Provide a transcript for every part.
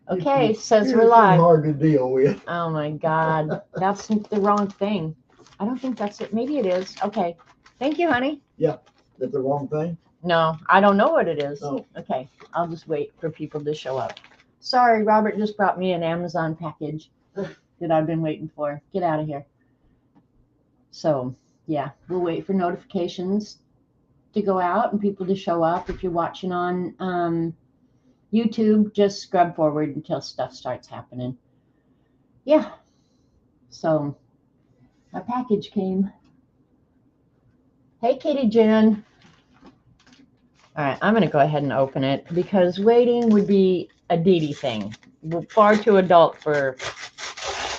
Okay, says we're You're live. hard to deal with. Oh my God, that's the wrong thing. I don't think that's it. Maybe it is. Okay. Thank you, honey. That's the wrong thing. No, I don't know what it is. Oh. Okay, I'll just wait for people to show up. Sorry, Robert just brought me an Amazon package that I've been waiting for. Get out of here. So, yeah, we'll wait for notifications to go out and people to show up. If you're watching on YouTube, just scrub forward until stuff starts happening. Yeah. So, our package came. Hey, Katie Jen. All right, I'm going to go ahead and open it because waiting would be a Dee Dee thing. We're far too adult for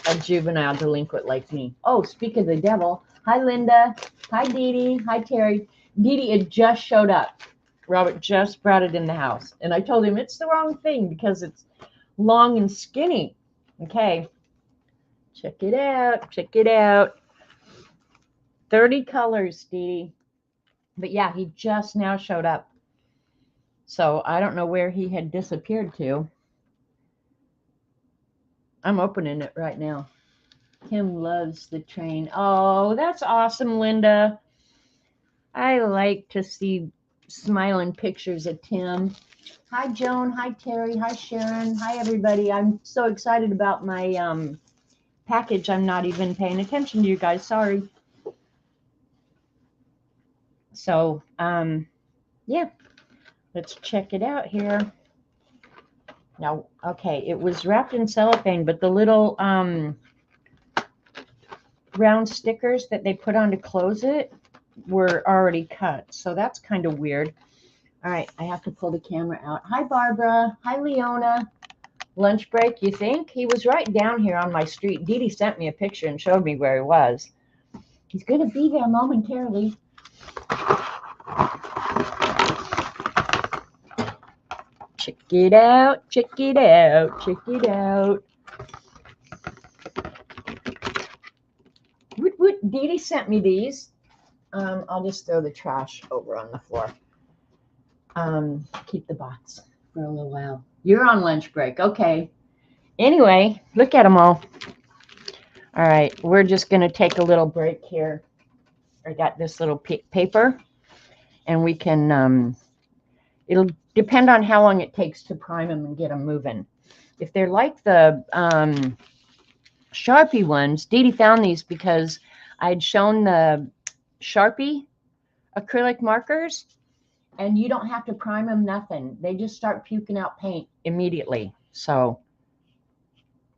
a juvenile delinquent like me. Oh, speak of the devil. Hi, Linda. Hi, Dee Dee. Hi, Terry. Dee Dee, it just showed up. Robert just brought it in the house. And I told him it's the wrong thing because it's long and skinny. Okay. Check it out. Check it out. 30 colors, Dee Dee. But yeah, he just now showed up. So I don't know where he had disappeared to. I'm opening it right now. Tim loves the train. Oh, that's awesome, Linda. I like to see smiling pictures of Tim. Hi, Joan. Hi, Terry. Hi, Sharon. Hi, everybody. I'm so excited about my package. I'm not even paying attention to you guys. Sorry. So, yeah. Let's check it out here. Now, okay, it was wrapped in cellophane, but the little round stickers that they put on to close it were already cut. So that's kind of weird. All right, I have to pull the camera out. Hi, Barbara. Hi, Leona. Lunch break, you think? He was right down here on my street. Dee Dee sent me a picture and showed me where he was. He's going to be there momentarily. Check it out, check it out, check it out. Woot, woot. Dee Dee sent me these. I'll just throw the trash over on the floor. Keep the box for a little while. You're on lunch break. Okay. Anyway, look at them all. All right, we're just going to take a little break here. I got this little paper, and we can, it'll depend on how long it takes to prime them and get them moving. If they're like the Sharpie ones, Dee Dee found these because I'd shown the Sharpie acrylic markers, and you don't have to prime them, nothing. They just start puking out paint immediately. So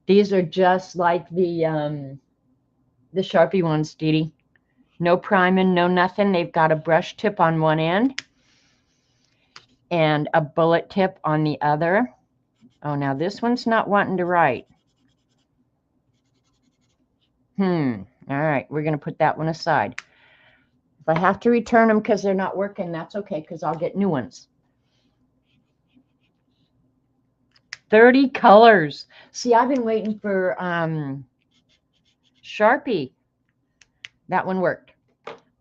these are just like the Sharpie ones, Dee Dee. No priming, no nothing. They've got a brush tip on one end and a bullet tip on the other. Oh, now this one's not wanting to write. All right, we're going to put that one aside. If I have to return them because they're not working, that's okay, because I'll get new ones. 30 colors. See, I've been waiting for Sharpie. That one worked.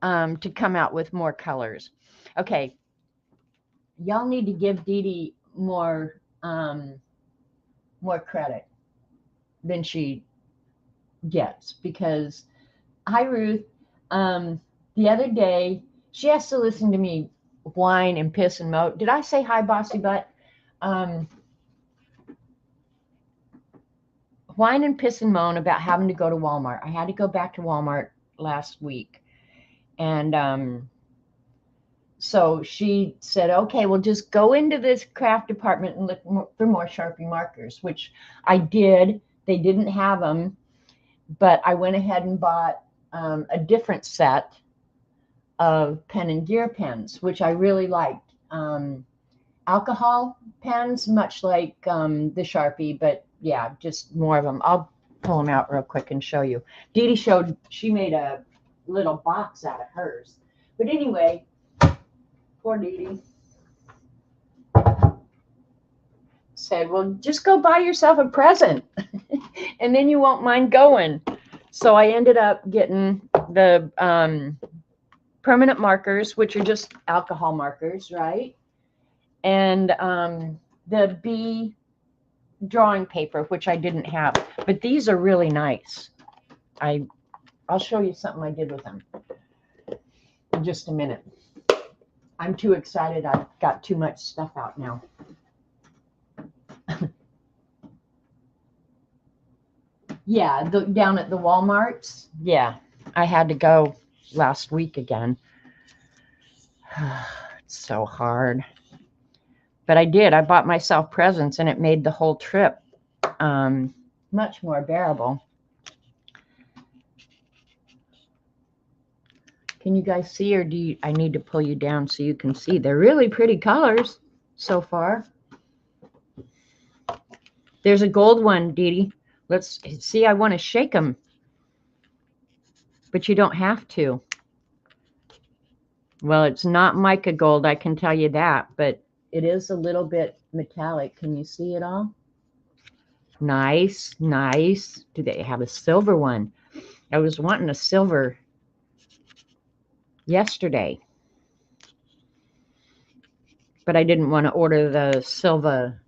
To come out with more colors. Okay. Y'all need to give Dee Dee more credit than she gets, because hi, Ruth. The other day, she has to listen to me whine and piss and moan. Did I say hi, Bossy Butt? Whine and piss and moan about having to go to Walmart. I had to go back to Walmart last week. And so she said, okay, well, just go into this craft department and look for more Sharpie markers, which I did. They didn't have them, but I went ahead and bought a different set of pen and gear pens, which I really liked. Alcohol pens, much like the Sharpie, but yeah, just more of them. I'll pull them out real quick and show you. Dee Dee showed, she made a little box out of hers. But anyway, poor Dee Dee said, well, just go buy yourself a present and then you won't mind going. So I ended up getting the permanent markers, which are just alcohol markers, right? And the bee drawing paper, which I didn't have. But these are really nice. I'll show you something I did with them in just a minute. I'm too excited. I've got too much stuff out now. Yeah, down at the Walmarts. Yeah, I had to go last week again. It's so hard. But I did. I bought myself presents, and it made the whole trip much more bearable. Can you guys see, or I need to pull you down so you can see? They're really pretty colors so far. There's a gold one, Dee Dee. Let's see. I want to shake them, but you don't have to. Well, it's not mica gold, I can tell you that, but it is a little bit metallic. Can you see it all? Nice, nice. Do they have a silver one? I was wanting a silver yesterday, but I didn't want to order the silver.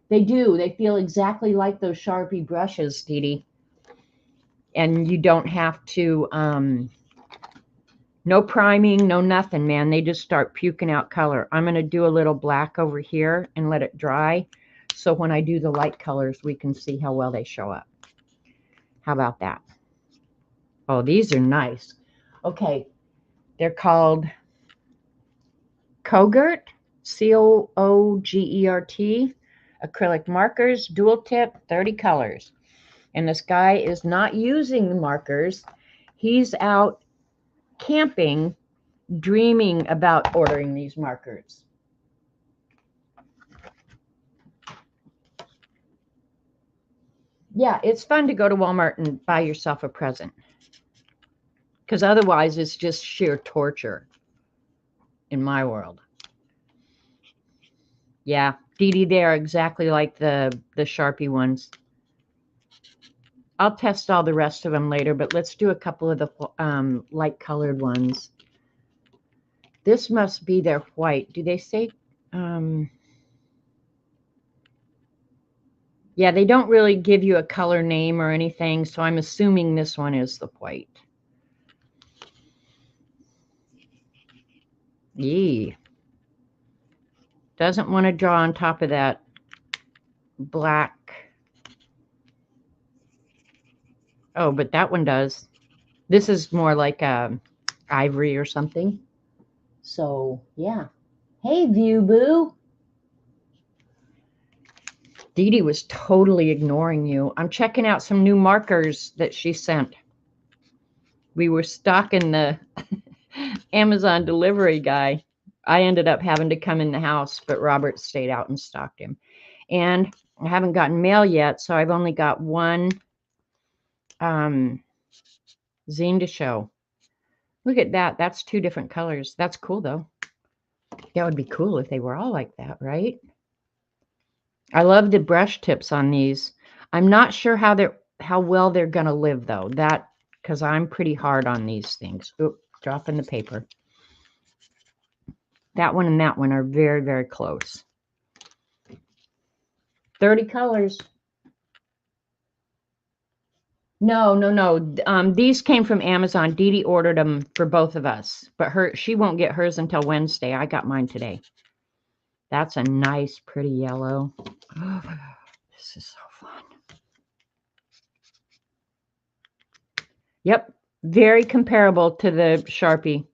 They do. They feel exactly like those Sharpie brushes, Dee Dee. And you don't have to, no priming, no nothing, man. They just start puking out color. I'm going to do a little black over here and let it dry. So when I do the light colors, we can see how well they show up. How about that? Oh, these are nice. Okay. They're called Cogert, C-O-O-G-E-R-T, acrylic markers, dual tip, 30 colors. And this guy is not using the markers. He's out camping, dreaming about ordering these markers. Yeah, it's fun to go to Walmart and buy yourself a present, because otherwise it's just sheer torture in my world. Yeah, Dee Dee, they are exactly like the Sharpie ones. I'll test all the rest of them later, but let's do a couple of the light colored ones. This must be their white. Do they say? Yeah, they don't really give you a color name or anything, so I'm assuming this one is the white. Yee. Doesn't want to draw on top of that black. Oh, but that one does. This is more like ivory or something. So, yeah. Hey, View Boo. Dee Dee was totally ignoring you. I'm checking out some new markers that she sent. We were stalking the Amazon delivery guy. I ended up having to come in the house, but Robert stayed out and stalked him. And I haven't gotten mail yet, so I've only got one zine to show. Look at that. That's 2 different colors. That's cool, though. That would be cool if they were all like that, right? I love the brush tips on these. I'm not sure how well they're going to live, though. Because I'm pretty hard on these things. Oop, dropping the paper. That one and that one are very, very close. 30 colors. No. These came from Amazon. Dee Dee ordered them for both of us, but she won't get hers until Wednesday. I got mine today. That's a nice, pretty yellow. Oh, this is so fun. Yep, very comparable to the Sharpie.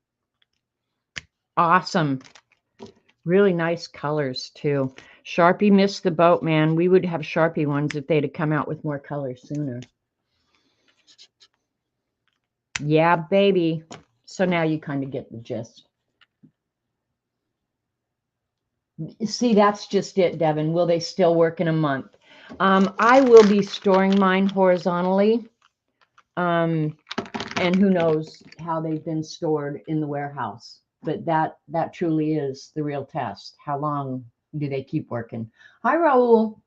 Awesome. Really nice colors, too. Sharpie missed the boat, man. We would have Sharpie ones if they'd have come out with more colors sooner. Yeah, baby. So now you kind of get the gist. See, that's just it, Devin. Will they still work in a month? I will be storing mine horizontally. And who knows how they've been stored in the warehouse. But that truly is the real test. How long do they keep working? Hi, Raul.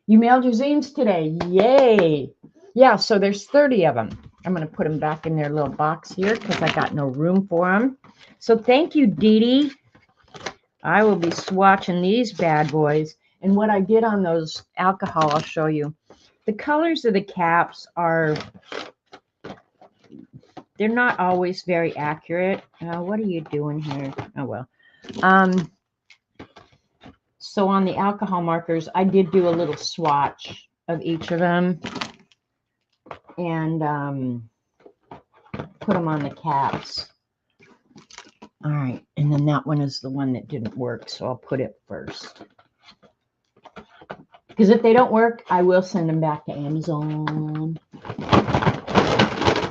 You mailed your zines today. Yay. Yeah, so there's 30 of them. I'm going to put them back in their little box here because I got no room for them. So thank you, Dee Dee. I will be swatching these bad boys. And what I did on those alcohol, I'll show you. The colors of the caps are, they're not always very accurate. What are you doing here? Oh, well. So on the alcohol markers, I did do a little swatch of each of them and put them on the caps. All right, and then that one is the one that didn't work, so I'll put it first. Because if they don't work, I will send them back to Amazon.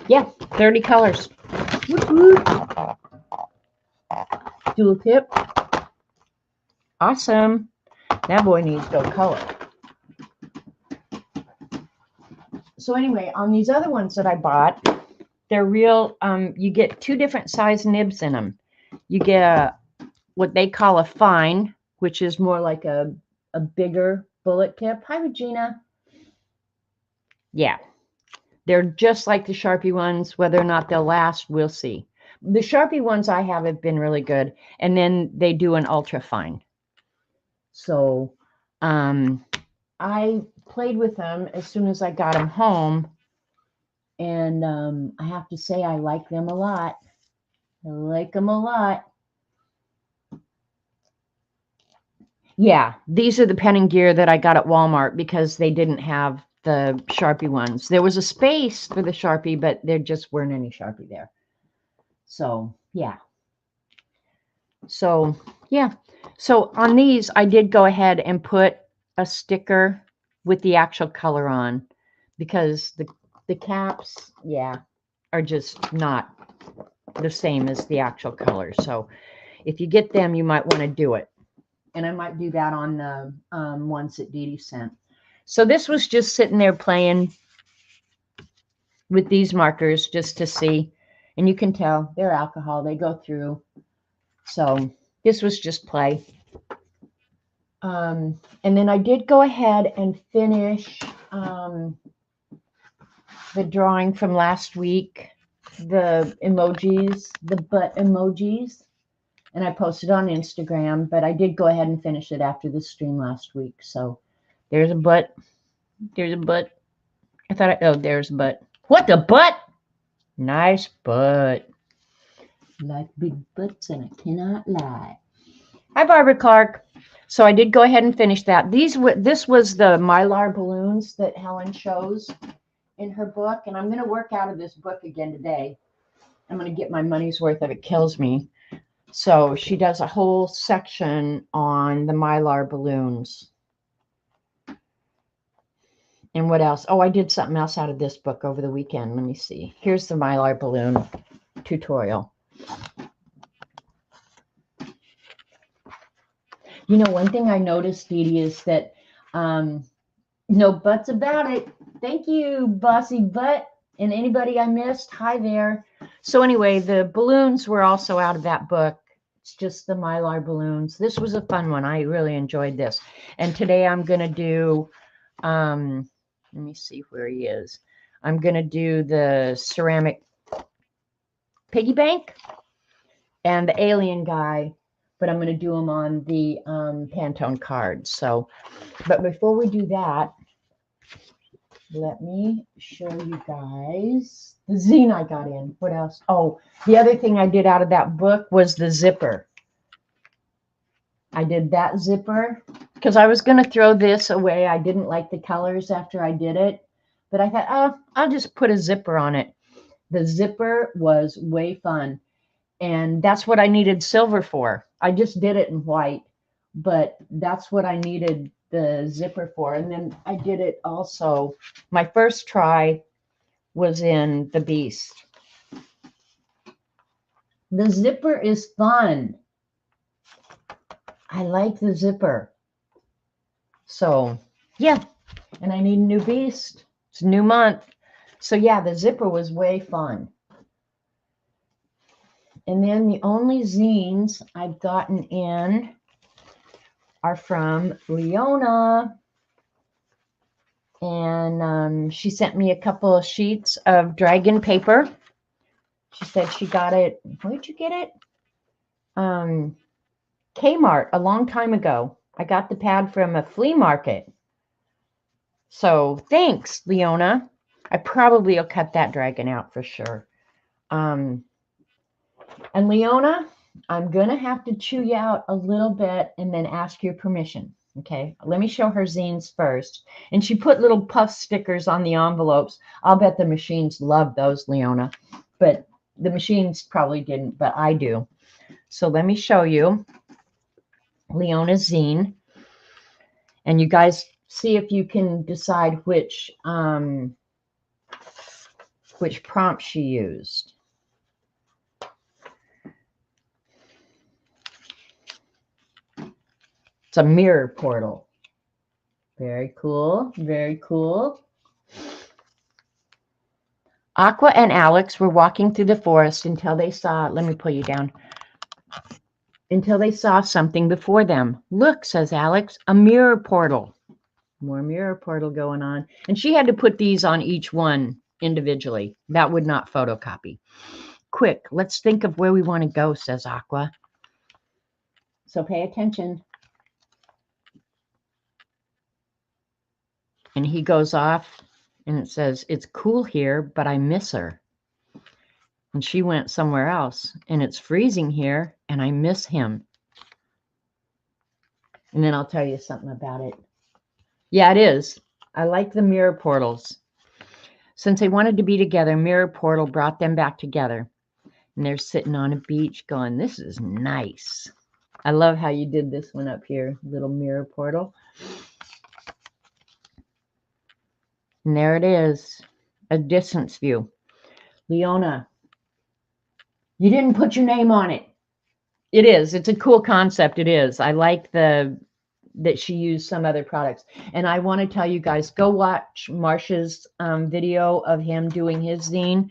Yeah, 30 colors. Woo-hoo. Dual tip. Awesome. That boy needs to go color. So anyway, on these other ones that I bought, they're real, you get 2 different size nibs in them. You get what they call a fine, which is more like a bigger bullet tip. Hi, Regina. Yeah, they're just like the Sharpie ones. Whether or not they'll last, we'll see. The Sharpie ones I have been really good. And then they do an ultra fine. So I played with them as soon as I got them home. And I have to say I like them a lot. I like them a lot. Yeah, these are the pen and gear that I got at Walmart because they didn't have the Sharpie ones. There was a space for the Sharpie, but there just weren't any Sharpie there. So, yeah. So, yeah. So on these, I did go ahead and put a sticker with the actual color on because the caps, yeah, are just not the same as the actual color. So if you get them, you might want to do it. And I might do that on the ones that Dee Dee sent. So this was just sitting there playing with these markers just to see. And you can tell they're alcohol. They go through. So this was just play. And then I did go ahead and finish the drawing from last week. The emojis, the butt emojis. And I posted on Instagram, but I did go ahead and finish it after the stream last week. So there's a butt. There's a butt. I thought, oh, there's a butt. What the butt? Nice butt. Like big butts, and I cannot lie. Hi, Barbara Clark. So I did go ahead and finish that. This was the Mylar balloons that Helen shows in her book. And I'm going to work out of this book again today. I'm going to get my money's worth if it kills me. So she does a whole section on the Mylar balloons. And what else? Oh, I did something else out of this book over the weekend. Let me see. Here's the Mylar balloon tutorial. You know, one thing I noticed, Dee Dee, is that no buts about it. Thank you, Bossy Butt. And anybody I missed, hi there. So anyway, the balloons were also out of that book. It's just the Mylar balloons. This was a fun one. I really enjoyed this. And today I'm going to do, let me see where he is. I'm going to do the ceramic piggy bank and the alien guy, but I'm going to do them on the Pantone cards. So, but before we do that, let me show you guys the zine I got in. What else? Oh, the other thing I did out of that book was the zipper. I did that zipper because I was going to throw this away. I didn't like the colors after I did it, but I thought, oh, I'll just put a zipper on it. The zipper was way fun, and that's what I needed silver for. I just did it in white, but that's what I needed the zipper for. And then I did it also. My first try was in the Beast. The zipper is fun. I like the zipper. So yeah, and I need a new Beast. It's a new month. So yeah, the zipper was way fun. And then the only zines I've gotten in are from Leona. And she sent me a couple of sheets of dragon paper. She said she got it. Where'd you get it? Kmart a long time ago. I got the pad from a flea market. So thanks, Leona. I probably will cut that dragon out for sure. And Leona, I'm going to have to chew you out a little bit and then ask your permission. Okay, let me show her zines first. And she put little puff stickers on the envelopes. I'll bet the machines love those, Leona. But the machines probably didn't, but I do. So let me show you Leona's zine. And you guys see if you can decide which prompt she used. It's a mirror portal. Very cool. Very cool. Aqua and Alex were walking through the forest until they saw, let me pull you down, until they saw something before them. Look, says Alex, a mirror portal. More mirror portal going on. And she had to put these on each one individually. That would not photocopy. Quick, let's think of where we want to go, says Aqua. So pay attention. And he goes off and it says, it's cool here, but I miss her. And she went somewhere else. And it's freezing here and I miss him. And then I'll tell you something about it. Yeah, it is. I like the mirror portals. Since they wanted to be together, mirror portal brought them back together. And they're sitting on a beach going, this is nice. I love how you did this one up here, little mirror portal. And there it is, a distance view. Leona, you didn't put your name on it. It is. It's a cool concept. It is. I like that she used some other products. And I want to tell you guys, go watch Marsha's video of him doing his zine.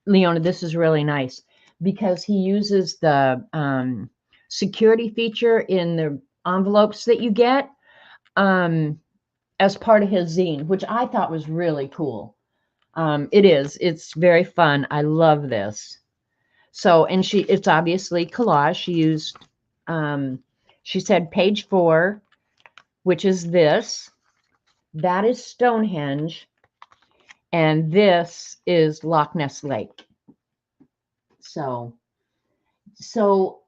Leona, this is really nice because he uses the security feature in the envelopes that you get as part of his zine, which I thought was really cool. It is. It's very fun. I love this. So, and it's obviously collage. She used, she said page 4, which is this. That is Stonehenge. And this is Loch Ness Lake. So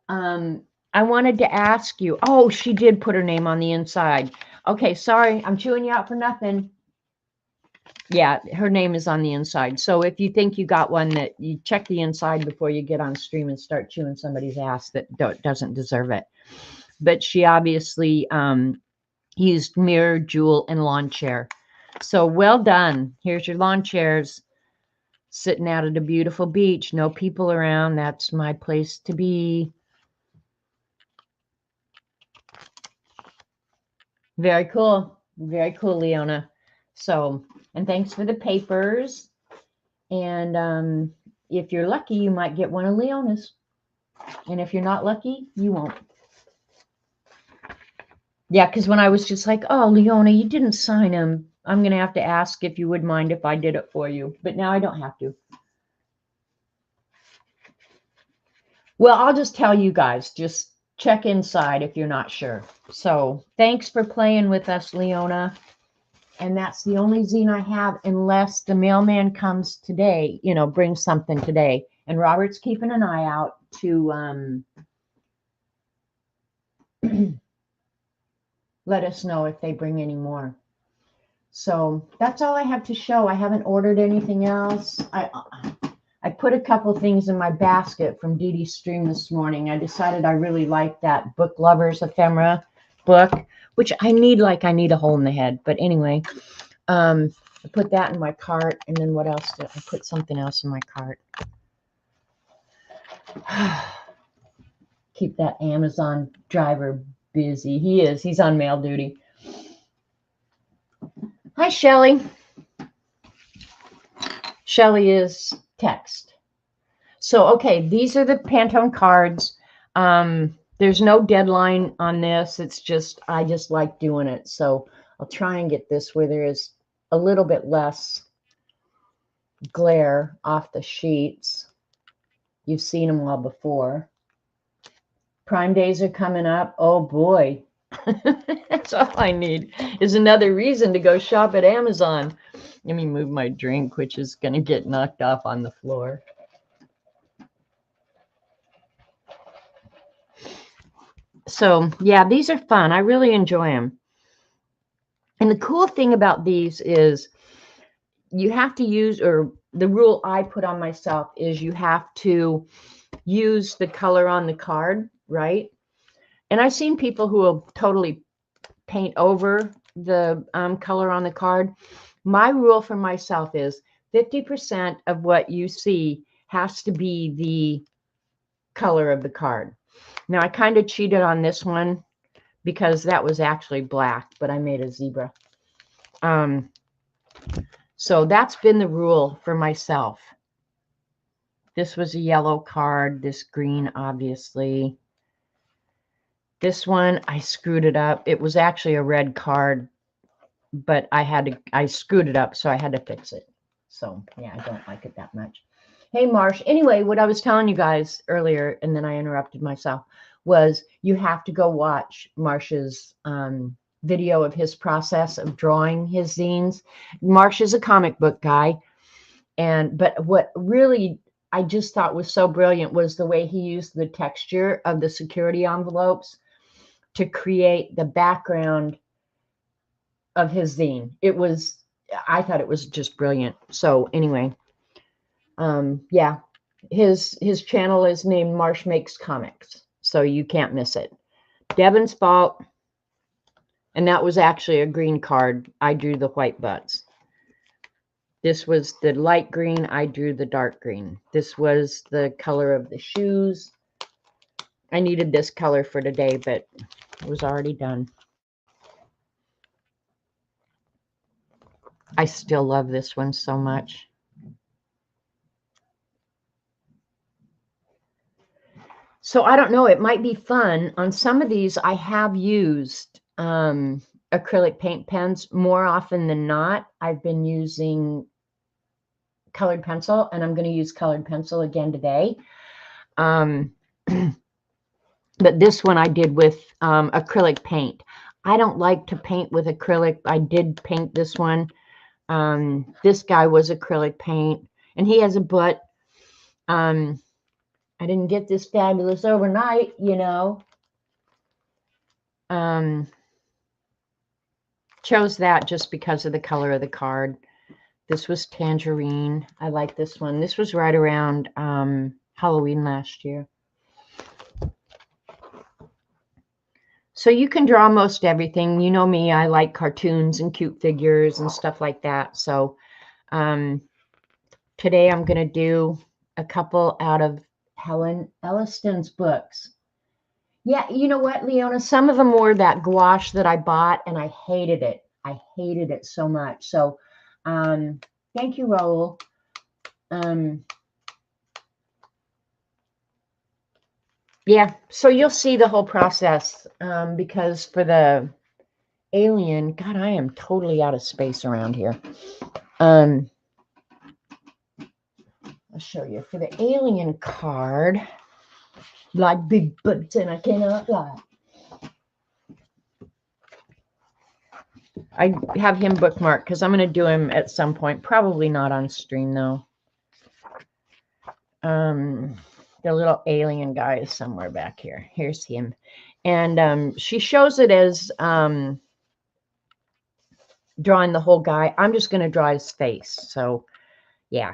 I wanted to ask you, oh, she did put her name on the inside. Okay, sorry, I'm chewing you out for nothing. Yeah, her name is on the inside. So if you think you got one, that you check the inside before you get on stream and start chewing somebody's ass that doesn't deserve it. But she obviously used mirror, jewel, and lawn chair. So well done. Here's your lawn chairs sitting out at a beautiful beach. No people around. That's my place to be. Very cool. Very cool, Leona. So, and thanks for the papers. And if you're lucky, you might get one of Leona's. And if you're not lucky, you won't. Yeah, because when I was just like, oh, Leona, you didn't sign them. I'm going to have to ask if you would mind if I did it for you. But now I don't have to. Well, I'll just tell you guys, just check inside if you're not sure. So thanks for playing with us, Leona. And that's the only zine I have unless the mailman comes today, brings something today. And Robert's keeping an eye out to let us know if they bring any more. So that's all I have to show. I haven't ordered anything else. I put a couple things in my basket from Dee Dee's stream this morning. I decided I really liked that Book Lovers Ephemera book, which I need a hole in the head. But anyway, I put that in my cart. And then what else did I put? Something else in my cart. Keep that Amazon driver busy. He is. He's on mail duty. Hi, Shelly. Shelly is text. So, okay, these are the Pantone cards. There's no deadline on this. It's just, I just like doing it. So I'll try and get this where there is a little bit less glare off the sheets. You've seen them all before. Prime days are coming up. Oh boy. That's all I need is another reason to go shop at Amazon. Let me move my drink, which is going to get knocked off on the floor. So, yeah, these are fun. I really enjoy them. And the cool thing about these is you have to use, or the rule I put on myself is you have to use the color on the card, right? And I've seen people who will totally paint over the color on the card. My rule for myself is 50% of what you see has to be the color of the card. Now, I kind of cheated on this one because that was actually black, but I made a zebra. So that's been the rule for myself. This was a yellow card, this green, obviously. This one, I screwed it up. It was actually a red card, but I screwed it up, so I had to fix it. So, yeah, I don't like it that much. Hey, Marsh. Anyway, what I was telling you guys earlier, and then I interrupted myself, was you have to go watch Marsh's video of his process of drawing his zines. Marsh is a comic book guy, but what really I just thought was so brilliant was the way he used the texture of the security envelopes to create the background of his zine. I thought it was just brilliant. So anyway, yeah, his channel is named Marsh Makes Comics, so you can't miss it. Devin's fault, and that was actually a green card. I drew the white butts. This was the light green. I drew the dark green. This was the color of the shoes. I needed this color for today, but it was already done. I still love this one so much. So I don't know, it might be fun. On some of these, I have used acrylic paint pens. More often than not, I've been using colored pencil, and I'm going to use colored pencil again today. But this one I did with acrylic paint. I don't like to paint with acrylic. I did paint this one. This guy was acrylic paint, and he has a butt. I didn't get this fabulous overnight, you know. Chose that just because of the color of the card. This was tangerine. I like this one. This was right around Halloween last year. So you can draw most everything. You know me, I like cartoons and cute figures and stuff like that. So today I'm going to do a couple out of Helen Eliston's books. Yeah, you know what, Leona? Some of them were that gouache that I bought, and I hated it. I hated it so much. So thank you, Raul. Yeah, so you'll see the whole process because for the alien, God, I am totally out of space around here. I'll show you. For the alien card, like big butts and I cannot lie. I have him bookmarked because I'm going to do him at some point. Probably not on stream, though. The little alien guy is somewhere back here. Here's him. And she shows it as drawing the whole guy. I'm just going to draw his face. So, yeah.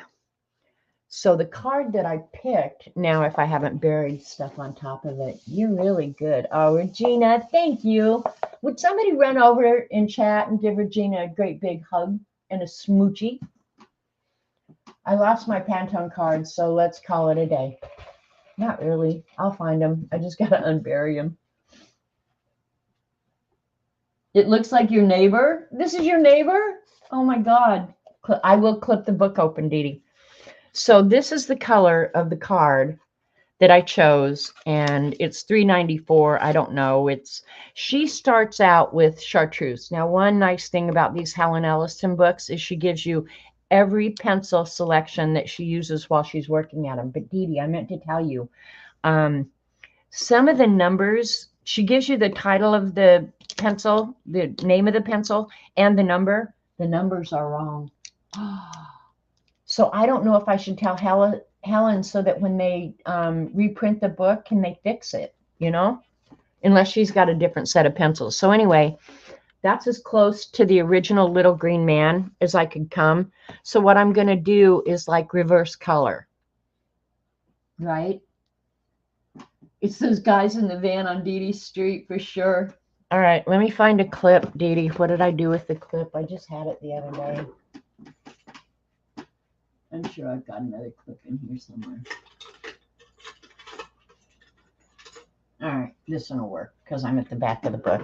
So the card that I picked, now if I haven't buried stuff on top of it, you're really good. Oh, Regina, thank you. Would somebody run over in chat and give Regina a great big hug and a smoochie? I lost my Pantone cards, so let's call it a day. Not really. I'll find them. I just got to unbury them. It looks like your neighbor. This is your neighbor? Oh, my God. I will clip the book open, Dee Dee. So this is the color of the card that I chose, and it's $3.94. I don't know. She starts out with chartreuse. Now, one nice thing about these Helen Eliston books is she gives you every pencil selection that she uses while she's working at them. But Dee Dee, I meant to tell you, some of the numbers, she gives you the title of the pencil, the name of the pencil, and the number. The numbers are wrong. So I don't know if I should tell Helen so that when they reprint the book, can they fix it, you know? Unless she's got a different set of pencils. So anyway, that's as close to the original Little Green Man as I could come. So what I'm going to do is like reverse color. Right? It's those guys in the van on Dee Dee Street for sure. All right, let me find a clip, Dee Dee. What did I do with the clip? I just had it the other day. I'm sure I've got another clip in here somewhere. All right, this one will work because I'm at the back of the book.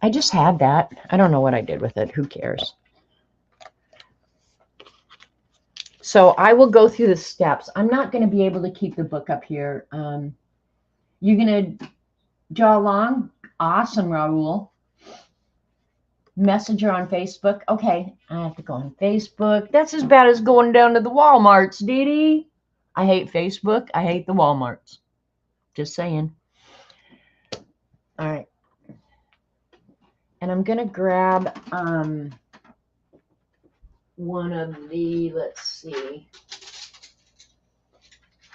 I just had that. I don't know what I did with it. Who cares? So I will go through the steps. I'm not going to be able to keep the book up here. You're going to draw along? Awesome, Raul. Messenger on Facebook. Okay, I have to go on Facebook. That's as bad as going down to the Walmarts, Dee Dee. I hate Facebook. I hate the Walmarts. Just saying. All right. And I'm going to grab one of the, let's see,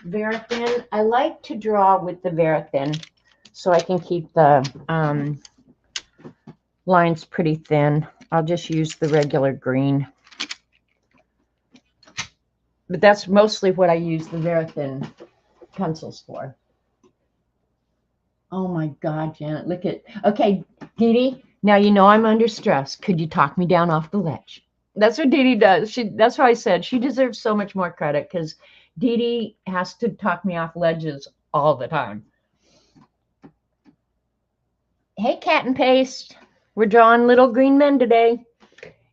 Verithin. I like to draw with the Verithin so I can keep the lines pretty thin. I'll just use the regular green. But that's mostly what I use the Verithin pencils for. Oh my God, Janet, look at, okay, Dee Dee, now you know I'm under stress. Could you talk me down off the ledge? That's what Dee Dee does. That's why I said she deserves so much more credit because Dee Dee has to talk me off ledges all the time. Hey, Cat and Paste. We're drawing Little Green Men today.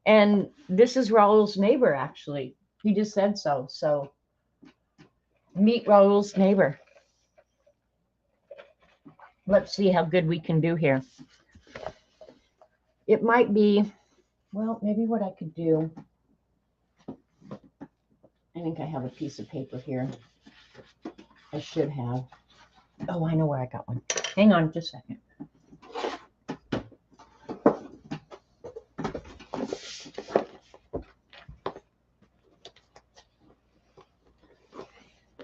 And this is Raul's neighbor, actually. He just said so. So meet Raul's neighbor. Let's see how good we can do here. It might be, well, maybe what I could do. I think I have a piece of paper here. I should have. Oh, I know where I got one. Hang on just a second.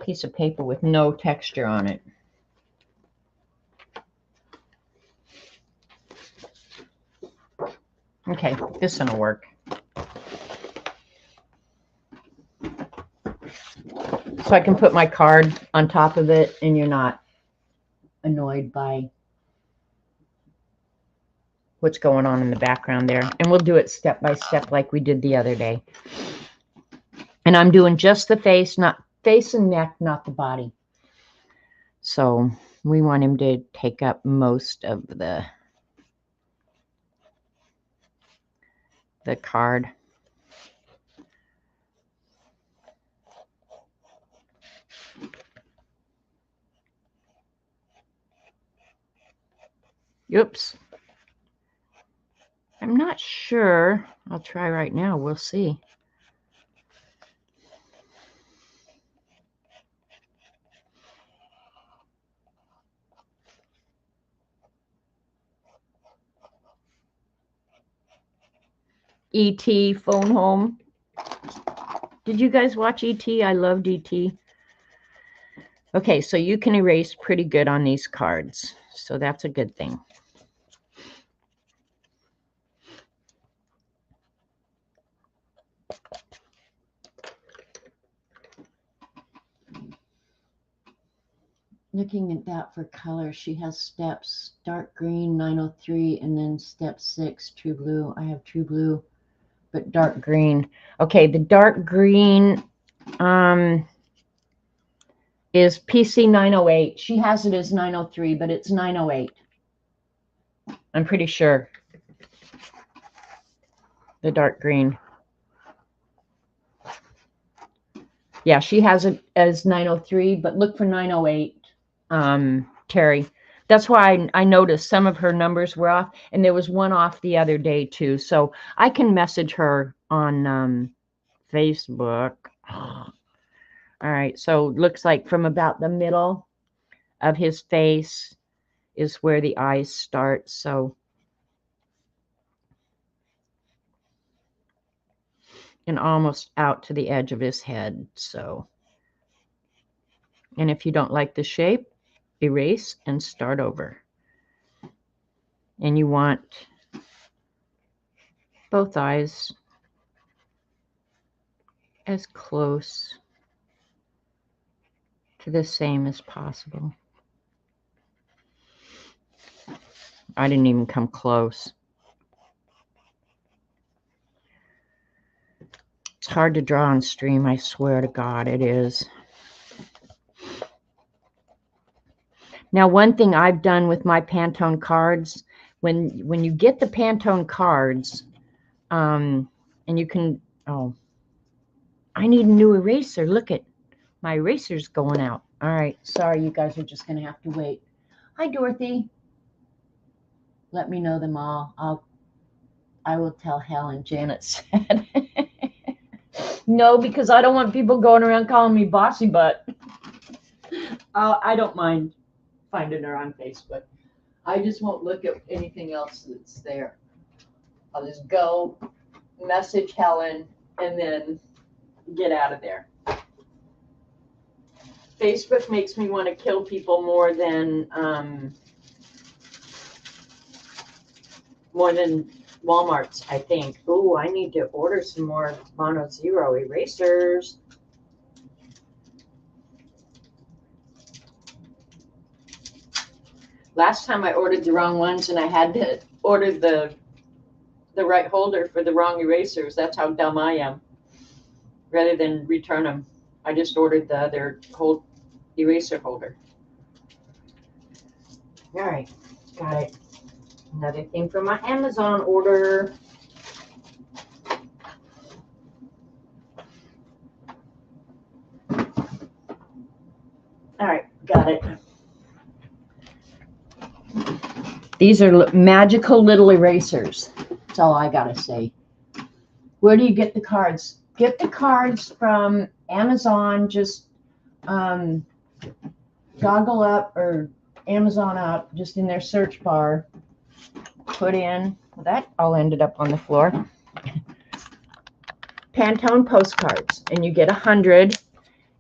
Piece of paper with no texture on it. Okay, this one will work. So I can put my card on top of it and you're not annoyed by what's going on in the background there. And we'll do it step by step like we did the other day. And I'm doing just the face, not face and neck, not the body. So we want him to take up most of the card. Oops. I'm not sure. I'll try right now. We'll see. E.T. Phone Home. Did you guys watch E.T.? I loved E.T. Okay, so you can erase pretty good on these cards. So that's a good thing. Looking at that for color, she has steps, dark green, 903, and then step 6, true blue. I have true blue, but dark green. Okay, the dark green is PC 908. She has it as 903, but it's 908. I'm pretty sure. The dark green. Yeah, she has it as 903, but look for 908, Terry. That's why I noticed some of her numbers were off, and there was one off the other day too. So I can message her on Facebook. All right, so looks like from about the middle of his face is where the eyes start. So, and almost out to the edge of his head. So, and if you don't like the shape, erase and start over. And you want both eyes as close to the same as possible. I didn't even come close. It's hard to draw on stream, I swear to God it is. Now, one thing I've done with my Pantone cards, when you get the Pantone cards, and you can, oh, I need a new eraser. Look at my eraser's going out. All right, sorry, you guys are just going to have to wait. Hi, Dorothy. Let me know them all. I will tell Helen, Janet said. No, because I don't want people going around calling me bossy butt. I don't mind finding her on Facebook. I just won't look at anything else that's there. I'll just go message Helen and then get out of there. Facebook makes me want to kill people more than Walmart's, I think. Ooh, I need to order some more Mono Zero erasers. Last time I ordered the wrong ones and I had to order the right holder for the wrong erasers. That's how dumb I am. Rather than return them, I just ordered the other eraser holder. All right, got it. Another thing from my Amazon order. All right, got it. These are magical little erasers. That's all I gotta say. Where do you get the cards? Get the cards from Amazon. Just goggle up or Amazon up, just in their search bar. Put in, that all ended up on the floor. Pantone postcards, and you get 100.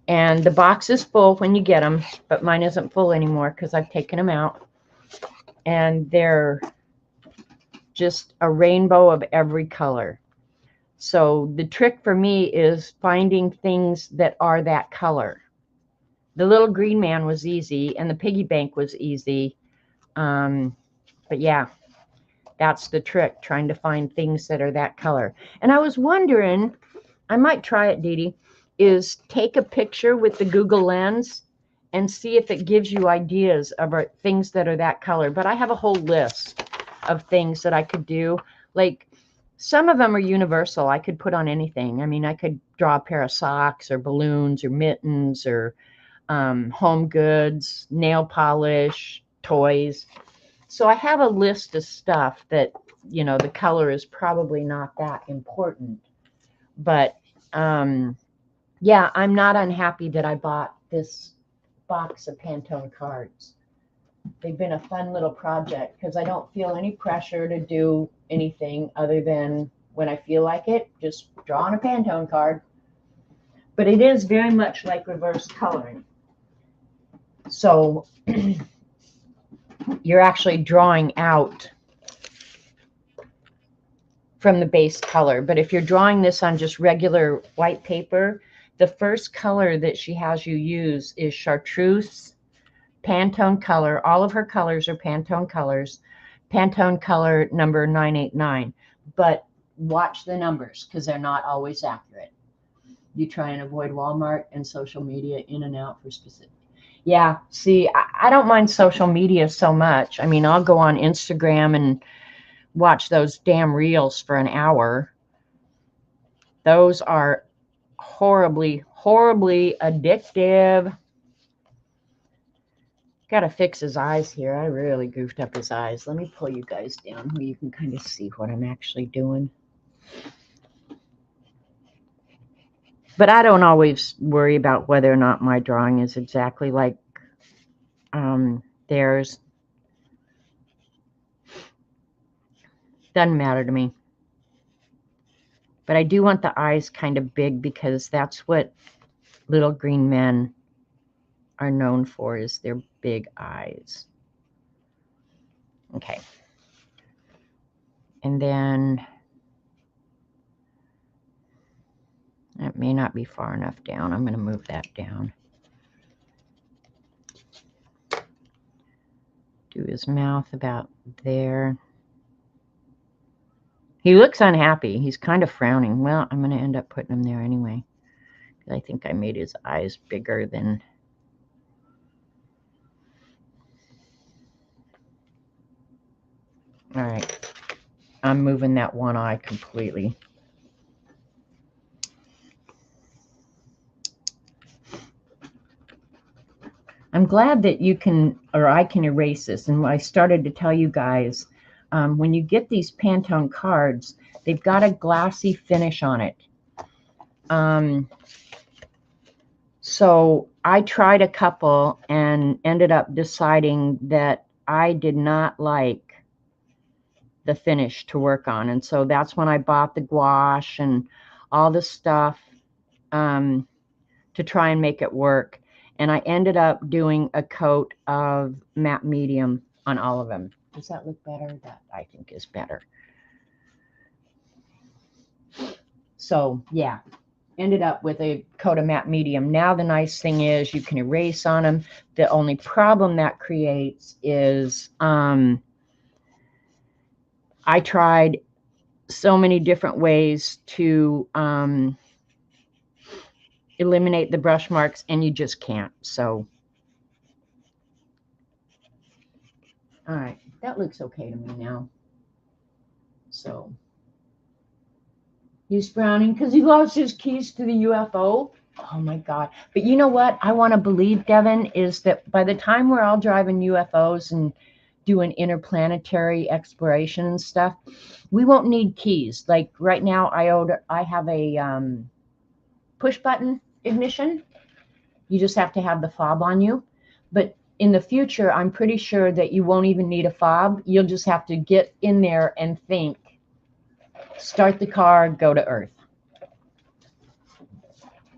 And the box is full when you get them, but mine isn't full anymore because I've taken them out. And they're just a rainbow of every color. So the trick for me is finding things that are that color. The little green man was easy, and the piggy bank was easy. But yeah, that's the trick, trying to find things that are that color. And I was wondering, I might try it, Dee Dee, is take a picture with the Google Lens and see if it gives you ideas of things that are that color. But I have a whole list of things that I could do. Like, some of them are universal. I could put on anything. I mean, I could draw a pair of socks or balloons or mittens or home goods, nail polish, toys. So I have a list of stuff that, you know, the color is probably not that important. But yeah, I'm not unhappy that I bought this box of Pantone cards. They've been a fun little project because I don't feel any pressure to do anything other than when I feel like it, just draw on a Pantone card. But it is very much like reverse coloring. So you're actually drawing out from the base color. But if you're drawing this on just regular white paper, the first color that she has you use is chartreuse, Pantone color. All of her colors are Pantone colors. Pantone color number 989. But watch the numbers because they're not always accurate. You try and avoid Walmart and social media in and out for specific. Yeah, see, I don't mind social media so much. I mean, I'll go on Instagram and watch those damn reels for an hour. Those are horribly, horribly addictive. Got to fix his eyes here. I really goofed up his eyes. Let me pull you guys down where you can kind of see what I'm actually doing. But I don't always worry about whether or not my drawing is exactly like theirs. Doesn't matter to me. But I do want the eyes kind of big because that's what little green men are known for, is their big eyes. Okay. And then that may not be far enough down. I'm going to move that down. Do his mouth about there. He looks unhappy. He's kind of frowning. Well, I'm going to end up putting him there anyway. I think I made his eyes bigger than... All right. I'm moving that one eye completely. I'm glad that you can, or I can erase this. And I started to tell you guys, when you get these Pantone cards, they've got a glassy finish on it. So I tried a couple and ended up deciding that I did not like the finish to work on. And so that's when I bought the gouache and all the stuff to try and make it work. And I ended up doing a coat of matte medium on all of them. Does that look better? That I think is better. So yeah, ended up with a coat of matte medium. Now the nice thing is you can erase on them. The only problem that creates is I tried so many different ways to eliminate the brush marks, and you just can't. So all right, that looks okay to me now. So he's frowning because he lost his keys to the UFO. Oh my God. But you know what I want to believe, Devin, is that by the time we're all driving UFOs and doing interplanetary exploration and stuff, we won't need keys. Like right now, I have a push button ignition. You just have to have the fob on you. But in the future, I'm pretty sure that you won't even need a fob. You'll just have to get in there and think, start the car, go to Earth.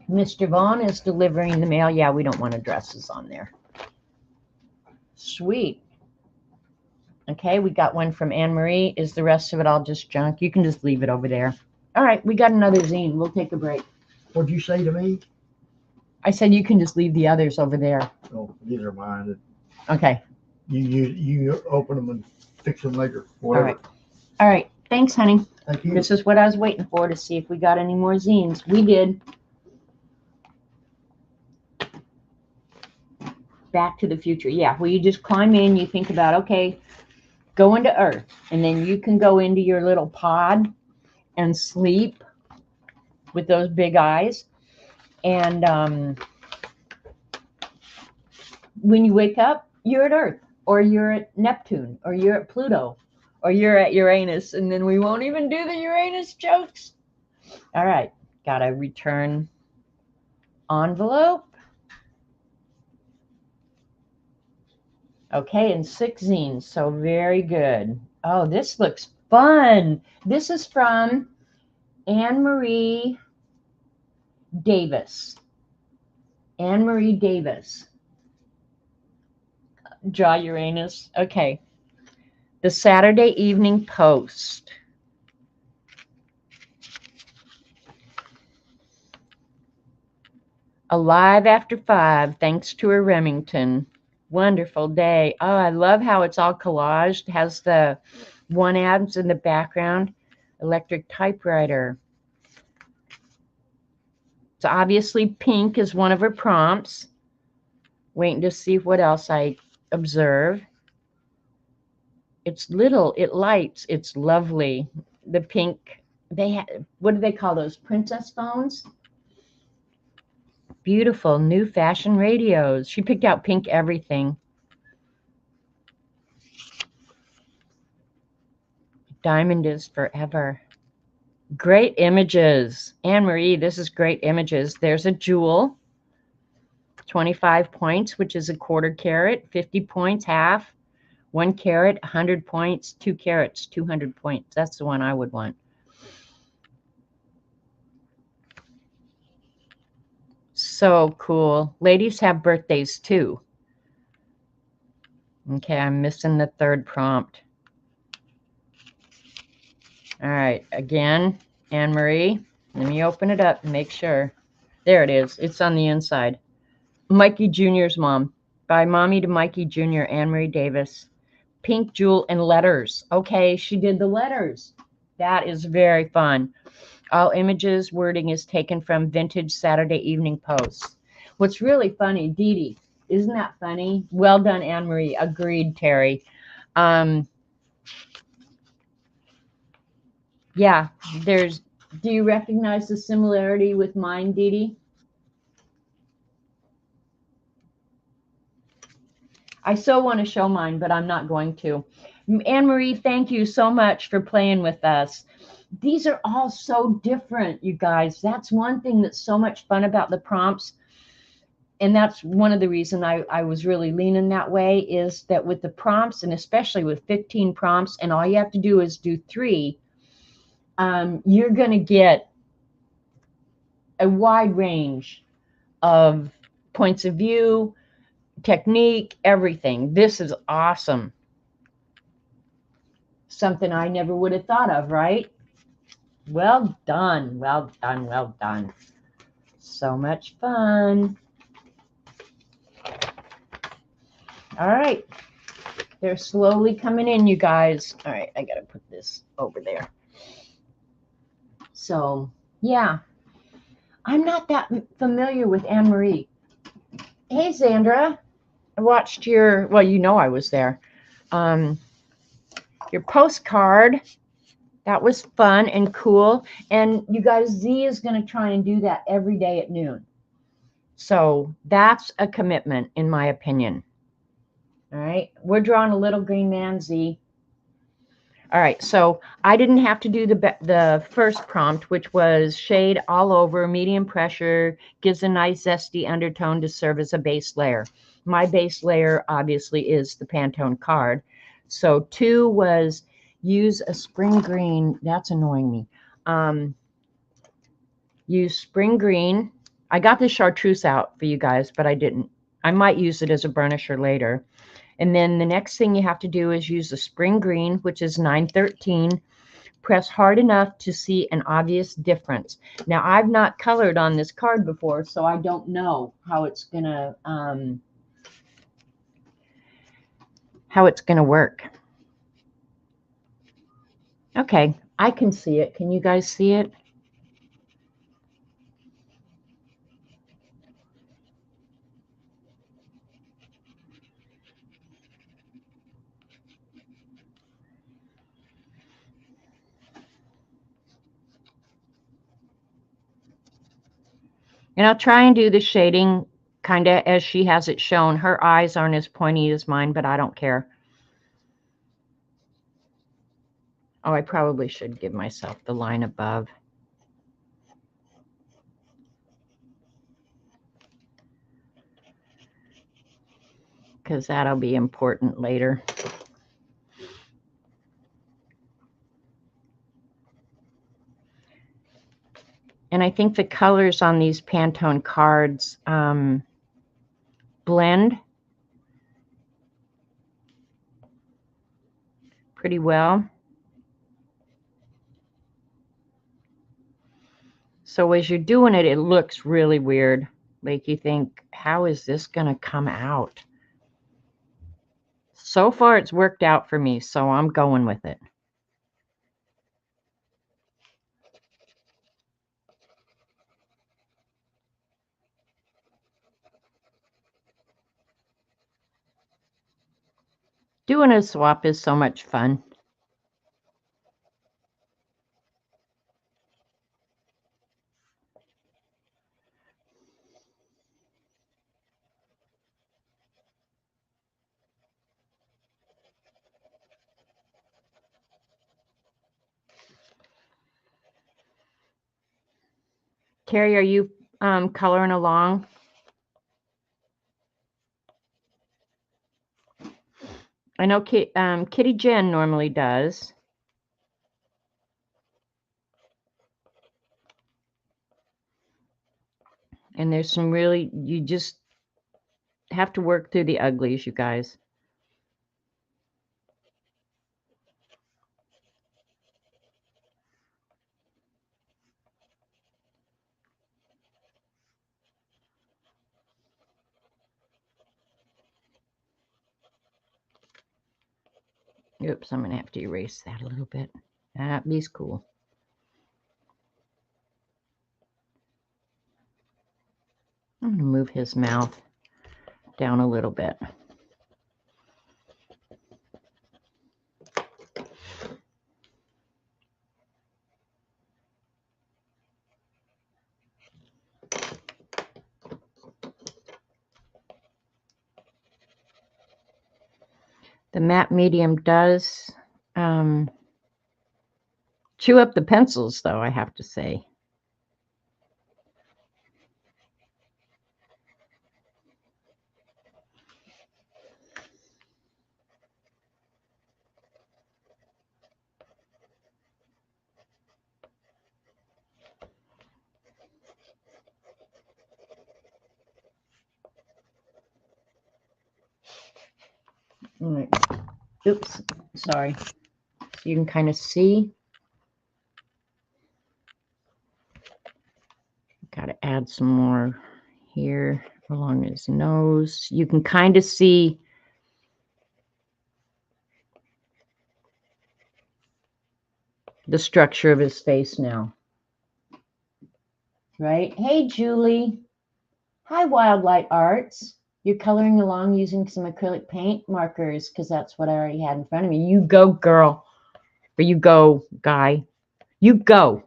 Mr. Vaughn is delivering the mail. Yeah, we don't want addresses on there. Sweet. Okay, we got one from Anne Marie. Is the rest of it all just junk? You can just leave it over there. All right, we got another zine. We'll take a break. What'd you say to me? I said you can just leave the others over there. Oh, these are mine. Okay. You open them and fix them later. Whatever. All right. All right. Thanks, honey. Thank you. This is what I was waiting for, to see if we got any more zines. We did. Back to the Future. Yeah, well, you just climb in. You think about, okay, go into Earth. And then you can go into your little pod and sleep with those big eyes. And when you wake up, you're at Earth, or you're at Neptune, or you're at Pluto, or you're at Uranus, and then we won't even do the Uranus jokes. All right, got a return envelope. Okay, and 6 zines, so very good. Oh, this looks fun. This is from Anne Marie Davis. Anne Marie Davis. Draw Uranus. Okay. The Saturday Evening Post. Alive after 5, thanks to a Remington. Wonderful day. Oh, I love how it's all collaged. It has the one ads in the background. Electric typewriter. So obviously pink is one of her prompts. Waiting to see what else I observe. It's little, it lights, it's lovely. The pink, what do they call those? Princess phones? Beautiful new fashion radios. She picked out pink everything. Diamond is forever. Great images. Anne-Marie, this is great images. There's a jewel, 25 points, which is a quarter carat, 50 points, half, 1 carat, 100 points, 2 carats, 200 points. That's the one I would want. So cool. Ladies have birthdays too. Okay, I'm missing the third prompt. All right, again, Anne-Marie, let me open it up and make sure. There it is. It's on the inside. Mikey Jr.'s mom. By Mommy to Mikey Jr., Anne-Marie Davis. Pink jewel and letters. Okay, she did the letters. That is very fun. All images, wording is taken from Vintage Saturday Evening Post. What's really funny, Dee Dee, isn't that funny? Well done, Anne-Marie. Agreed, Terry. Yeah, do you recognize the similarity with mine, Dee Dee? I so want to show mine, but I'm not going to. Anne-Marie, thank you so much for playing with us. These are all so different, you guys. That's one thing that's so much fun about the prompts. And that's one of the reasons I was really leaning that way, is that with the prompts, and especially with 15 prompts, and all you have to do is do 3, you're going to get a wide range of points of view, technique, everything. This is awesome. Something I never would have thought of, right? Well done, well done, well done. So much fun. All right. They're slowly coming in, you guys. All right, I got to put this over there. So, yeah. I'm not that familiar with Anne-Marie. Hey, Zandra. I watched your, well, you know I was there. Your postcard. That was fun and cool. And you guys, Z is going to try and do that every day at noon. So that's a commitment, in my opinion. All right. We're drawing a little green man, Z. All right. So I didn't have to do the first prompt, which was shade all over, medium pressure, gives a nice zesty undertone to serve as a base layer. My base layer, obviously, is the Pantone card. So 2 was use a spring green. That's annoying me. Use spring green. I got the chartreuse out for you guys, but I didn't. I might use it as a burnisher later. And then the next thing you have to do is use the spring green, which is 913. Press hard enough to see an obvious difference. Now, I've not colored on this card before, so I don't know how it's gonna work. Okay, I can see it. Can you guys see it? And I'll try and do the shading kind of as she has it shown. Her eyes aren't as pointy as mine, but I don't care. Oh, I probably should give myself the line above. Because that'll be important later. And I think the colors on these Pantone cards blend pretty well. So as you're doing it, it looks really weird. Like you think, how is this going to come out? So far, it's worked out for me, so I'm going with it. Doing a swap is so much fun. Carrie, are you coloring along? I know Kitty Jen normally does. And there's some really, you just have to work through the uglies, you guys. Oops, I'm going to have to erase that a little bit. That'd cool. I'm going to move his mouth down a little bit. The matte medium does chew up the pencils, though, I have to say. All right. Oops, sorry. So you can kind of see. Got to add some more here along his nose. You can kind of see the structure of his face now. Right? Hey, Julie. Hi, Wildlight Arts. You're coloring along using some acrylic paint markers because that's what I already had in front of me. You go, girl. Or you go, guy. You go.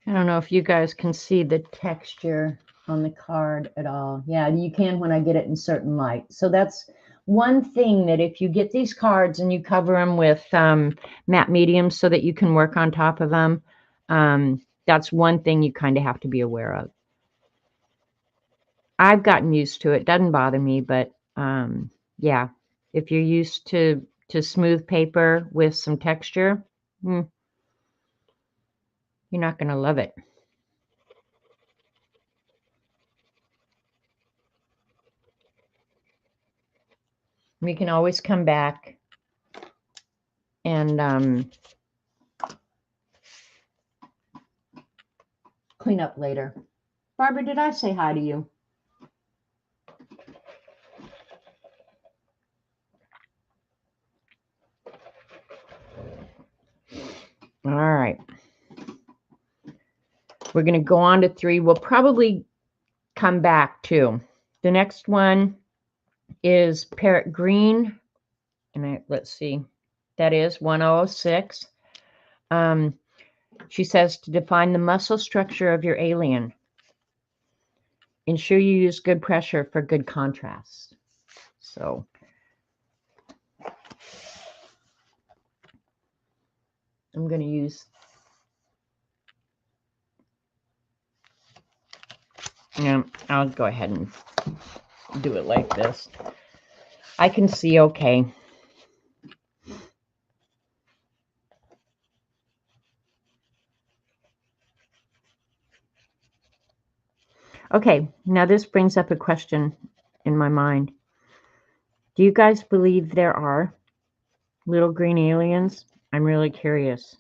I don't know if you guys can see the texture on the card at all. Yeah, you can when I get it in certain light. So that's one thing, that if you get these cards and you cover them with matte mediums so that you can work on top of them, that's one thing you kind of have to be aware of. I've gotten used to it. Doesn't bother me, but yeah, if you're used to smooth paper with some texture, you're not going to love it. We can always come back and clean up later. Barbara, did I say hi to you? All right. We're going to go on to 3. We'll probably come back to. The next one is Parrot Green. And let's see. That is 1006. She says to define the muscle structure of your alien. Ensure you use good pressure for good contrast. So I'm going to use, I'll go ahead and do it like this. I can see okay. Okay, now this brings up a question in my mind. Do you guys believe there are little green aliens? I'm really curious.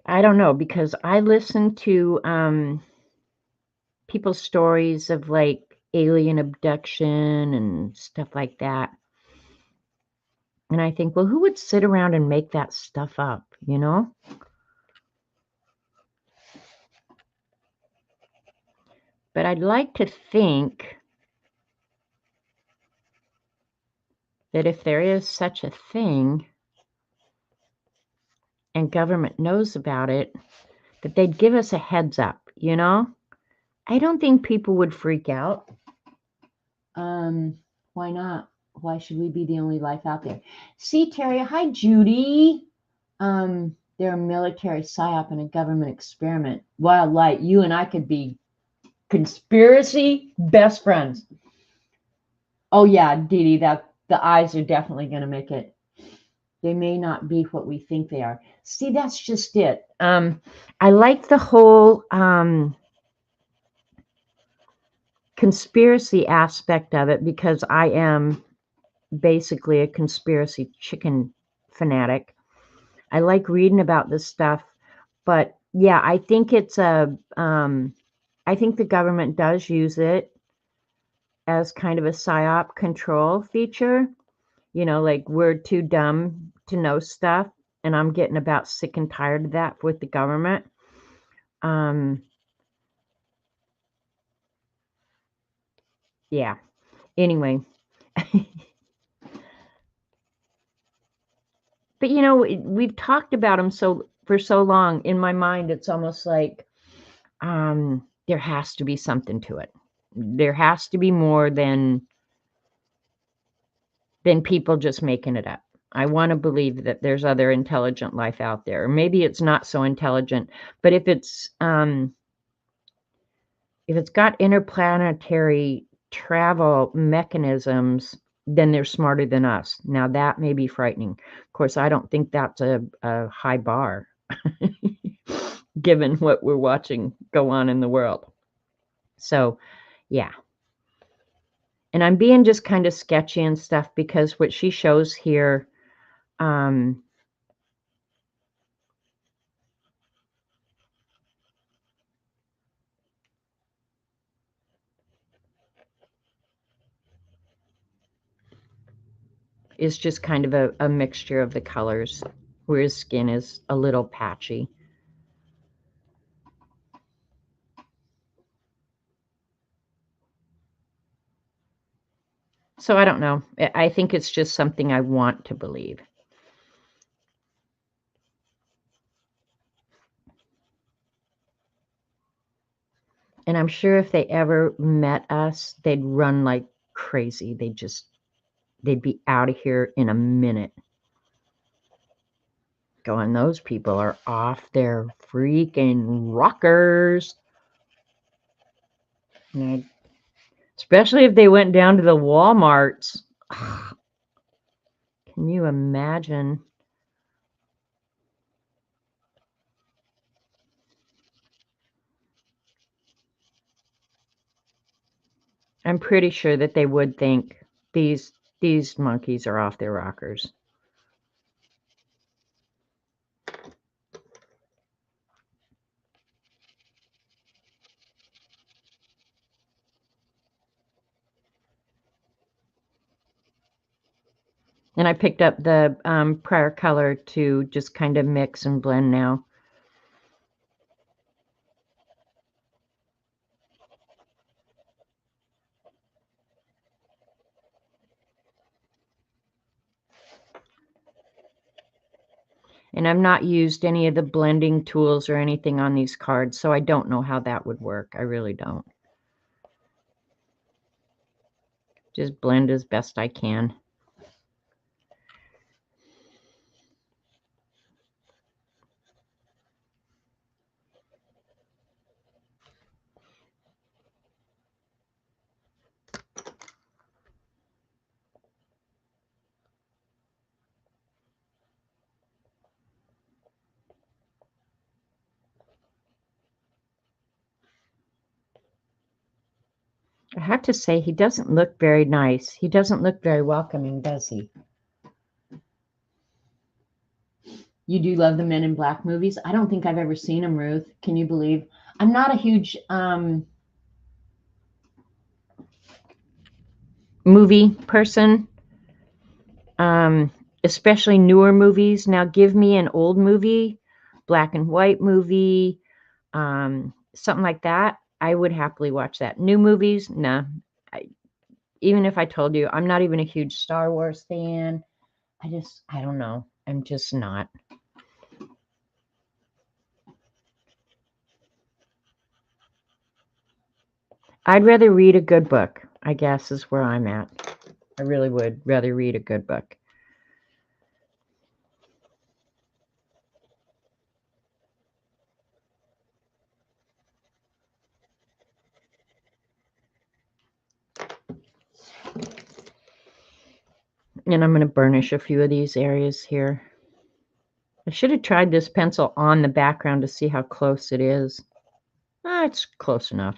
I don't know, because I listen to people's stories of like alien abduction and stuff like that. And I think, well, who would sit around and make that stuff up, you know? But I'd like to think that if there is such a thing and government knows about it, that they'd give us a heads up, you know? I don't think people would freak out. Why not? Why should we be the only life out there? See, Terry, hi, Judy. They're a military psyop and a government experiment. Wild light, you and I could be conspiracy best friends. Oh yeah, Dee Dee, that the eyes are definitely going to make it. They may not be what we think they are. See, that's just it. I like the whole conspiracy aspect of it because I am basically a conspiracy chicken fanatic. I like reading about this stuff, but yeah, I think it's I think the government does use it as kind of a psyop control feature. You know, like we're too dumb to know stuff, and I'm getting about sick and tired of that with the government. Yeah. Anyway, but you know, we've talked about them for so long. In my mind, it's almost like there has to be something to it. There has to be more than people just making it up. I want to believe that there's other intelligent life out there. Maybe it's not so intelligent, but if it's got interplanetary travel mechanisms, then they're smarter than us. Now that may be frightening. Of course, I don't think that's a high bar, given what we're watching go on in the world. So, yeah. And I'm being just kind of sketchy and stuff because what she shows here, is just kind of a mixture of the colors, where his skin is a little patchy. So I don't know. I think it's just something I want to believe. And I'm sure if they ever met us, they'd run like crazy. They'd be out of here in a minute. Going, those people are off their freaking rockers. And especially if they went down to the Walmarts. Can you imagine? I'm pretty sure that they would think these monkeys are off their rockers. And I picked up the prior color to just kind of mix and blend now. And I've not used any of the blending tools or anything on these cards, so I don't know how that would work. I really don't. Just blend as best I can. I have to say, he doesn't look very nice. He doesn't look very welcoming, does he? You do love the Men in Black movies? I don't think I've ever seen them, Ruth. Can you believe? I'm not a huge movie person, especially newer movies. Now, give me an old movie, black and white movie, something like that. I would happily watch that. New movies, nah. Even if I told you, I'm not even a huge Star Wars fan. I don't know. I'm just not. I'd rather read a good book, I guess, is where I'm at. I really would rather read a good book. And I'm going to burnish a few of these areas here. I should have tried this pencil on the background to see how close it is. It's close enough.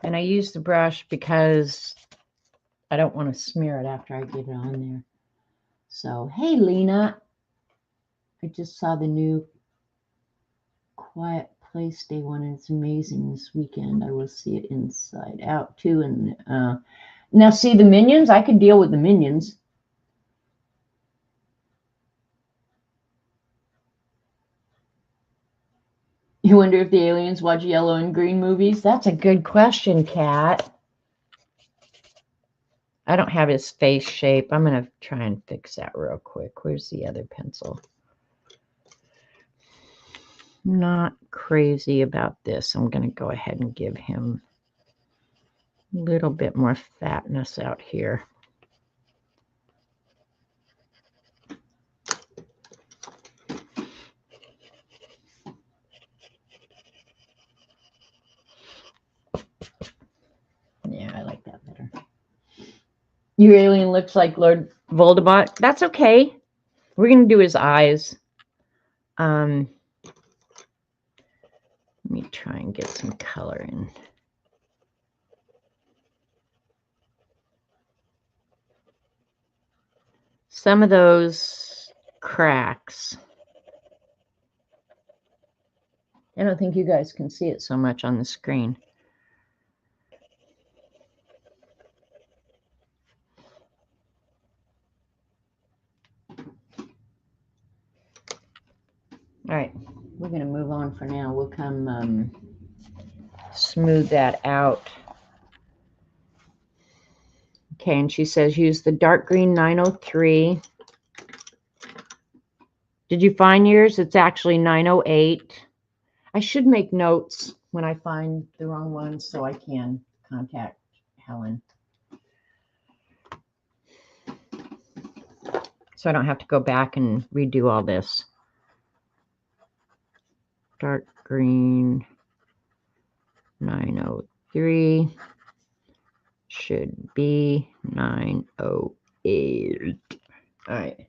And I use the brush because I don't want to smear it after I get it on there. So, hey, Lena. I just saw the new Quiet Place Day one, and it's amazing this weekend. I will see it Inside Out, too. And now, see, the Minions, I could deal with the Minions. You wonder if the aliens watch yellow and green movies? That's a good question, Kat. I don't have his face shape. I'm going to try and fix that real quick. Where's the other pencil? Not crazy about this. I'm going to go ahead and give him a little bit more fatness out here. Yeah, I like that better. Your alien looks like Lord Voldemort. That's okay. We're going to do his eyes. Let me try and get some color in. Some of those cracks. I don't think you guys can see it so much on the screen. All right, we're going to move on for now. We'll come smooth that out. Okay, and she says use the dark green 903. Did you find yours? It's actually 908. I should make notes when I find the wrong one so I can contact Helen. So I don't have to go back and redo all this. Dark green 903 should be 908. All right.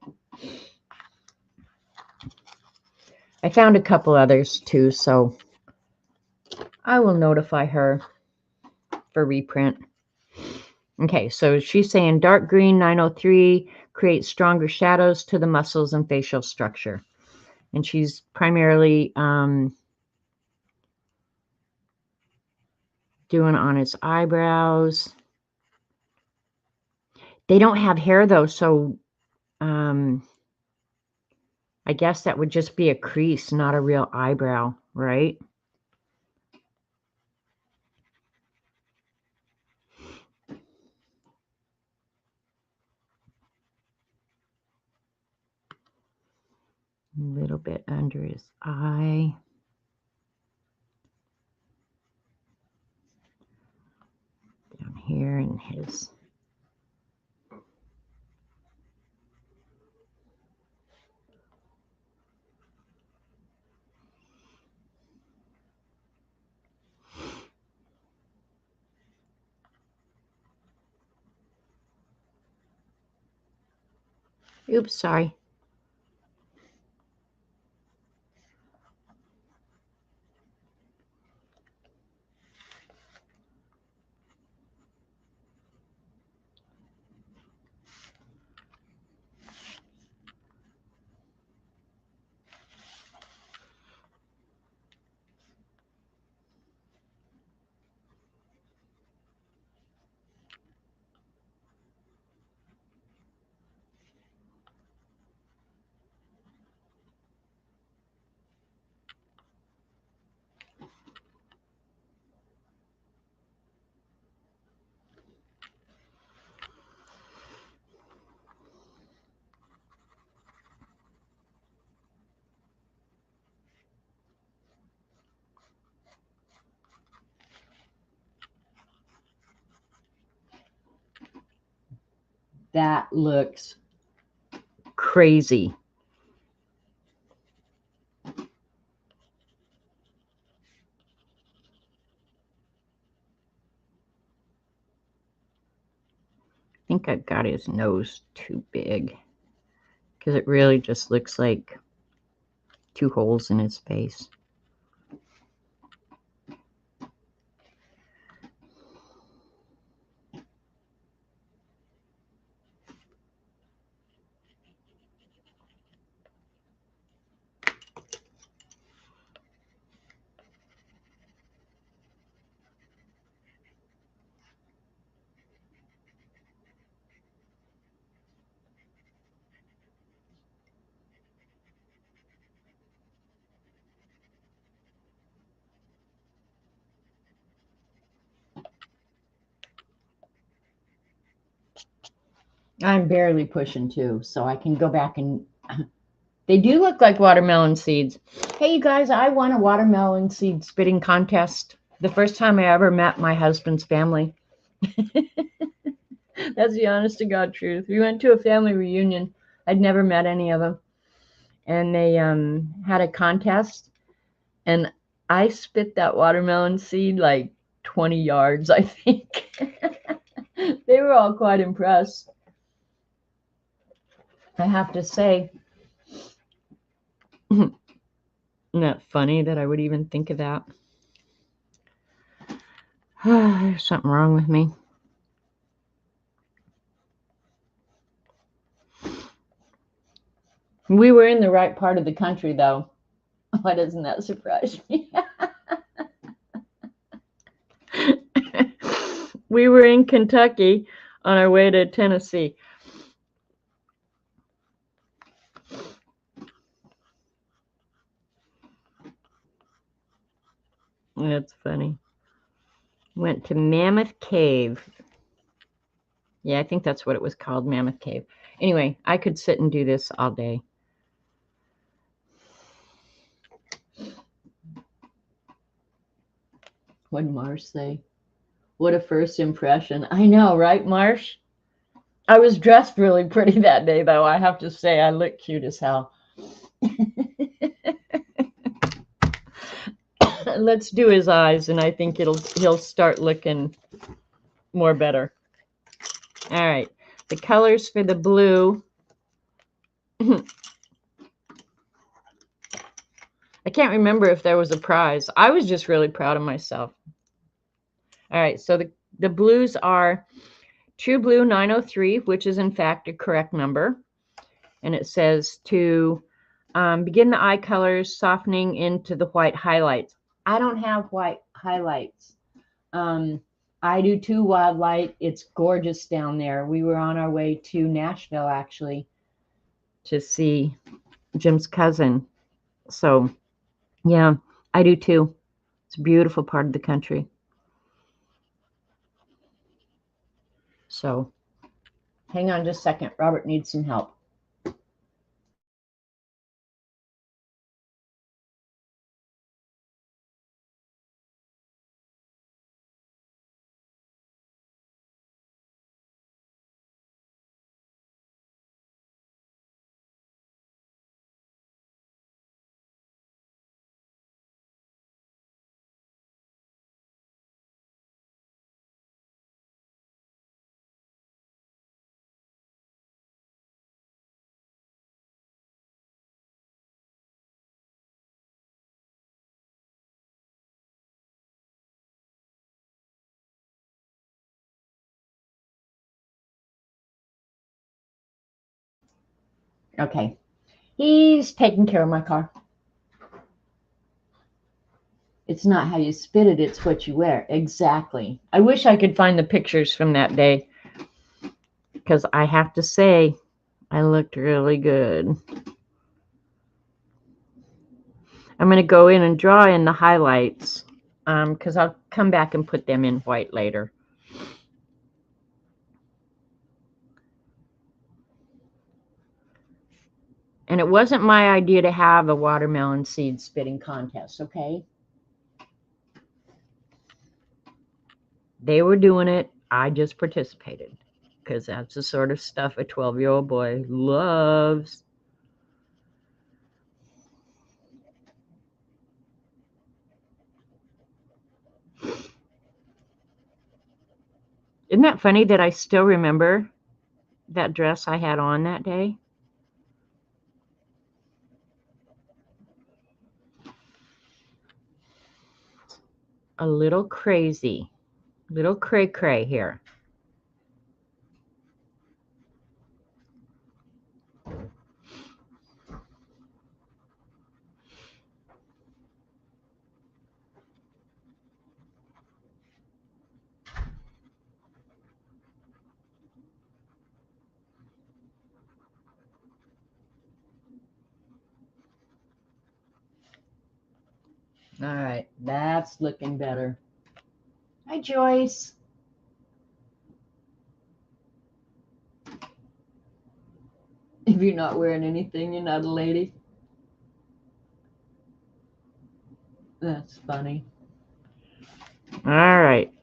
I found a couple others too, so I will notify her for reprint. Okay, so she's saying dark green 903 creates stronger shadows to the muscles and facial structure. And she's primarily doing on his eyebrows. They don't have hair though, so I guess that would just be a crease, not a real eyebrow, right? A little bit under his eye. Down here in his Oops, sorry. That looks crazy. I think I've got his nose too big because it really just looks like 2 holes in his face. I'm barely pushing 2, so I can go back and they do look like watermelon seeds. Hey, you guys, I won a watermelon seed spitting contest the first time I ever met my husband's family. That's the honest to God truth. We went to a family reunion. I'd never met any of them. And they had a contest, and I spit that watermelon seed like 20 yards, I think. They were all quite impressed. I have to say, isn't that funny that I would even think of that? There's something wrong with me. We were in the right part of the country, though. Why doesn't that surprise me? We were in Kentucky on our way to Tennessee. That's funny. Went to Mammoth Cave. Yeah, I think that's what it was called, Mammoth Cave. Anyway, I could sit and do this all day. What did Marsh say? What a first impression. I know, right, Marsh? I was dressed really pretty that day, though. I have to say, I look cute as hell. Let's do his eyes, and I think he'll start looking more better. All right, the colors for the blue. I can't remember if there was a prize. I was just really proud of myself. All right, so the blues are True Blue 903, which is in fact a correct number. And it says to begin the eye colors, softening into the white highlights. I don't have white highlights. I do too, Wildlight. It's gorgeous down there. We were on our way to Nashville, actually, to see Jim's cousin. So, yeah, I do too. It's a beautiful part of the country. So, hang on just a second. Robert needs some help. Okay. He's taking care of my car. It's not how you spit it, it's what you wear. Exactly. I wish I could find the pictures from that day, because I have to say, I looked really good. I'm going to go in and draw in the highlights, because I'll come back and put them in white later. And it wasn't my idea to have a watermelon seed spitting contest, okay? They were doing it. I just participated, because that's the sort of stuff a 12-year-old boy loves. Isn't that funny that I still remember that dress I had on that day? A little crazy, little cray-cray here. All right, that's looking better. Hi, Joyce. If you're not wearing anything, you're not a lady. That's funny. All right.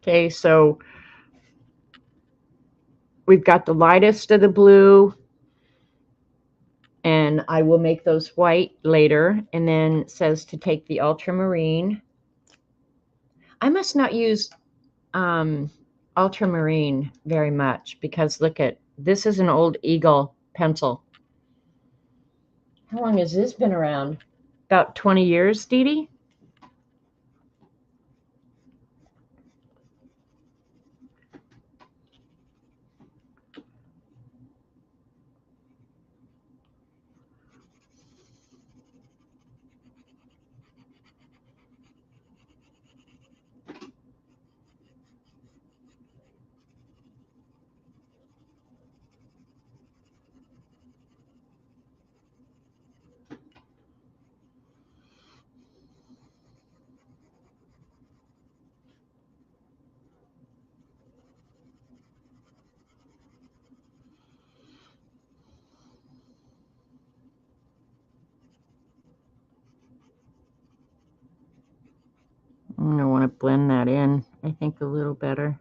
Okay, so we've got the lightest of the blue, and I will make those white later. And then it says to take the ultramarine. I must not use ultramarine very much, because look at this, is an old Eagle pencil. How long has this been around? About 20 years, Dee Dee? I want to blend that in, I think, a little better.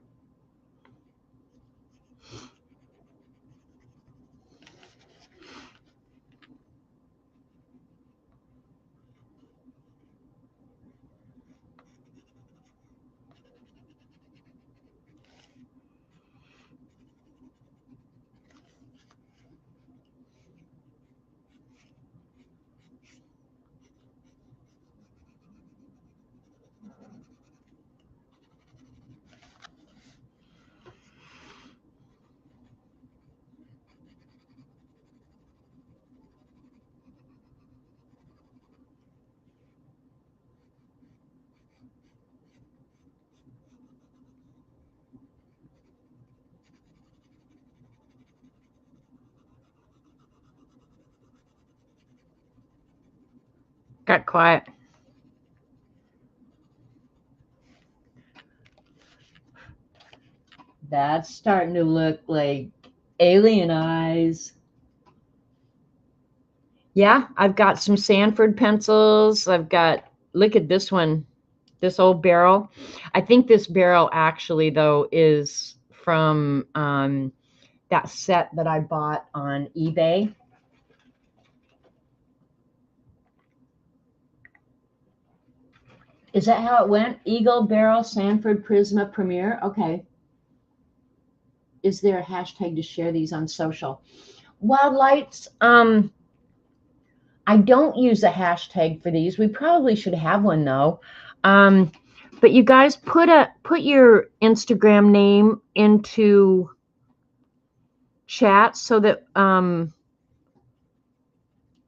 Got quiet. That's starting to look like alien eyes. Yeah, I've got some Sanford pencils. I've got, look at this one, this old barrel. I think this barrel actually, though, is from that set that I bought on eBay. Is that how it went? Eagle, Barrel, Sanford, Prisma, Premiere. Okay. Is there a hashtag to share these on social? Wild Lights, I don't use a hashtag for these. We probably should have one, though. But you guys put your Instagram name into chat so that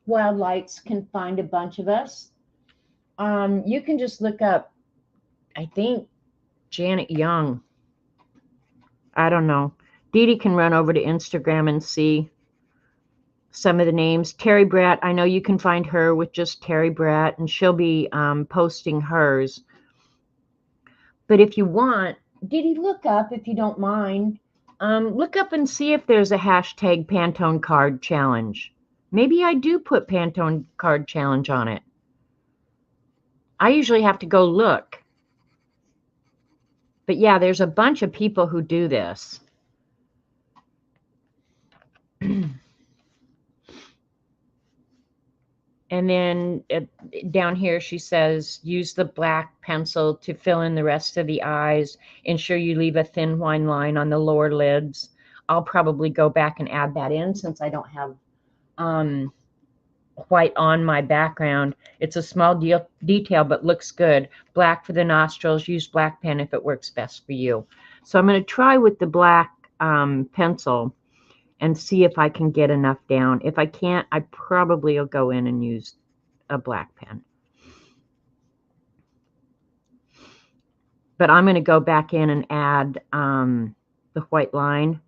Wild Lights can find a bunch of us. You can just look up, I think, Janet Young. I don't know. Dee Dee can run over to Instagram and see some of the names. Terry Bratt, I know you can find her with just Terry Bratt, and she'll be posting hers. But if you want, Dee Dee, look up, if you don't mind, look up and see if there's a hashtag Pantone Card Challenge. Maybe I do put Pantone Card Challenge on it. I usually have to go look. But yeah, there's a bunch of people who do this. And then down here, she says, use the black pencil to fill in the rest of the eyes. Ensure you leave a thin white line on the lower lids. I'll probably go back and add that in since I don't have white on my background. It's a small detail, but looks good. Black for the nostrils. Use black pen if it works best for you. So I'm going to try with the black pencil and see if I can get enough down. If I can't, I probably will go in and use a black pen. But I'm going to go back in and add the white line.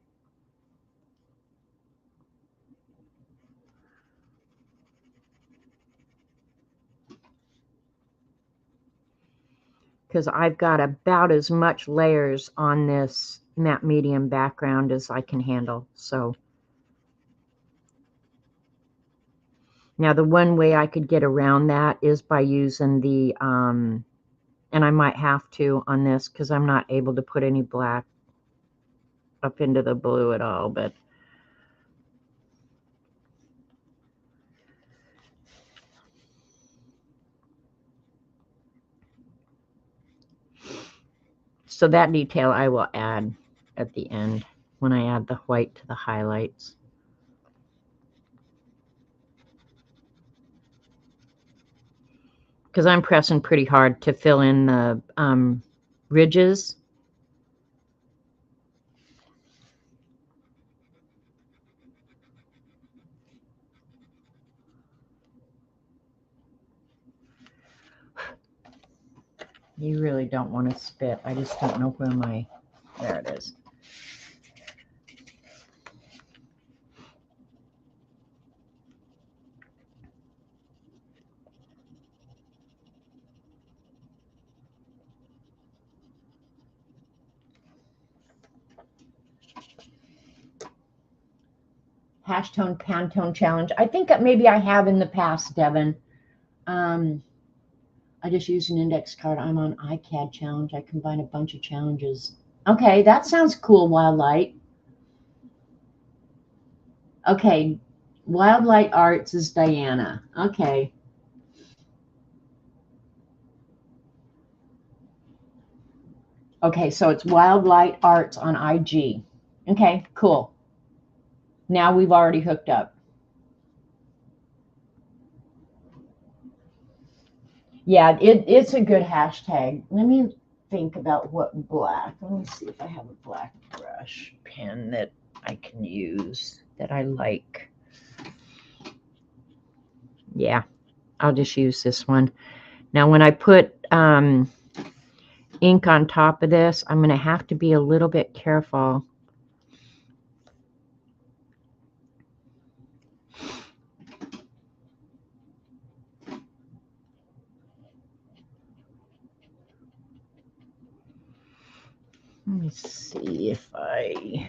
Because I've got about as much layers on this matte medium background as I can handle. So now the one way I could get around that is by using the, and I might have to on this because I'm not able to put any black up into the blue at all, but so that detail I will add at the end when I add the white to the highlights. Because I'm pressing pretty hard to fill in the ridges. You really don't want to spit. I just don't know where my, there it is. Hashtone Pantone Challenge. I think that maybe I have in the past, Devin. I just used an index card. I'm on iCAD challenge. I combine a bunch of challenges. Okay, that sounds cool, Wildlight. Okay, Wildlight Arts is Diana. Okay. Okay, so it's Wildlight Arts on IG. Okay, cool. Now we've already hooked up. Yeah, it's a good hashtag. Let me think about what black. Let me see if I have a black brush pen that I can use that I like. Yeah, I'll just use this one. Now when I put ink on top of this, I'm going to have to be a little bit careful. Let me see if I'm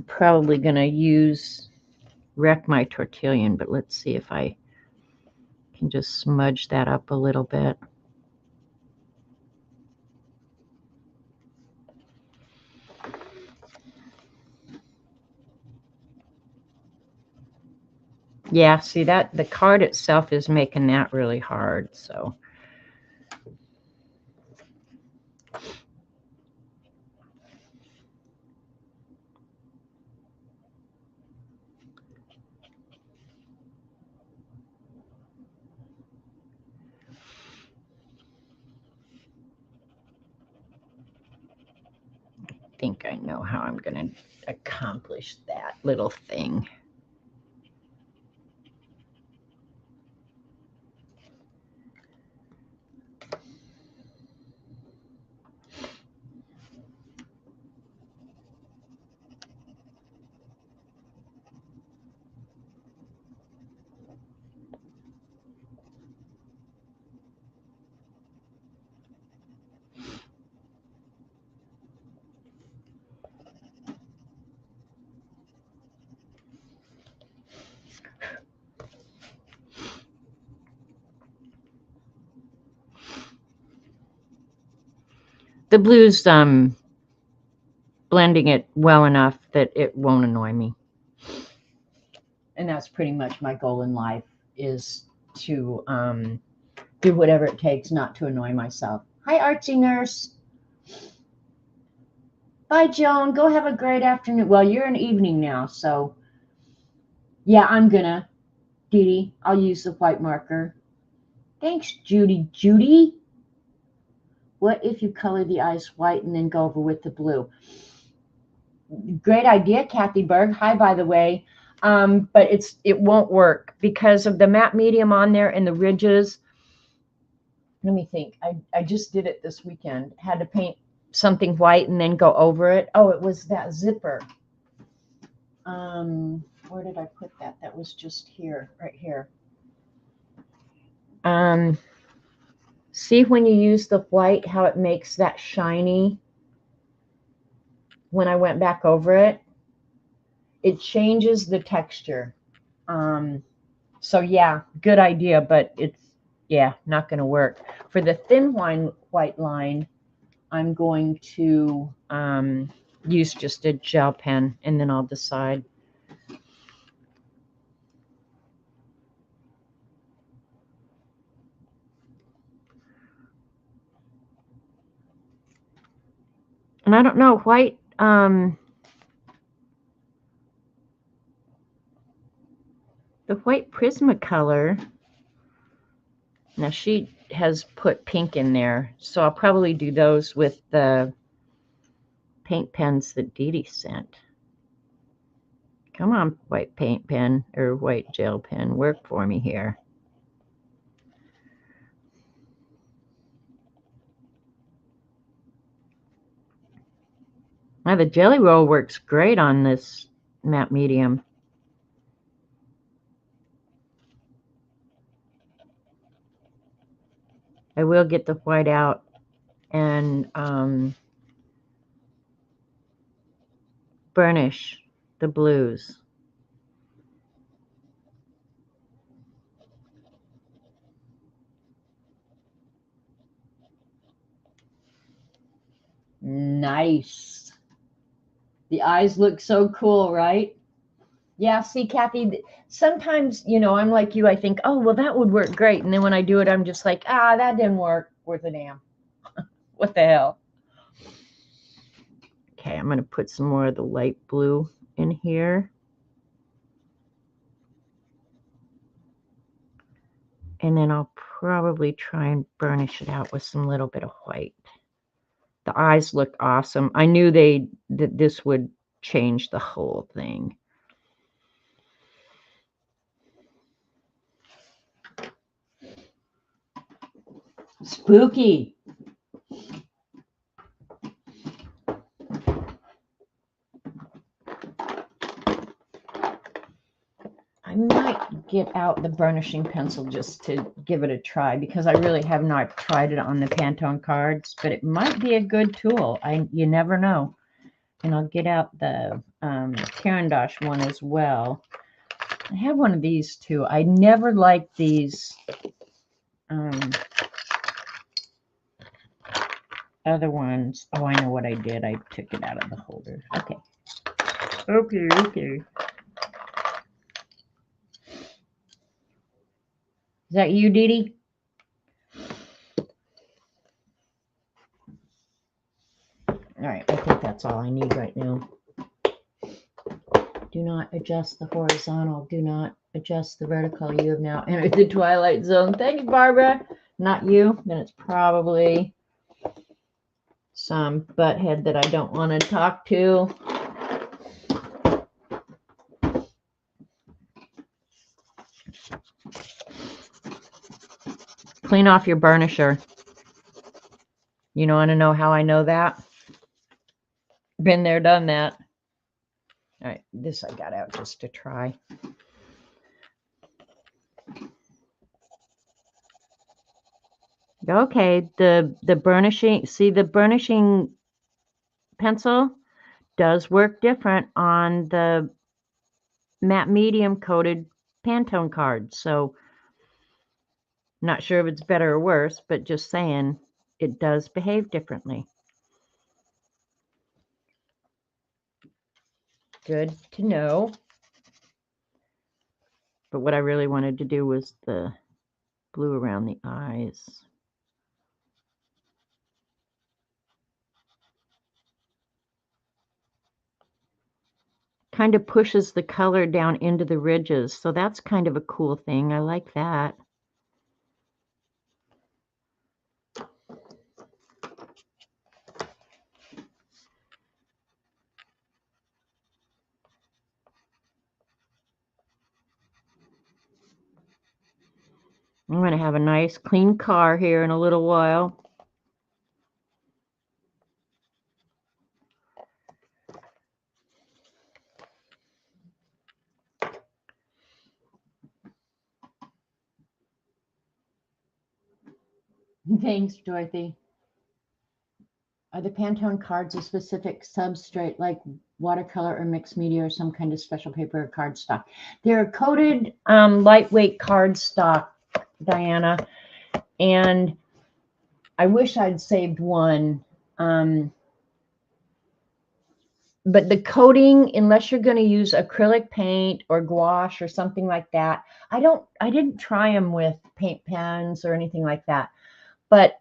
probably going to wreck my tortillon, but let's see if I can just smudge that up a little bit. Yeah, see that the card itself is making that really hard, so. think I know how I'm going to accomplish that little thing. The blue's blending it well enough that it won't annoy me. And that's pretty much my goal in life, is to do whatever it takes not to annoy myself. Hi, Archie Nurse. Bye, Joan. Go have a great afternoon. Well, you're in evening now, so yeah, I'm gonna. Dee Dee, I'll use the white marker. Thanks, Judy. Judy? What if you color the eyes white and then go over with the blue? Great idea, Kathy Berg. Hi, by the way. But it won't work because of the matte medium on there and the ridges. Let me think. I just did it this weekend. Had to paint something white and then go over it. Oh, it was that zipper. Where did I put that? That was just here, right here. See when you use the white, how it makes that shiny? When I went back over it, it changes the texture. So yeah, good idea, but it's, yeah, not going to work. For the thin white line, I'm going to use just a gel pen, and then I'll decide. And I don't know, white, the white Prismacolor, now she has put pink in there, so I'll probably do those with the paint pens that Dee Dee sent. Come on, white paint pen or white gel pen, work for me here. Now the Jelly Roll works great on this matte medium. I will get the white out and burnish the blues. Nice. The eyes look so cool, right? Yeah, see, Kathy, sometimes, I'm like you, I think, oh, well, that would work great. And then when I do it, I'm just like, that didn't work worth a damn. What the hell? Okay, I'm going to put some more of the light blue in here. And then I'll probably try and burnish it out with some little bit of white. The eyes look awesome. I knew that this would change the whole thing. Spooky. I might get out the burnishing pencil just to give it a try, because I really have not tried it on the Pantone cards, but it might be a good tool. You never know. And I'll get out the Caran d'Ache one as well. I have one of these too. I never liked these other ones. Oh, I know what I did. I took it out of the holder. Okay. Okay. Is that you, Dee Dee? All right, I think that's all I need right now. Do not adjust the horizontal. Do not adjust the vertical. You have now entered the twilight zone. Thank you, Barbara. Not you. Then it's probably some butthead that I don't want to talk to. Clean off your burnisher. You want to know how I know that? Been there, done that. All right, this I got out just to try. Okay, the burnishing, see the burnishing pencil does work different on the matte medium coated Pantone cards. So not sure if it's better or worse, but just saying it does behave differently. Good to know. But what I really wanted to do was the blue around the eyes. Kind of pushes the color down into the ridges. So that's kind of a cool thing. I like that. I'm going to have a nice clean car here in a little while. Thanks, Dorothy. Are the Pantone cards a specific substrate like watercolor or mixed media or some kind of special paper or cardstock? They're a coated lightweight cardstock, Diana, and I wish I'd saved one. But the coating, unless you're going to use acrylic paint or gouache or something like that, I didn't try them with paint pens or anything like that. But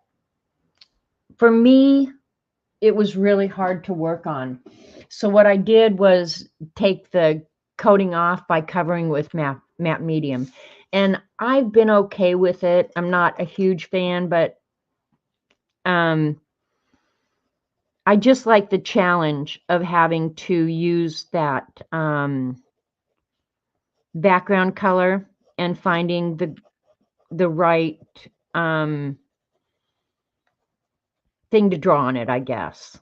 for me, it was really hard to work on. So what I did was take the coating off by covering with matte medium. And I've been okay with it. I'm not a huge fan, but I just like the challenge of having to use that background color and finding the right thing to draw on it, I guess.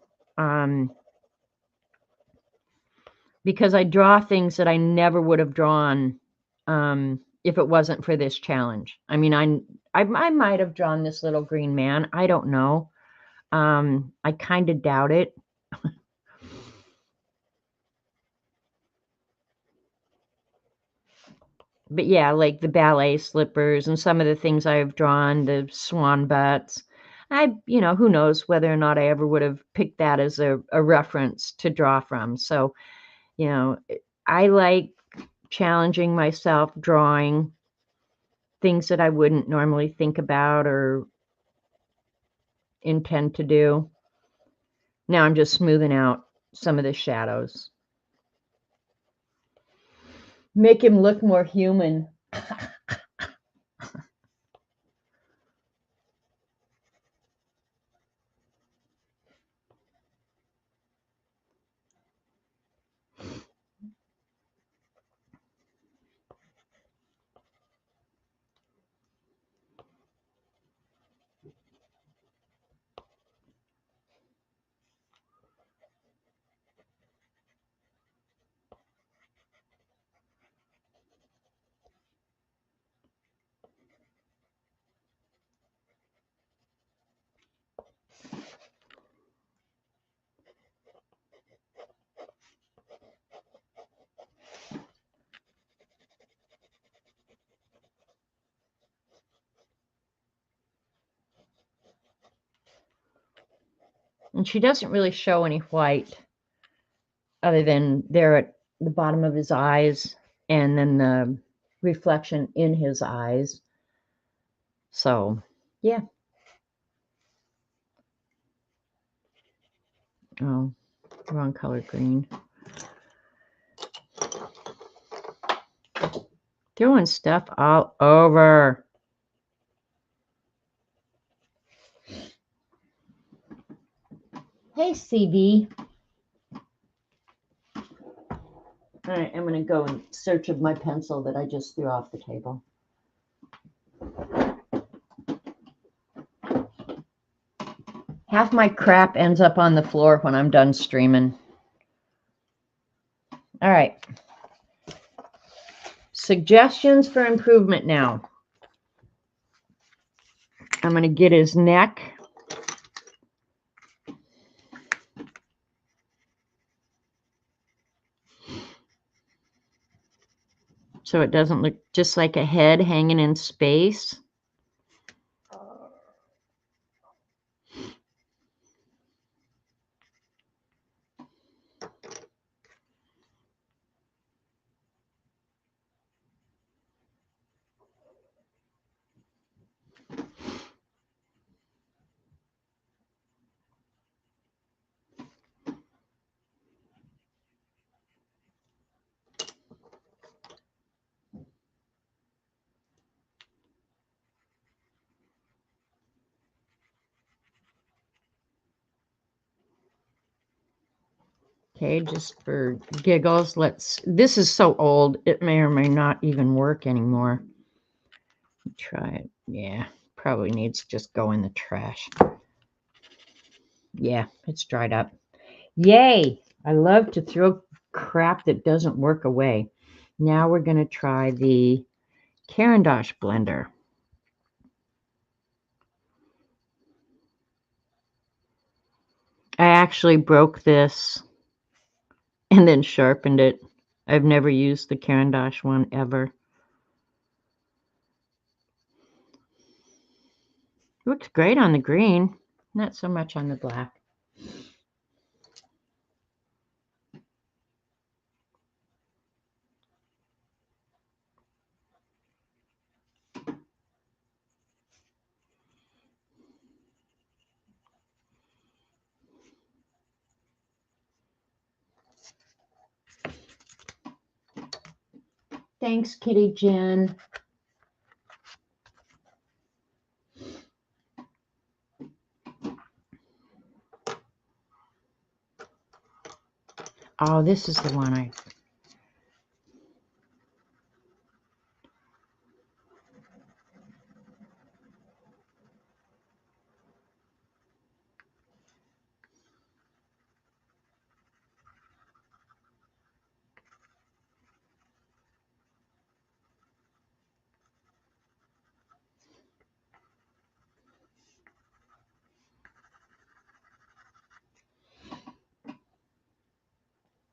Because I draw things that I never would have drawn if it wasn't for this challenge. I mean, I might have drawn this little green man. I don't know. I kind of doubt it. But yeah, like the ballet slippers and some of the things I've drawn, the swan butts. Who knows whether or not I ever would have picked that as a reference to draw from. So, I like challenging myself, drawing things that I wouldn't normally think about or intend to do. Now I'm just smoothing out some of the shadows. Make him look more human. And she doesn't really show any white other than there at the bottom of his eyes and then the reflection in his eyes. So, yeah. Oh, wrong color green. Throwing stuff all over. Hey, CB. All right, I'm going to go in search of my pencil that I just threw off the table. Half my crap ends up on the floor when I'm done streaming. All right. Suggestions for improvement now. I'm going to get his neck. So it doesn't look just like a head hanging in space. Okay, just for giggles, this is so old, it may or may not even work anymore. Try it. Yeah, probably needs to just go in the trash. Yeah, it's dried up. Yay! I love to throw crap that doesn't work away. Now we're going to try the Caran d'Ache blender. I actually broke this and then sharpened it. I've never used the Caran d'Ache one ever. Looks great on the green, not so much on the black. Thanks, Kitty Jen. Oh, this is the one I...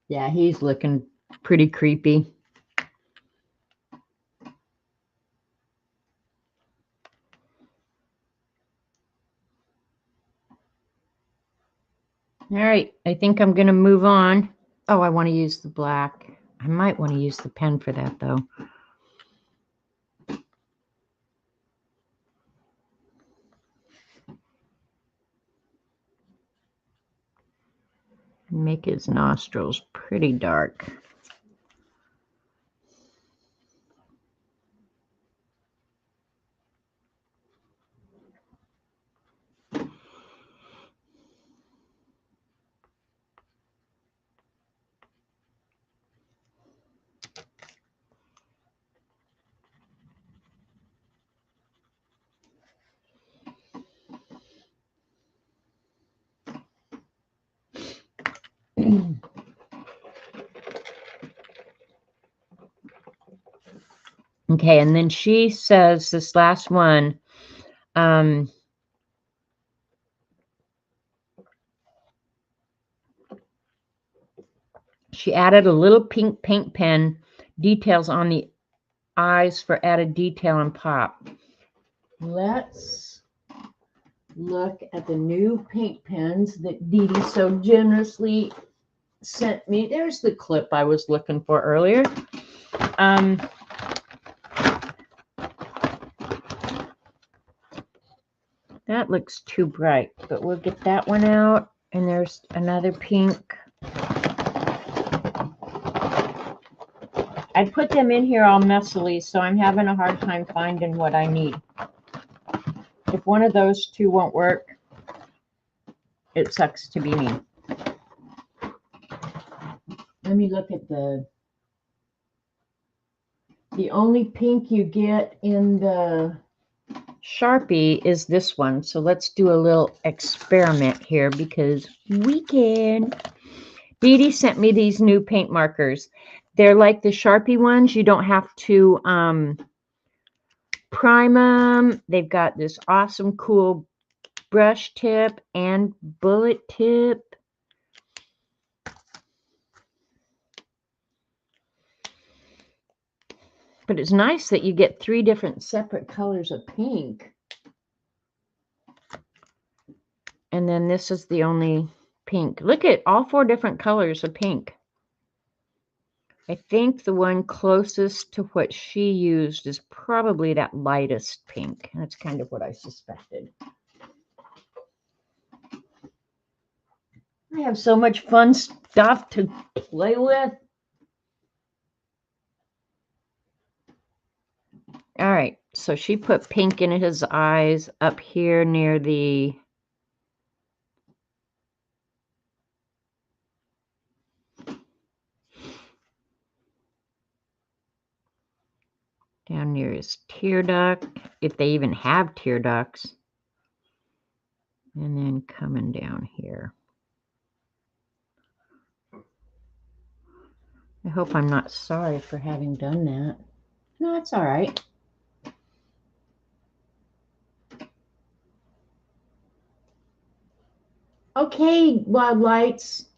Yeah, he's looking pretty creepy. All right, I think I'm going to move on. Oh, I want to use the black. I might want to use the pen for that, though. Make his nostrils pretty dark. Okay, and then she says this last one, she added a little pink paint pen, details on the eyes for added detail and pop. Let's look at the new paint pens that Dee Dee so generously sent me. There's the clip I was looking for earlier. That looks too bright, but we'll get that one out. And there's another pink. I put them in here all messily, so I'm having a hard time finding what I need. If one of those two won't work, it sucks to be me. Let me look at the only pink you get in the Sharpie is this one. So let's do a little experiment here because we can. Dee Dee sent me these new paint markers. They're like the Sharpie ones. You don't have to prime them. They've got this awesome, cool brush tip and bullet tip. But it's nice that you get 3 different separate colors of pink. And then this is the only pink. Look at all 4 different colors of pink. I think the one closest to what she used is probably that lightest pink. That's kind of what I suspected. I have so much fun stuff to play with. All right, so she put pink in his eyes up here near the down near his tear duct, if they even have tear ducts. And then coming down here. I hope I'm not sorry for having done that. No, it's all right. Okay, Wild Lights,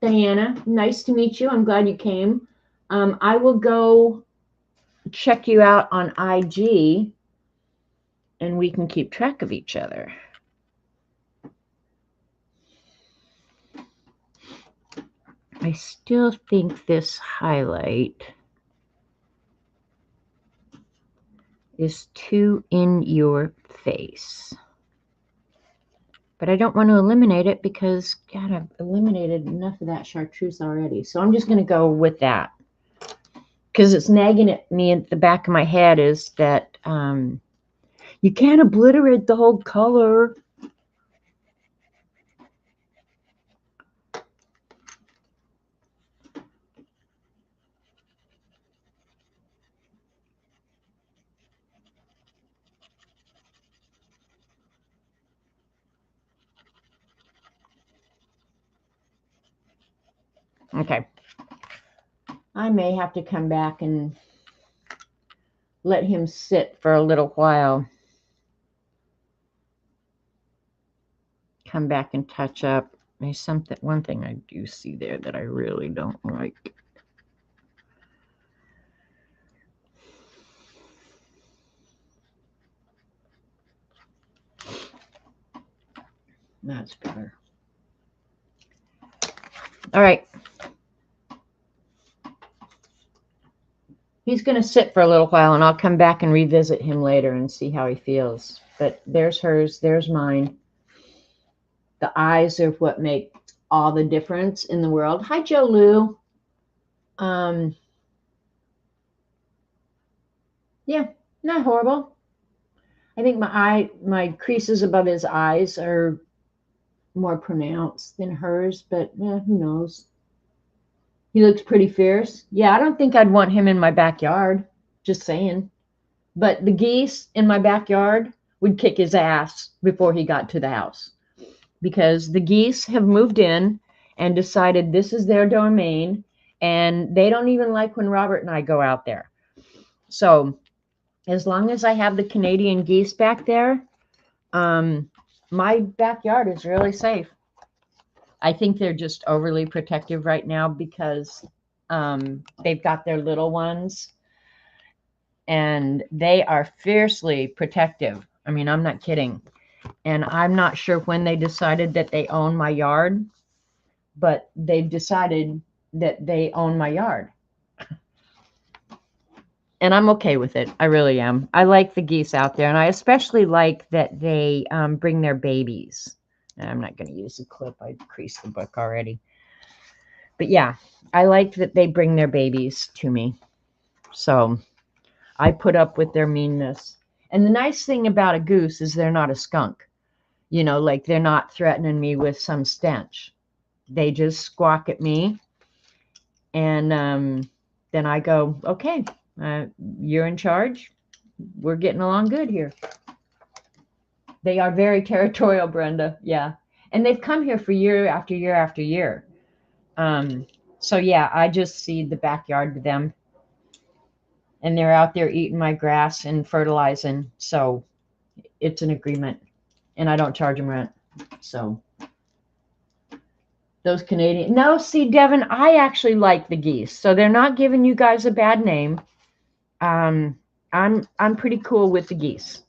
Diana, nice to meet you. I'm glad you came. I will go check you out on IG and we can keep track of each other. I still think this highlight is too in your face. But I don't want to eliminate it because, God, I've eliminated enough of that chartreuse already. So I'm just going to go with that. Because it's nagging at me at the back of my head is that you can't obliterate the whole color. Okay. I may have to come back and let him sit for a little while. Come back and touch up. There's one thing I do see there that I really don't like. That's better. All right. He's going to sit for a little while, and I'll come back and revisit him later and see how he feels. But there's hers, there's mine. The eyes are what make all the difference in the world. Hi, Joe Lou. Yeah, not horrible. I think my creases above his eyes are more pronounced than hers, but who knows? He looks pretty fierce. Yeah, I don't think I'd want him in my backyard. Just saying. But the geese in my backyard would kick his ass before he got to the house. Because the geese have moved in and decided this is their domain. And they don't even like when Robert and I go out there. So as long as I have the Canadian geese back there, my backyard is really safe. I think they're just overly protective right now because they've got their little ones and they are fiercely protective. I mean, I'm not kidding. And I'm not sure when they decided that they own my yard, but they've decided that they own my yard. And I'm okay with it. I really am. I like the geese out there. And I especially like that they bring their babies. I'm not going to use the clip. I creased the book already. But yeah, I like that they bring their babies to me. So I put up with their meanness. And the nice thing about a goose is they're not a skunk. You know, like they're not threatening me with some stench. They just squawk at me, and then I go, okay, you're in charge. We're getting along good here. They are very territorial, Brenda. Yeah. And they've come here for year after year after year. So yeah, I just seed the backyard to them. And they're out there eating my grass and fertilizing. So it's an agreement. And I don't charge them rent. So those Canadian. No, see, Devin, I actually like the geese. So they're not giving you guys a bad name. I'm pretty cool with the geese.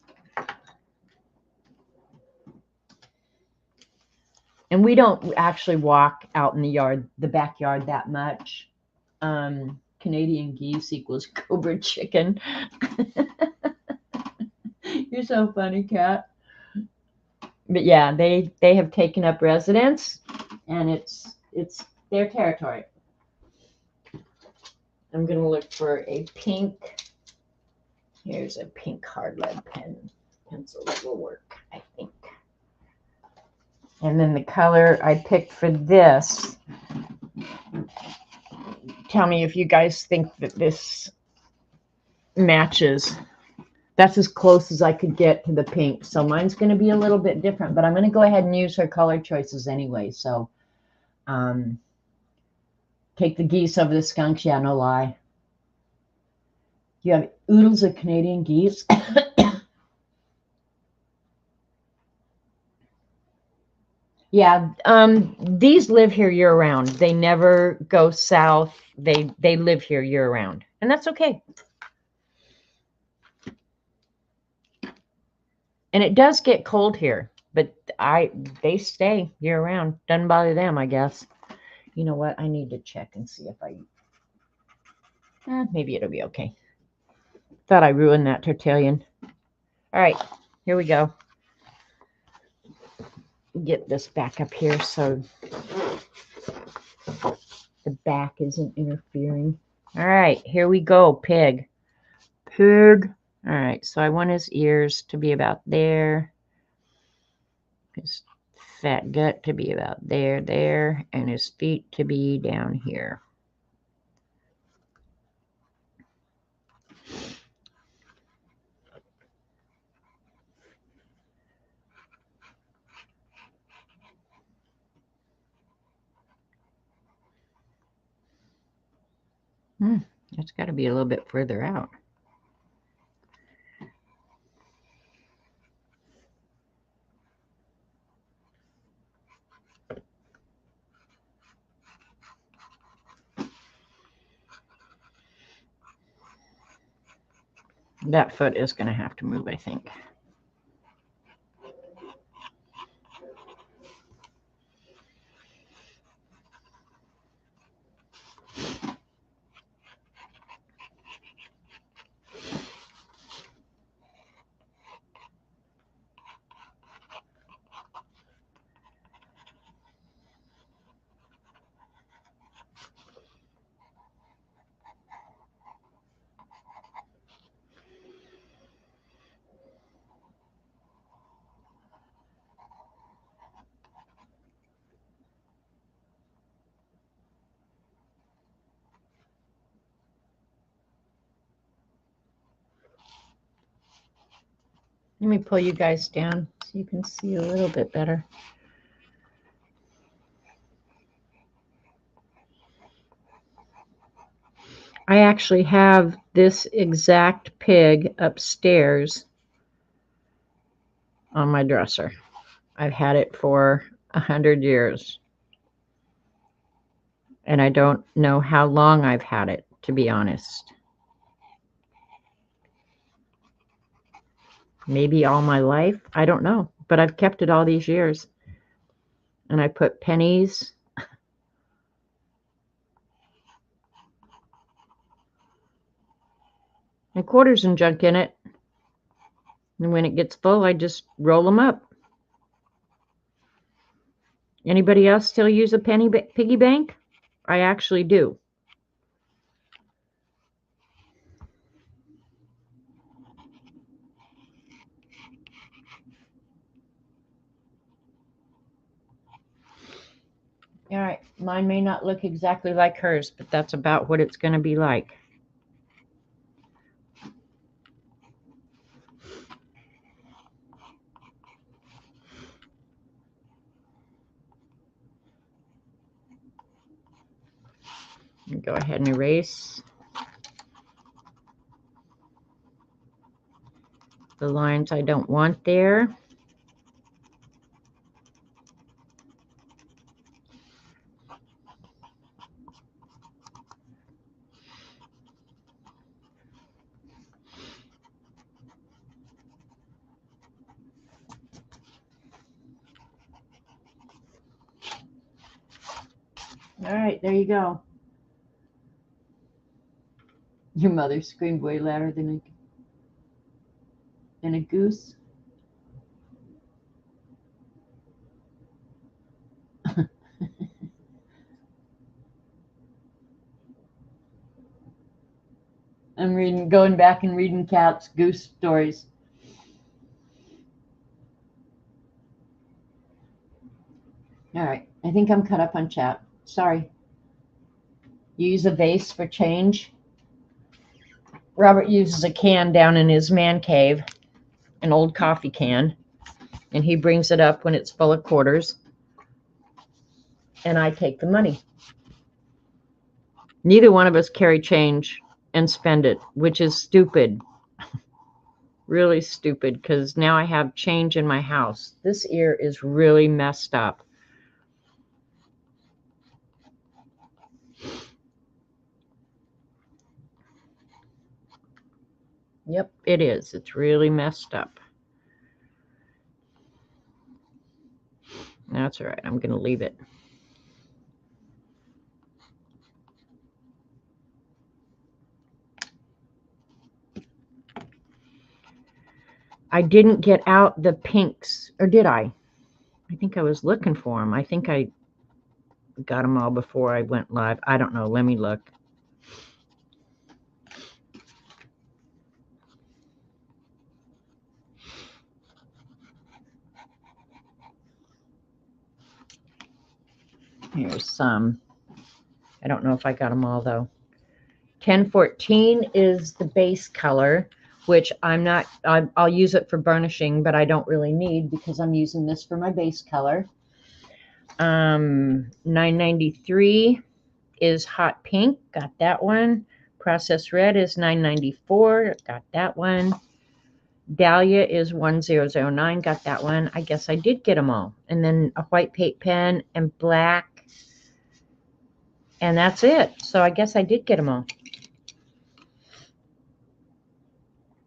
And we don't actually walk out in the backyard that much. Canadian geese equals cobra chicken. You're so funny, Kat. But yeah, they have taken up residence, and it's their territory. I'm gonna look for a pink. Here's a pink hard lead pencil that will work, I think. And then the color I picked for this. Tell me if you guys think that this matches. That's as close as I could get to the pink. So mine's going to be a little bit different, but I'm going to go ahead and use her color choices anyway. So take the geese over the skunks. Yeah, no lie. You have oodles of Canadian geese. Yeah, these live here year round. They never go south. They live here year round, and that's okay. And it does get cold here, but they stay year round. Doesn't bother them, I guess. You know what? I need to check and see if maybe it'll be okay. Thought I ruined that tortillion. All right, here we go. Get this back up here so the back isn't interfering. All right, here we go, pig. Pig. All right, so I want his ears to be about there. His fat gut to be about there, and his feet to be down here. That's got to be a little bit further out. That foot is going to have to move, I think. Let me pull you guys down so you can see a little bit better. I actually have this exact pig upstairs on my dresser. I've had it for 100 years. And I don't know how long I've had it, to be honest. Maybe all my life. I don't know. But I've kept it all these years. And I put pennies and quarters and junk in it. And when it gets full, I just roll them up. Anybody else still use a piggy bank? I actually do. Mine may not look exactly like hers, but that's about what it's going to be like. Go ahead and erase the lines I don't want there. All right, there you go. Your mother screamed way louder than a goose. I'm going back and reading Cat's goose stories. All right, I think I'm caught up on chat. Sorry. You use a vase for change? Robert uses a can down in his man cave, an old coffee can, and he brings it up when it's full of quarters, and I take the money. Neither one of us carry change and spend it, which is stupid. Really stupid, because now I have change in my house. This ear is really messed up. Yep, it is. It's really messed up. That's all right. I'm going to leave it. I didn't get out the pinks, or did I? I think I was looking for them. I think I got them all before I went live. I don't know. Let me look. Here's some. I don't know if I got them all, though. 1014 is the base color, which I'll use it for burnishing, but I don't really need because I'm using this for my base color. 993 is hot pink. Got that one. Processed red is 994. Got that one. Dahlia is 1009. Got that one. I guess I did get them all. And then a white paint pen and black. And that's it. So I guess I did get them all.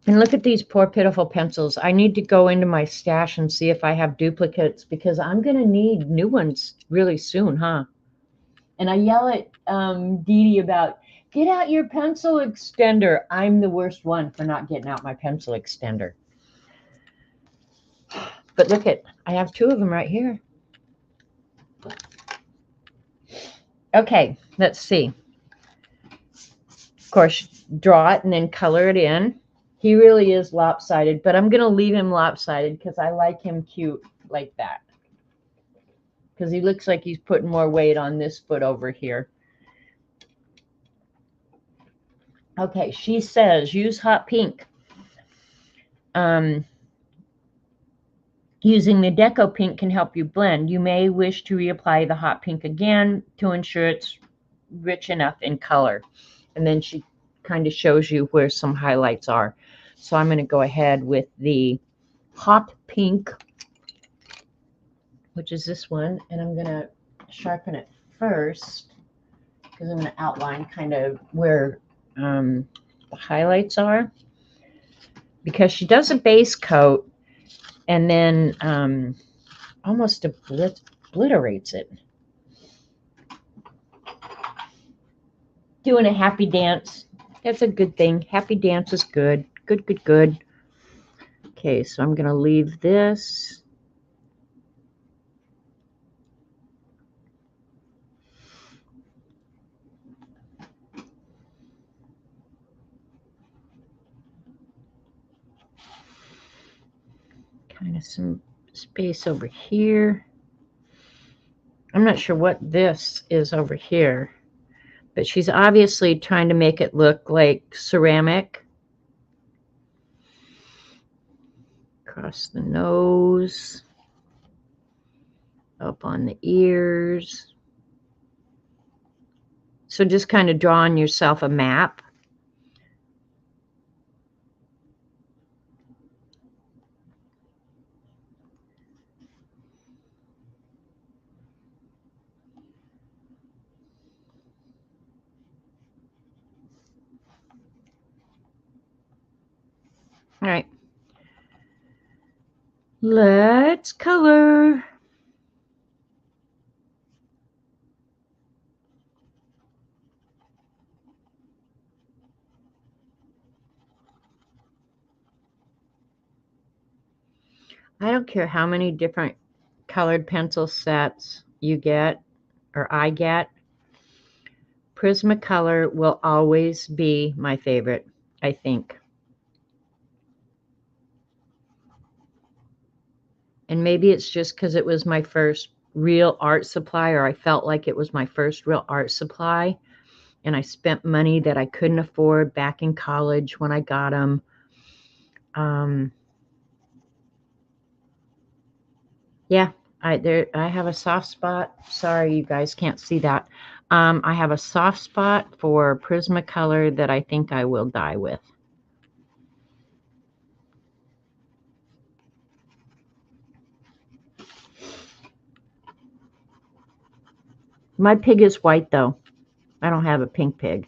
And look at these poor pitiful pencils. I need to go into my stash and see if I have duplicates, because I'm going to need new ones really soon, huh? And I yell at Dee Dee about, get out your pencil extender. I'm the worst one for not getting out my pencil extender. But look at, I have two of them right here. Okay, let's see. Of course, draw it and then color it in. He really is lopsided, but I'm going to leave him lopsided because I like him cute like that. Because he looks like he's putting more weight on this foot over here. Okay, she says use hot pink. Using the Deco Pink can help you blend. You may wish to reapply the hot pink again to ensure it's rich enough in color. And then she kind of shows you where some highlights are. So I'm going to go ahead with the hot pink, which is this one, and I'm going to sharpen it first because I'm going to outline kind of where the highlights are, because she does a base coat and then almost obliterates it. Doing a happy dance, that's a good thing. Happy dance is good. Good, good, good. Okay, so I'm going to leave this. Kind of some space over here. I'm not sure what this is over here, but she's obviously trying to make it look like ceramic. Across the nose, up on the ears. So just kind of drawing yourself a map. All right. Let's color. I don't care how many different colored pencil sets you get or I get. Prismacolor will always be my favorite, I think. And maybe it's just because it was my first real art supply, or I felt like it was my first real art supply. And I spent money that I couldn't afford back in college when I got them. Yeah, I have a soft spot. Sorry, you guys can't see that. I have a soft spot for Prismacolor that I think I will die with. My pig is white, though. I don't have a pink pig.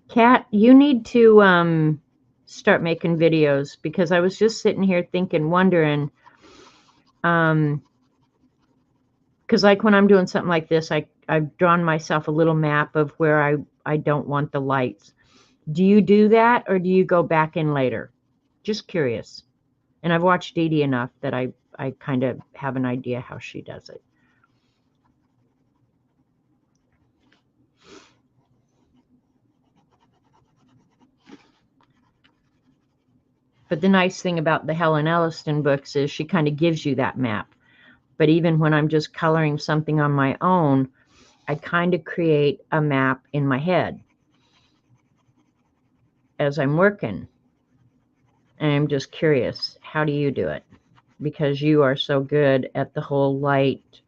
Kat, you need to start making videos, because I was just sitting here thinking, wondering, because like when I'm doing something like this, I've drawn myself a little map of where I don't want the lights. Do you do that, or do you go back in later? Just curious. And I've watched Dee Dee enough that I kind of have an idea how she does it. But the nice thing about the Helen Eliston books is she kind of gives you that map. But even when I'm just coloring something on my own, I kind of create a map in my head as I'm working. And I'm just curious, how do you do it? Because you are so good at the whole light,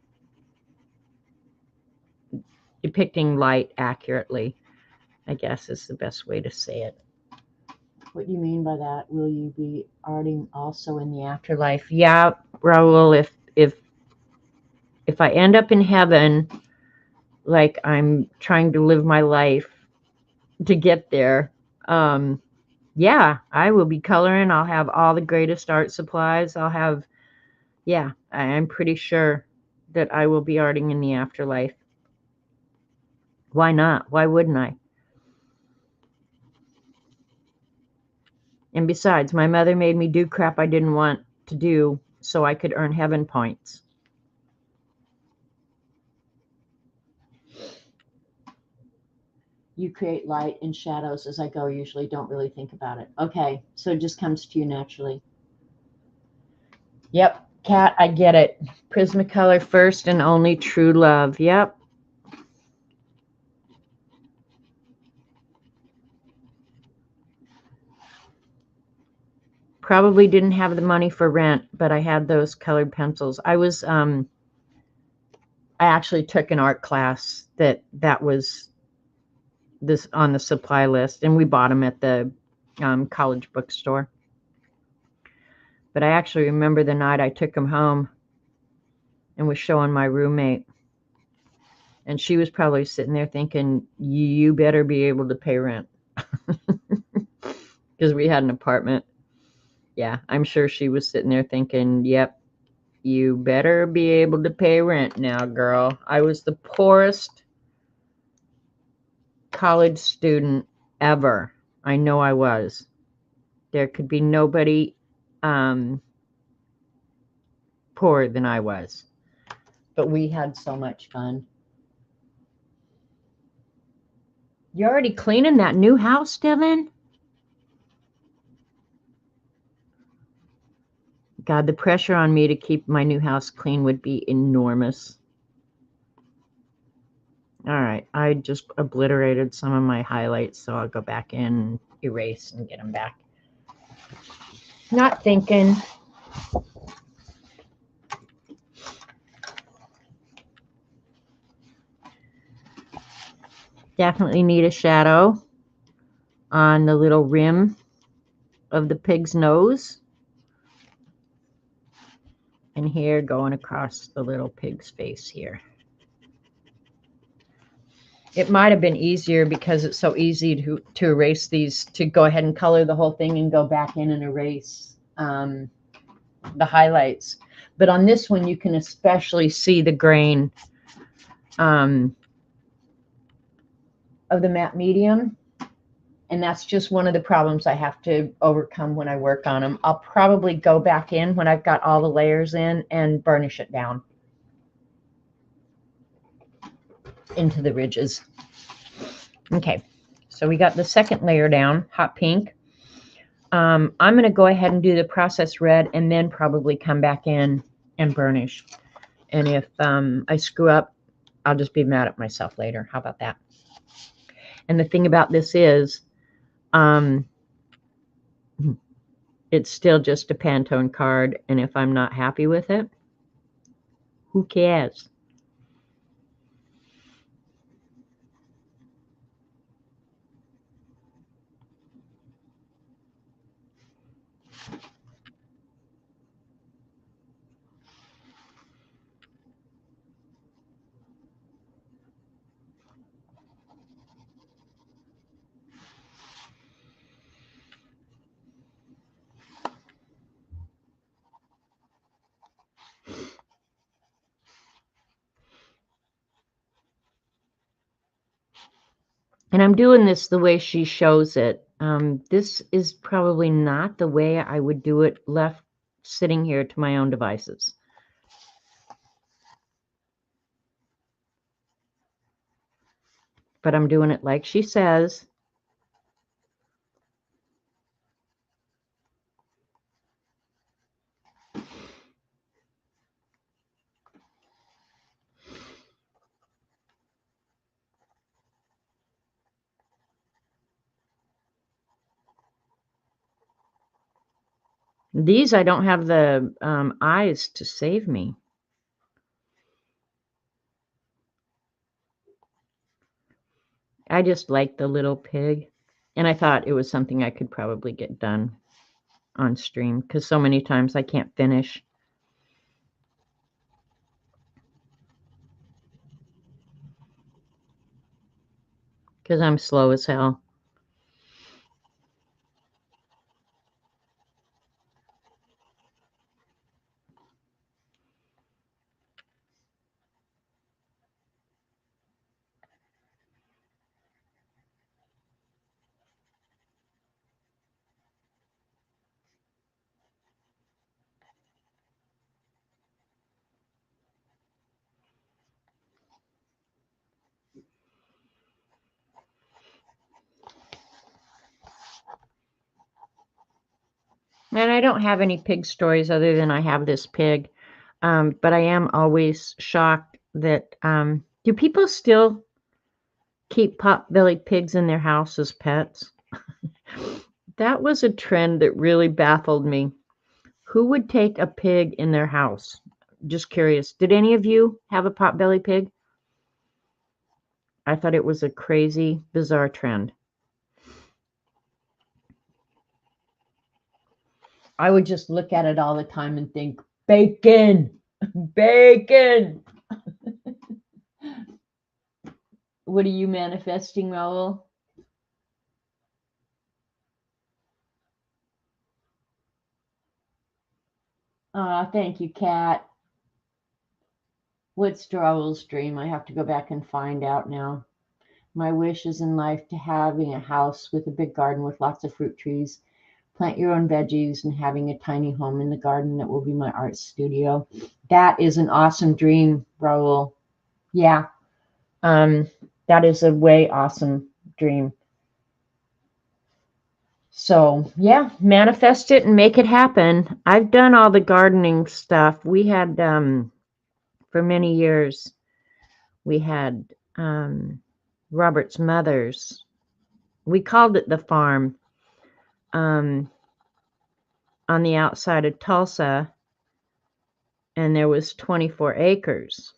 depicting light accurately, I guess is the best way to say it. What do you mean by that? Will you be arting also in the afterlife? Yeah, Raul, if I end up in heaven, like I'm trying to live my life to get there, yeah, I will be coloring. I'll have all the greatest art supplies. I'll have, yeah, I'm pretty sure that I will be arting in the afterlife. Why not? Why wouldn't I? And besides, my mother made me do crap I didn't want to do so I could earn heaven points. You create light and shadows as I go, usually don't really think about it. Okay, so it just comes to you naturally. Yep, Kat, I get it. Prismacolor first and only true love. Yep. Probably didn't have the money for rent, but I had those colored pencils. I actually took an art class that was this on the supply list, and we bought them at the college bookstore. But I actually remember the night I took them home and was showing my roommate, and she was probably sitting there thinking, you better be able to pay rent, because we had an apartment. Yeah, I'm sure she was sitting there thinking, yep, you better be able to pay rent now, girl. I was the poorest college student ever. I know I was. There could be nobody poorer than I was. But we had so much fun. You're already cleaning that new house, Devin? God, the pressure on me to keep my new house clean would be enormous. All right, I just obliterated some of my highlights, so I'll go back in and erase and get them back. Not thinking. Definitely need a shadow on the little rim of the pig's nose. And here going across the little pig's face here. It might have been easier because it's so easy to erase these, to go ahead and color the whole thing and go back in and erase the highlights. But on this one, you can especially see the grain of the matte medium. And that's just one of the problems I have to overcome when I work on them. I'll probably go back in when I've got all the layers in and burnish it down into the ridges. Okay, so we got the second layer down, hot pink. I'm going to go ahead and do the process red and then probably come back in and burnish. And if I screw up, I'll just be mad at myself later. How about that? And the thing about this is, it's still just a Pantone card, and if I'm not happy with it, who cares? And I'm doing this the way she shows it. This is probably not the way I would do it left sitting here to my own devices. But I'm doing it like she says. These, I don't have the eyes to save me. I just like the little pig. And I thought it was something I could probably get done on stream because so many times I can't finish. Because I'm slow as hell. And I don't have any pig stories other than I have this pig. But I am always shocked that, do people still keep pot-bellied pigs in their house as pets? That was a trend that really baffled me. Who would take a pig in their house? Just curious. Did any of you have a pot-bellied pig? I thought it was a crazy, bizarre trend. I would just look at it all the time and think, bacon, bacon. What are you manifesting, Raul? Thank you, Kat. What's Raul's dream? I have to go back and find out now. My wish is in life to having a house with a big garden with lots of fruit trees, plant your own veggies, and having a tiny home in the garden that will be my art studio. That is an awesome dream, Raul. Yeah, that is a way awesome dream. So yeah, manifest it and make it happen. I've done all the gardening stuff. We had for many years we had Robert's mother's. We called it the farm on the outside of Tulsa, and there was 24 acres.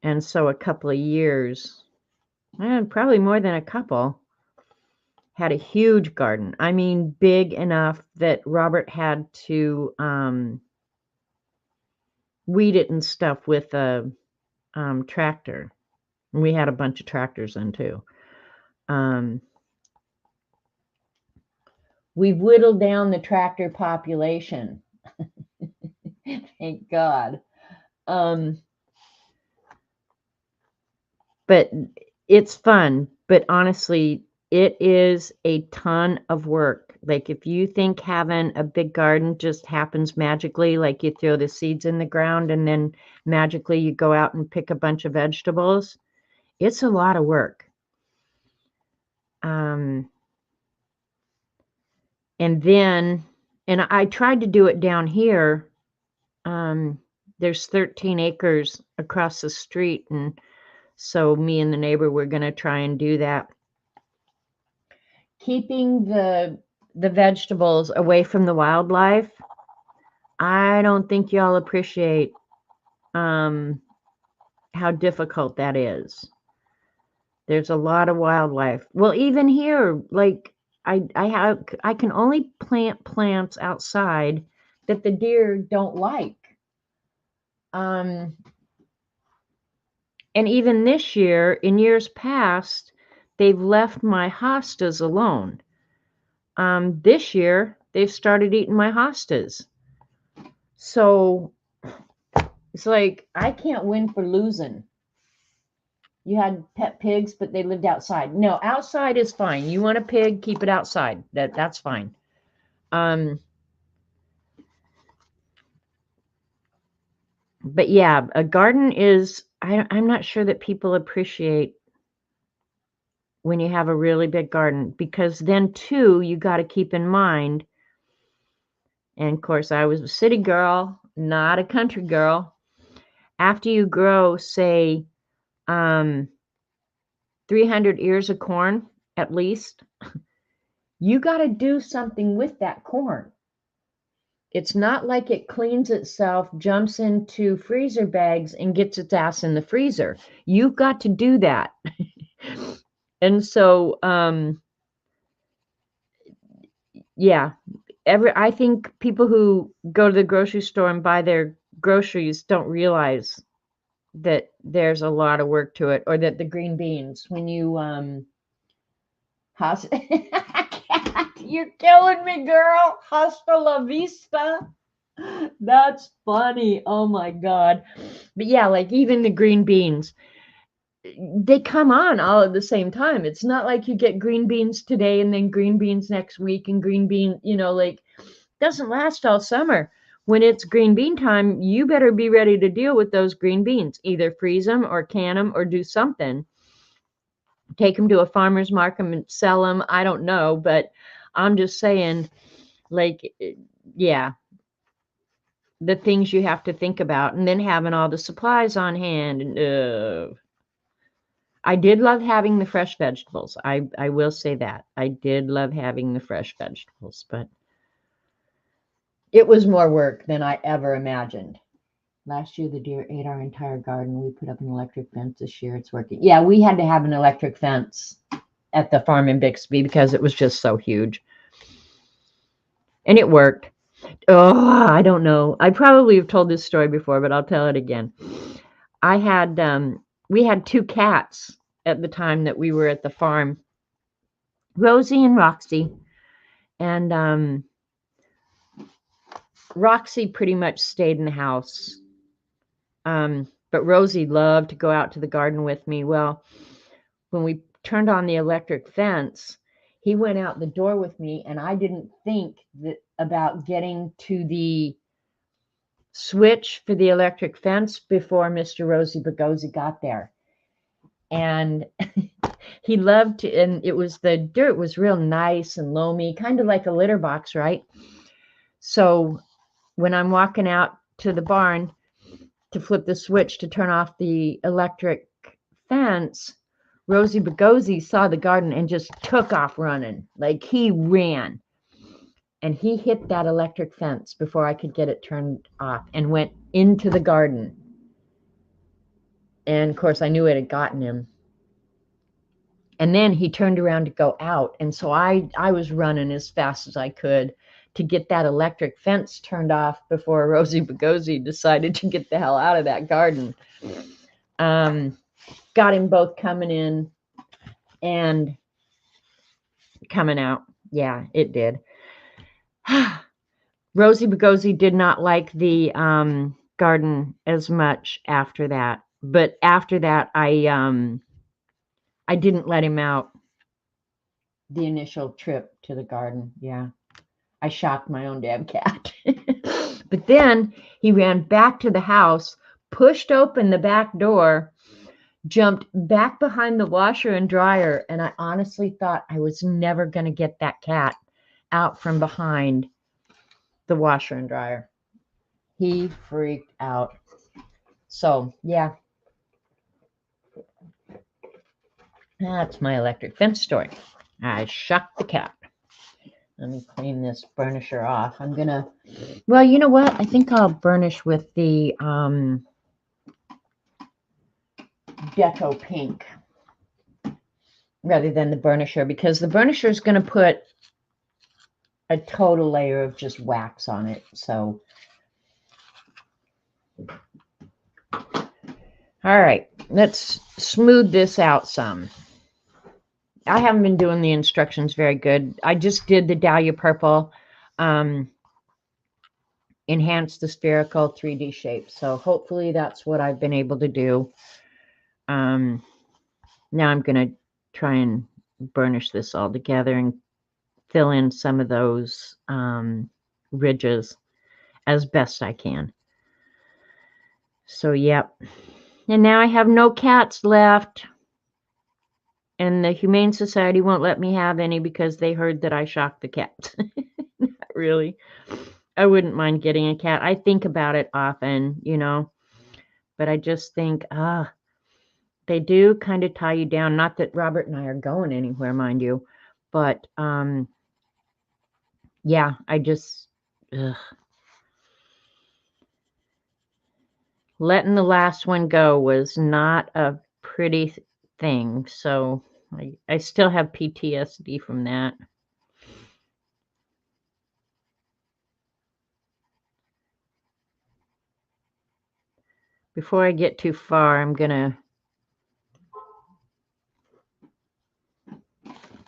And so a couple of years, and probably more than a couple, had a huge garden. I mean, big enough that Robert had to weed it and stuff with a tractor. And we had a bunch of tractors then too. We've whittled down the tractor population. Thank God. But it's fun. But honestly, it is a ton of work. Like if you think having a big garden just happens magically, like you throw the seeds in the ground and then magically you go out and pick a bunch of vegetables, it's a lot of work. And I tried to do it down here. There's 13 acres across the street, and so me and the neighbor were going to try and do that. Keeping the vegetables away from the wildlife, I don't think y'all appreciate how difficult that is. There's a lot of wildlife. Well, even here, like I can only plant plants outside that the deer don't like. And even this year, in years past, they've left my hostas alone. This year, they've started eating my hostas. So it's like I can't win for losing. You had pet pigs, but they lived outside. No, outside is fine. You want a pig, keep it outside. That's fine. But yeah, a garden is, I'm not sure that people appreciate when you have a really big garden, because then too, you got to keep in mind, and of course I was a city girl, not a country girl. After you grow, say, 300 ears of corn, at least, you got to do something with that corn. It's not like it cleans itself, jumps into freezer bags, and gets its ass in the freezer. You've got to do that. And so, yeah, I think people who go to the grocery store and buy their groceries don't realize that there's a lot of work to it, or that the green beans, when you you're killing me, girl. Hasta la vista. That's funny. Oh my God. But yeah, like even the green beans, they come on all at the same time. It's not like you get green beans today and then green beans next week and green bean, like doesn't last all summer. When it's green bean time, you better be ready to deal with those green beans. Either freeze them or can them or do something. Take them to a farmer's market and sell them. I don't know, but I'm just saying, like, yeah, the things you have to think about, and then having all the supplies on hand. And I did love having the fresh vegetables. I will say that. I did love having the fresh vegetables, but it was more work than I ever imagined. Last year, the deer ate our entire garden. We put up an electric fence. This year, it's working. Yeah, we had to have an electric fence at the farm in Bixby because it was just so huge. And it worked. Oh, I don't know. I probably have told this story before, but I'll tell it again. We had two cats at the time that we were at the farm, Rosie and Roxy. And Roxy pretty much stayed in the house. But Rosie loved to go out to the garden with me. Well, when we turned on the electric fence, he went out the door with me, and I didn't think about getting to the switch for the electric fence before Mr. Rosie Bagosi got there. And He loved to, and the dirt was real nice and loamy, kind of like a litter box, right? So when I'm walking out to the barn to flip the switch to turn off the electric fence, Rosie Bagosi saw the garden and just took off running. Like he ran. And he hit that electric fence before I could get it turned off and went into the garden. And of course, I knew it had gotten him. And then he turned around to go out. And so I was running as fast as I could to get that electric fence turned off before Rosie Bagosi decided to get the hell out of that garden. Got him both coming in and coming out. Yeah, it did. Rosie Bagosi did not like the garden as much after that. But after that, I didn't let him out the initial trip to the garden. Yeah. I shocked my own damn cat. But then he ran back to the house, pushed open the back door, jumped back behind the washer and dryer, and I honestly thought I was never going to get that cat out from behind the washer and dryer. He freaked out. So, yeah. That's my electric fence story. I shocked the cat. Let me clean this burnisher off. I'm going to, well, you know what? I think I'll burnish with the Deco Pink rather than the burnisher, because the burnisher is going to put a total layer of just wax on it. So, all right, let's smooth this out some. I haven't been doing the instructions very good. I just did the Dahlia Purple, enhance the spherical 3D shape. So hopefully that's what I've been able to do. Now I'm going to try and burnish this all together and fill in some of those ridges as best I can. So, yep. And now I have no cats left. And the Humane Society won't let me have any because they heard that I shocked the cats. Not really. I wouldn't mind getting a cat. I think about it often, you know. But I just think, they do kind of tie you down. Not that Robert and I are going anywhere, mind you. But, yeah, I just, letting the last one go was not a pretty thing. So I still have PTSD from that. Before I get too far, I'm going to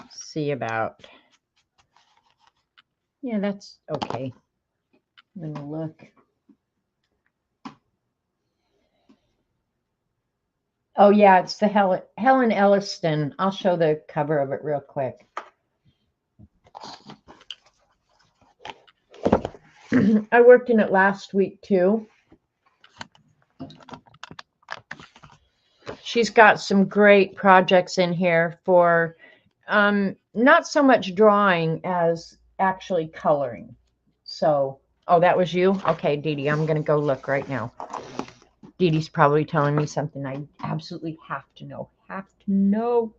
see about, yeah, that's okay. I'm going to look. Oh, yeah, it's the Helen Eliston. I'll show the cover of it real quick. I worked in it last week, too. She's got some great projects in here for not so much drawing as actually coloring. So, oh, that was you? Okay, Dee Dee, I'm going to go look right now. Dee Dee's probably telling me something I absolutely have to know. Have to know.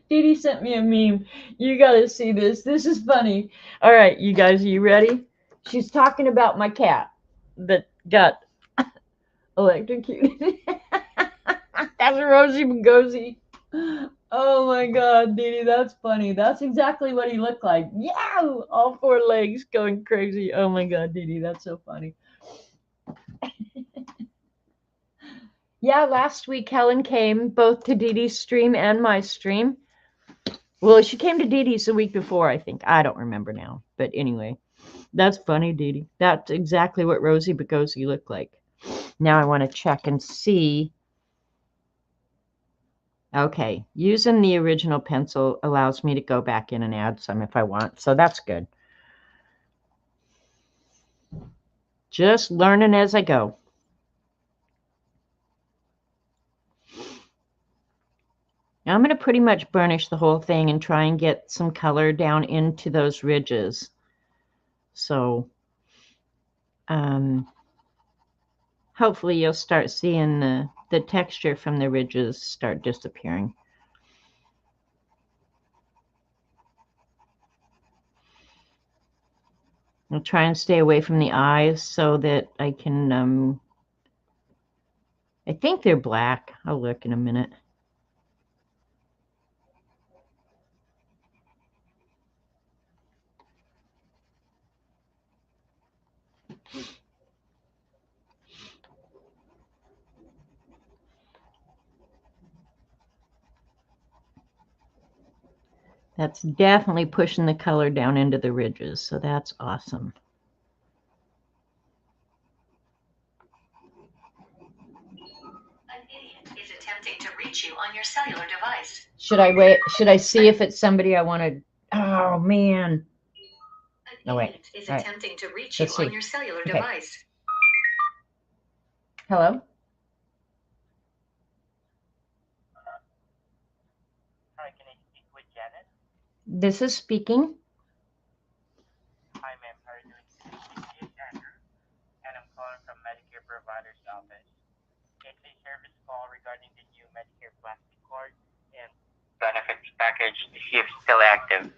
Dee Dee sent me a meme. You got to see this. This is funny. All right, you guys, are you ready? She's talking about my cat that got electrocuted. That's Rosie Bagosi. Oh my God, Dee Dee, that's funny. That's exactly what he looked like. Yeah, all four legs going crazy. Oh my God, Dee Dee, that's so funny. Yeah, last week Helen came both to Dee Dee's stream and my stream. Well, she came to Dee Dee's the week before, I think. I don't remember now. But anyway, that's funny, Dee Dee. That's exactly what Rosie Bagosi looked like. Now I want to check and see. Okay, using the original pencil allows me to go back in and add some if I want, so that's good. Just learning as I go. Now I'm going to pretty much burnish the whole thing and try and get some color down into those ridges. So hopefully you'll start seeing the texture from the ridges start disappearing. I'll try and stay away from the eyes so that I can, I think they're black. I'll look in a minute. That's definitely pushing the color down into the ridges, so that's awesome. An idiot is attempting to reach you on your cellular device. Should I wait? Should I see if it's somebody I want to? Oh man! No, wait. Is attempting to reach you on your cellular device. Hello. Hi, can I speak with Janet? This is speaking. Hi, ma'am. How are you doing today? This is Andrew, and I'm calling from Medicare Provider's Office. It's a service call regarding the new Medicare Plastic Card and benefits package to see if it's still active.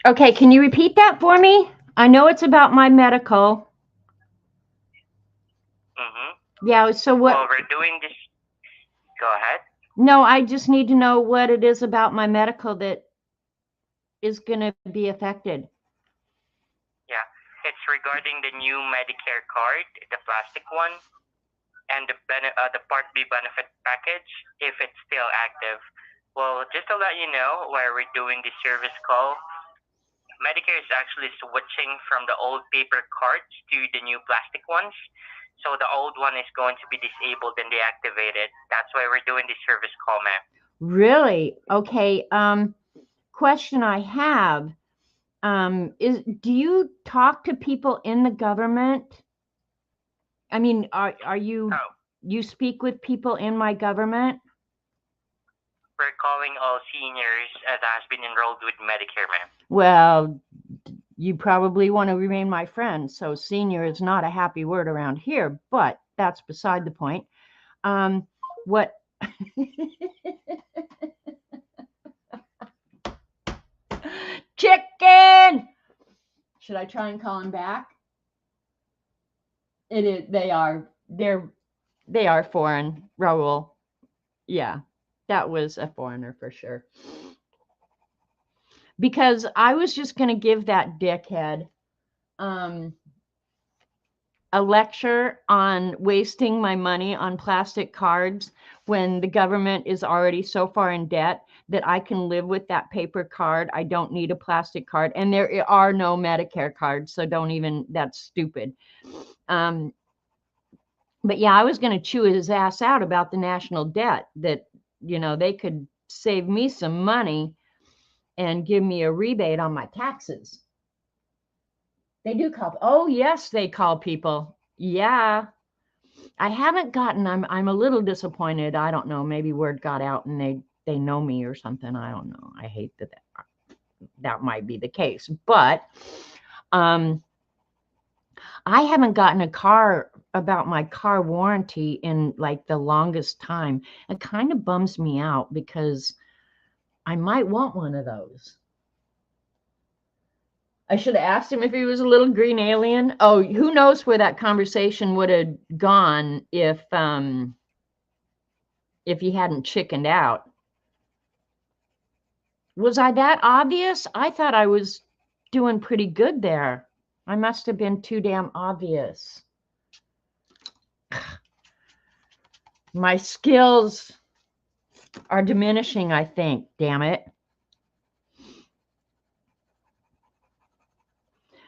Okay, can you repeat that for me? I know it's about my medical. Mm-hmm. Yeah, so what? Well, we're doing this. Go ahead. No, I just need to know what it is about my medical that is going to be affected. Yeah, it's regarding the new Medicare card, the plastic one, and the Part B benefit package, if it's still active. Well, just to let you know, while we're doing this service call, Medicare is actually switching from the old paper cards to the new plastic ones. So the old one is going to be disabled and deactivated. That's why we're doing this service call, ma'am. Really? Okay. Question I have is, do you talk to people in the government? I mean, are you you speak with people in my government? We're calling all seniors that has been enrolled with Medicare, ma'am. Well, you probably want to remain my friend, so senior is not a happy word around here, but that's beside the point. What? Chicken! Should I try and call him back? It is. They are foreign, Raul. Yeah, that was a foreigner for sure. Because I was just going to give that dickhead a lecture on wasting my money on plastic cards when the government is already so far in debt that I can live with that paper card. I don't need a plastic card. And there are no Medicare cards, so don't even, that's stupid. But yeah, I was going to chew his ass out about the national debt, that, you know, they could save me some money and give me a rebate on my taxes. They do call. Oh, yes, they call people. Yeah. I haven't gotten, I'm a little disappointed. I don't know. Maybe word got out and they know me or something. I don't know. I hate that might be the case. But I haven't gotten about my car warranty in like the longest time. It kind of bums me out because I might want one of those. I should have asked him if he was a little green alien. Oh, who knows where that conversation would have gone if he hadn't chickened out. Was I that obvious? I thought I was doing pretty good there. I must have been too damn obvious. My skills are diminishing, I think, damn it.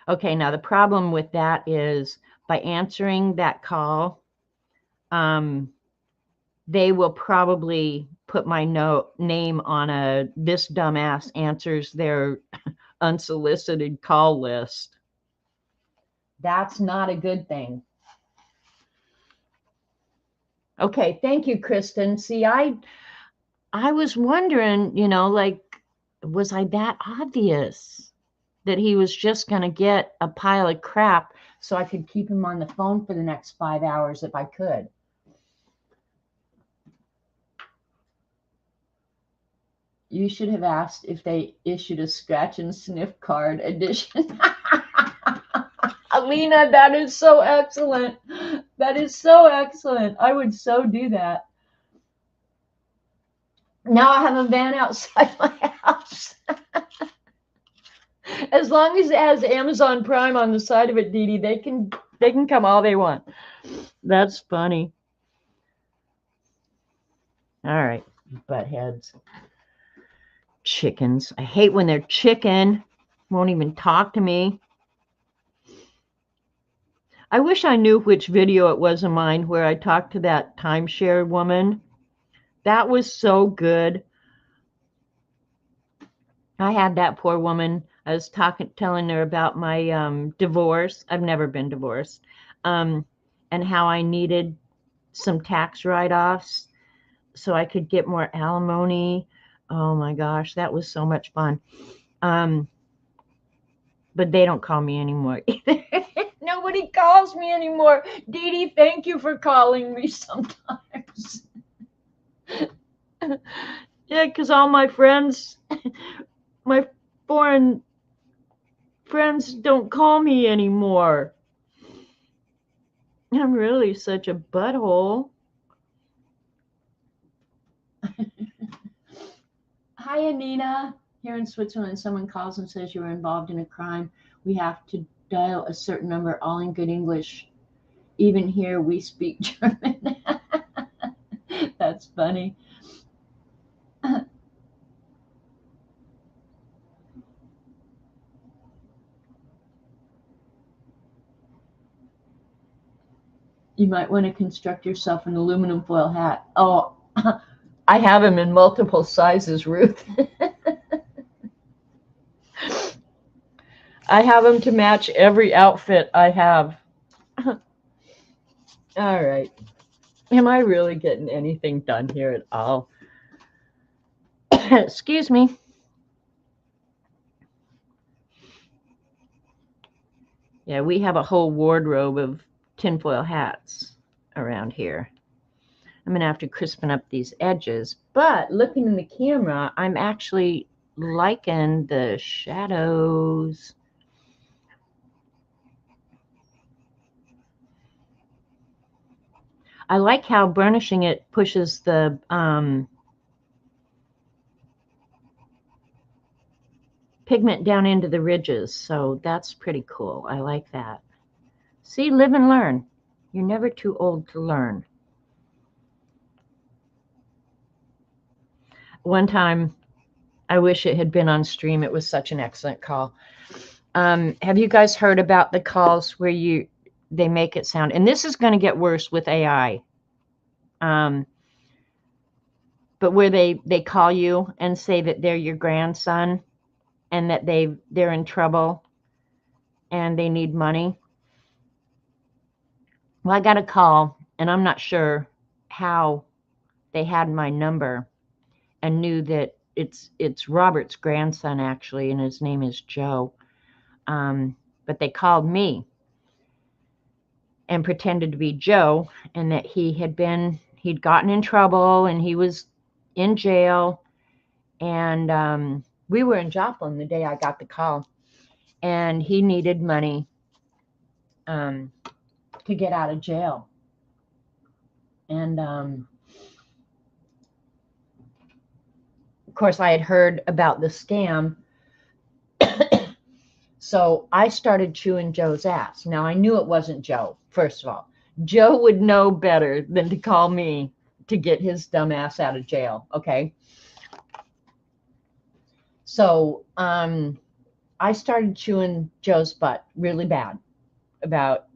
Okay, now the problem with that is by answering that call, they will probably put my name on this dumbass answers their unsolicited call list. That's not a good thing. Okay, thank you, Kristen. See, I was wondering, you know, like, was I that obvious that he was just going to get a pile of crap so I could keep him on the phone for the next 5 hours if I could? You should have asked if they issued a scratch and sniff card edition. Alina, that is so excellent. That is so excellent. I would so do that. Now I have a van outside my house. As long as it has Amazon Prime on the side of it, Dee Dee, they can come all they want. That's funny. All right, butt heads. Chickens. I hate when they're chicken. Won't even talk to me. I wish I knew which video it was of mine where I talked to that timeshare woman. That was so good. I had that poor woman. I was telling her about my divorce. I've never been divorced. And how I needed some tax write-offs so I could get more alimony. Oh my gosh, that was so much fun. But they don't call me anymore either. Nobody calls me anymore. Dee Dee, thank you for calling me sometimes. Yeah, because all my friends, my foreign friends don't call me anymore. I'm really such a butthole. Hi, Anina. Here in Switzerland, someone calls and says you were involved in a crime. We have to dial a certain number, all in good English. Even here, we speak German. That's funny. You might want to construct yourself an aluminum foil hat. Oh, I have them in multiple sizes, Ruth. I have them to match every outfit I have. All right. Am I really getting anything done here at all? Excuse me. Yeah, we have a whole wardrobe of tinfoil hats around here. I'm going to have to crispen up these edges. But looking in the camera, I'm actually liking the shadows. I like how burnishing it pushes the pigment down into the ridges. So that's pretty cool. I like that. See, live and learn. You're never too old to learn. One time, I wish it had been on stream. It was such an excellent call. Have you guys heard about the calls where they make it sound, and this is going to get worse with AI, but where they call you and say that they're your grandson and that they're in trouble and they need money? Well, I got a call, and I'm not sure how they had my number and knew that it's Robert's grandson, actually, and his name is Joe. But they called me and pretended to be Joe, and that he'd gotten in trouble and he was in jail. And we were in Joplin the day I got the call, and he needed money to get out of jail. And of course, I had heard about the scam. So I started chewing Joe's ass. Now, I knew it wasn't Joe, first of all. Joe would know better than to call me to get his dumb ass out of jail, okay? So I started chewing Joe's butt really bad about,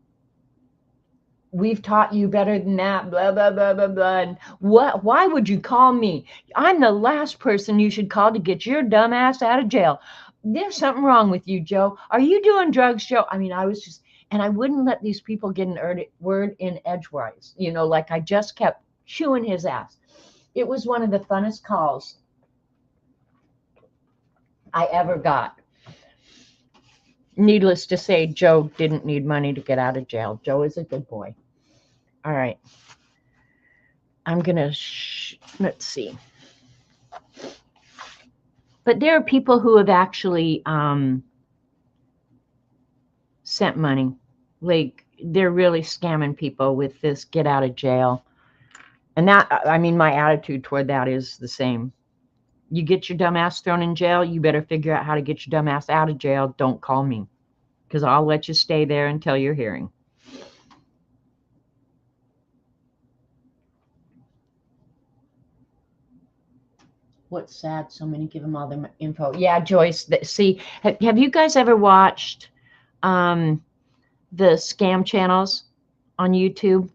we've taught you better than that, blah, blah, blah, blah, blah. And why would you call me? I'm the last person you should call to get your dumb ass out of jail. There's something wrong with you, Joe. Are you doing drugs, Joe? I mean, I was just, And I wouldn't let these people get an word in edgewise. You know, like I just kept chewing his ass. It was one of the funnest calls I ever got. Needless to say, Joe didn't need money to get out of jail. Joe is a good boy. All right. I'm going to, let's see. But there are people who have actually sent money. Like, they're really scamming people with this get out of jail. And that, I mean, my attitude toward that is the same. You get your dumb ass thrown in jail, you better figure out how to get your dumb ass out of jail. Don't call me, because I'll let you stay there until your hearing. What's sad, so many give them all their info. Yeah, Joyce, see, have you guys ever watched the scam channels on YouTube?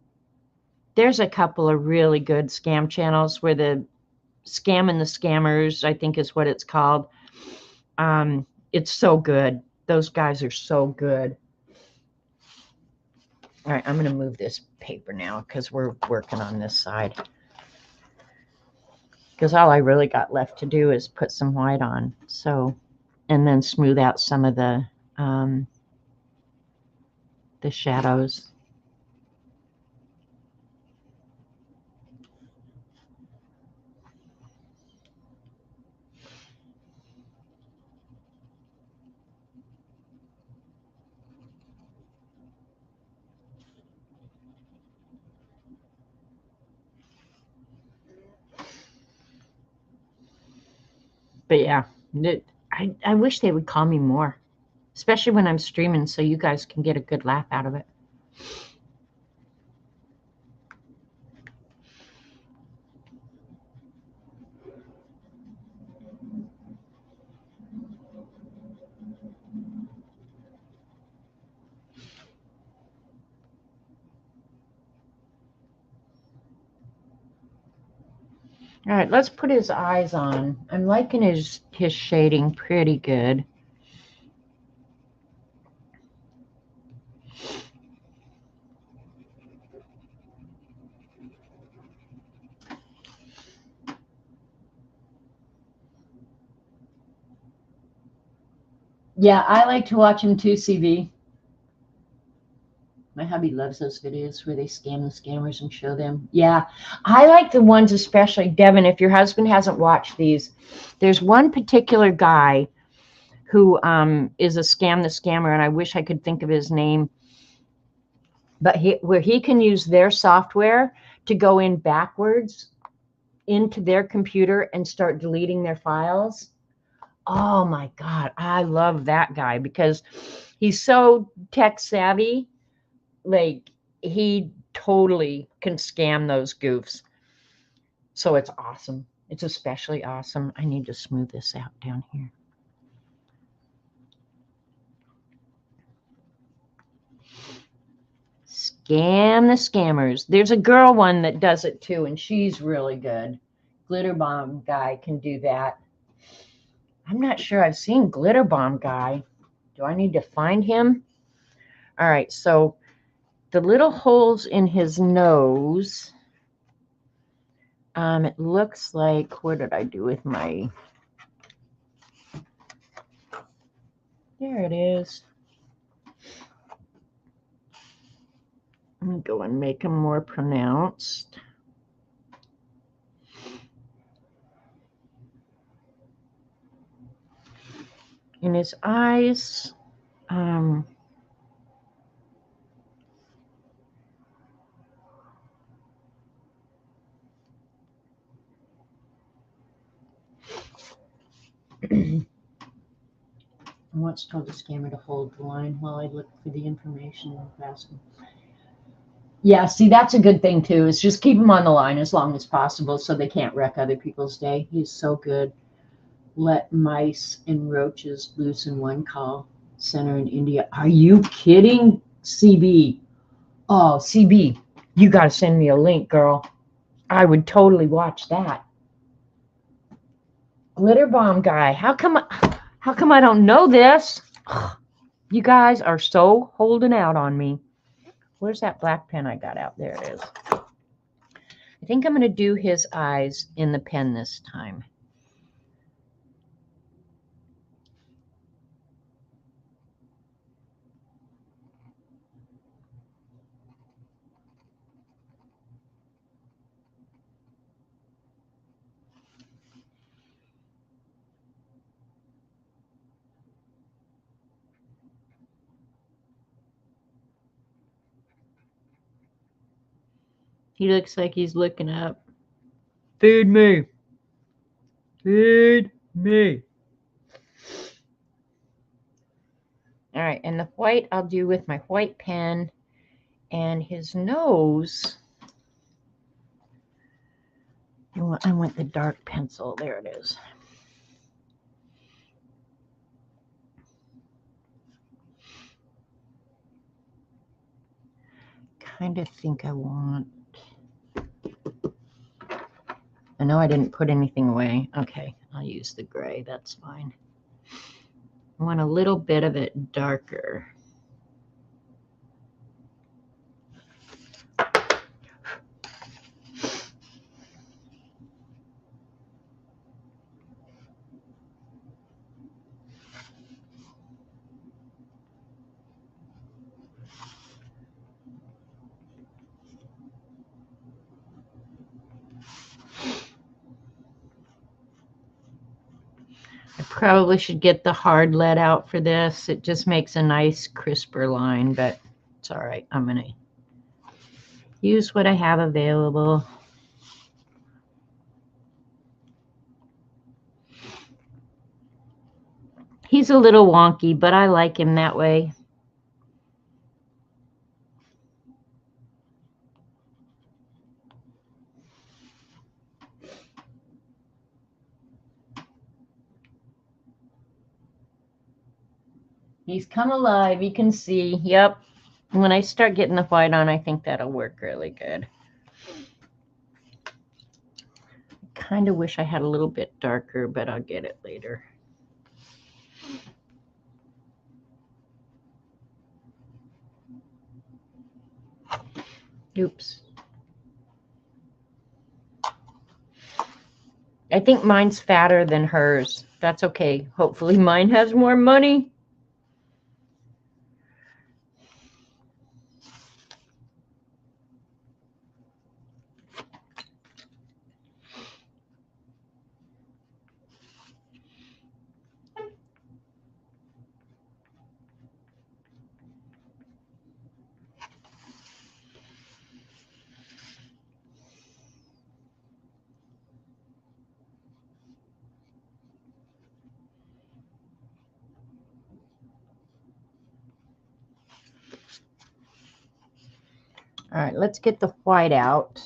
There's a couple of really good scam channels where the Scamming the Scammers, I think is what it's called. It's so good. Those guys are so good. All right, I'm going to move this paper now because we're working on this side. Because all I really got left to do is put some white on. So, and then smooth out some of the shadows. But yeah, I wish they would call me more, especially when I'm streaming, so you guys can get a good laugh out of it. All right, let's put his eyes on. I'm liking his shading pretty good. Yeah, I like to watch him too, CB. My hubby loves those videos where they scam the scammers and show them. Yeah, I like the ones especially, Devin, if your husband hasn't watched these. There's one particular guy who is a scam the scammer, and I wish I could think of his name. But where he can use their software to go in backwards into their computer and start deleting their files. Oh my God, I love that guy because he's so tech savvy. Like, he totally can scam those goofs. So it's awesome. It's especially awesome. I need to smooth this out down here. Scam the scammers. There's a girl one that does it too, and she's really good. Glitter Bomb Guy can do that. I'm not sure I've seen Glitter Bomb Guy. Do I need to find him? All right, so the little holes in his nose, it looks like, what did I do with my, there it is. I'm going to go and make them more pronounced. In his eyes, I once told the scammer to hold the line while I looked for the information and asked him. Yeah, see, that's a good thing too, is just keep him on the line as long as possible so they can't wreck other people's day. He's so good. Let mice and roaches loose in one call center in India. Are you kidding, CB? Oh, CB, you got to send me a link, girl. I would totally watch that. Glitter Bomb Guy. How come I don't know this? You guys are so holding out on me. Where's that black pen I got out? There it is. I think I'm going to do his eyes in the pen this time. He looks like he's looking up. Feed me. Feed me. All right, and the white I'll do with my white pen, and his nose. I want the dark pencil. There it is. Kind of think I want. I know I didn't put anything away. Okay, I'll use the gray. That's fine. I want a little bit of it darker. I probably should get the hard lead out for this. It just makes a nice crisper line, but it's all right. I'm going to use what I have available. He's a little wonky, but I like him that way. He's come alive. You can see. Yep. When I start getting the white on, I think that'll work really good. Kind of wish I had a little bit darker, but I'll get it later. Oops. I think mine's fatter than hers. That's okay. Hopefully mine has more money. All right, let's get the white out.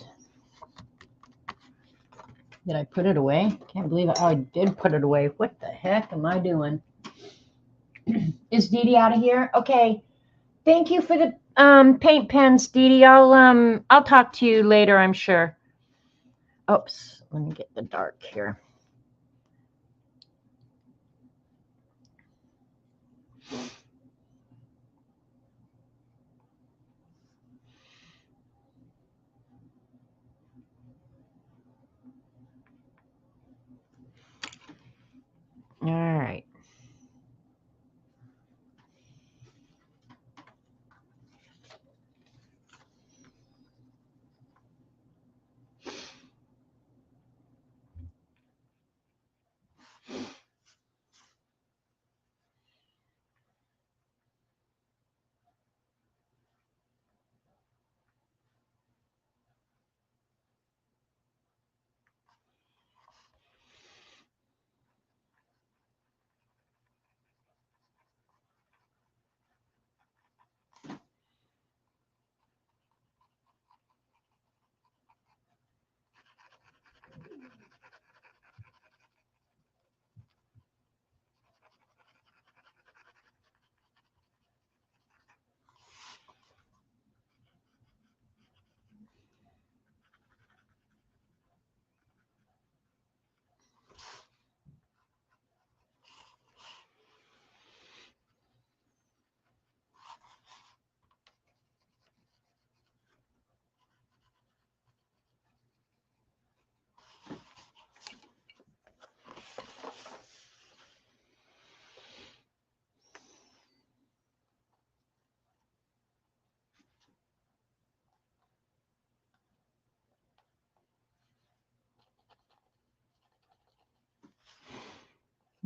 Did I put it away? Can't believe it. Oh, I did put it away. What the heck am I doing? Is Dee Dee out of here? Okay. Thank you for the paint pens, Dee Dee. I'll talk to you later, I'm sure. Oops, let me get the dark here. All right.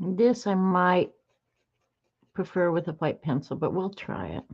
This I might prefer with a white pencil, but we'll try it.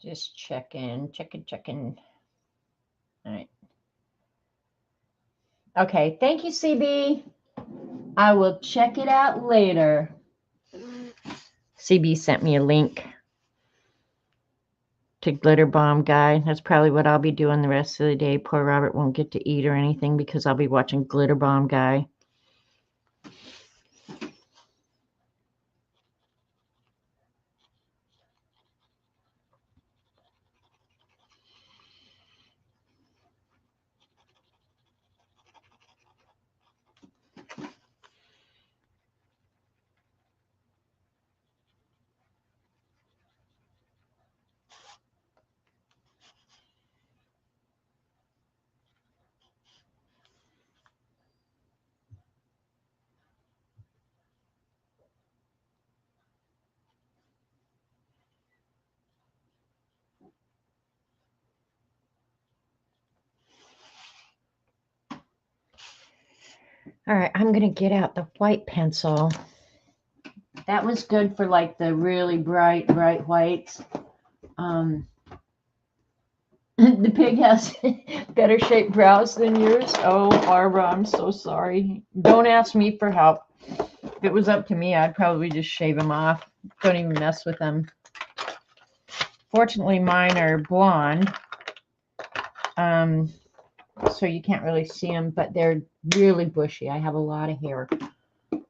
Just checking. All right. Okay, thank you, CB. I will check it out later. CB sent me a link to Glitter Bomb Guy. That's probably what I'll be doing the rest of the day. Poor Robert won't get to eat or anything because I'll be watching Glitter Bomb Guy. All right, I'm going to get out the white pencil. That was good for like the really bright whites. The pig has better shaped brows than yours. Oh, Barbara, I'm so sorry. Don't ask me for help. If it was up to me, I'd probably just shave them off. Don't even mess with them. Fortunately, mine are blonde. So you can't really see them, but they're really bushy. I have a lot of hair.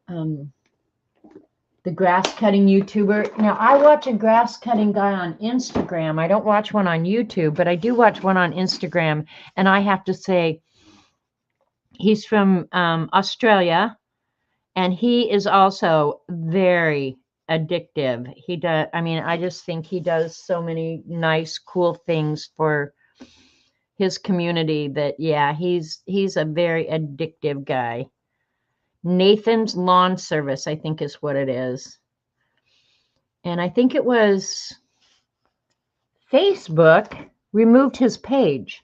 The grass cutting YouTuber. Now, I watch a grass cutting guy on Instagram. I don't watch one on YouTube, but I do watch one on Instagram. And I have to say, he's from Australia, and he is also very addictive. He does. I mean, I just think he does so many nice, cool things for his community that, yeah, he's a very addictive guy. Nathan's Lawn Service, I think is what it is. And I think it was Facebook removed his page.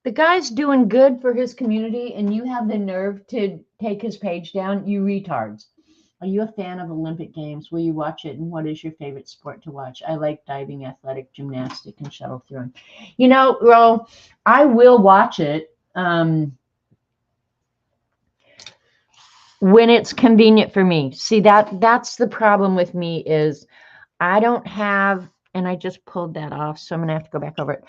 The guy's doing good for his community, and you have the nerve to take his page down, you retards. Are you a fan of Olympic Games? Will you watch it? And what is your favorite sport to watch? I like diving, athletic, gymnastic, and shuttle throwing. You know, Ro, I will watch it when it's convenient for me. See, that's the problem with me is I don't have, and I just pulled that off, so I'm going to have to go back over it.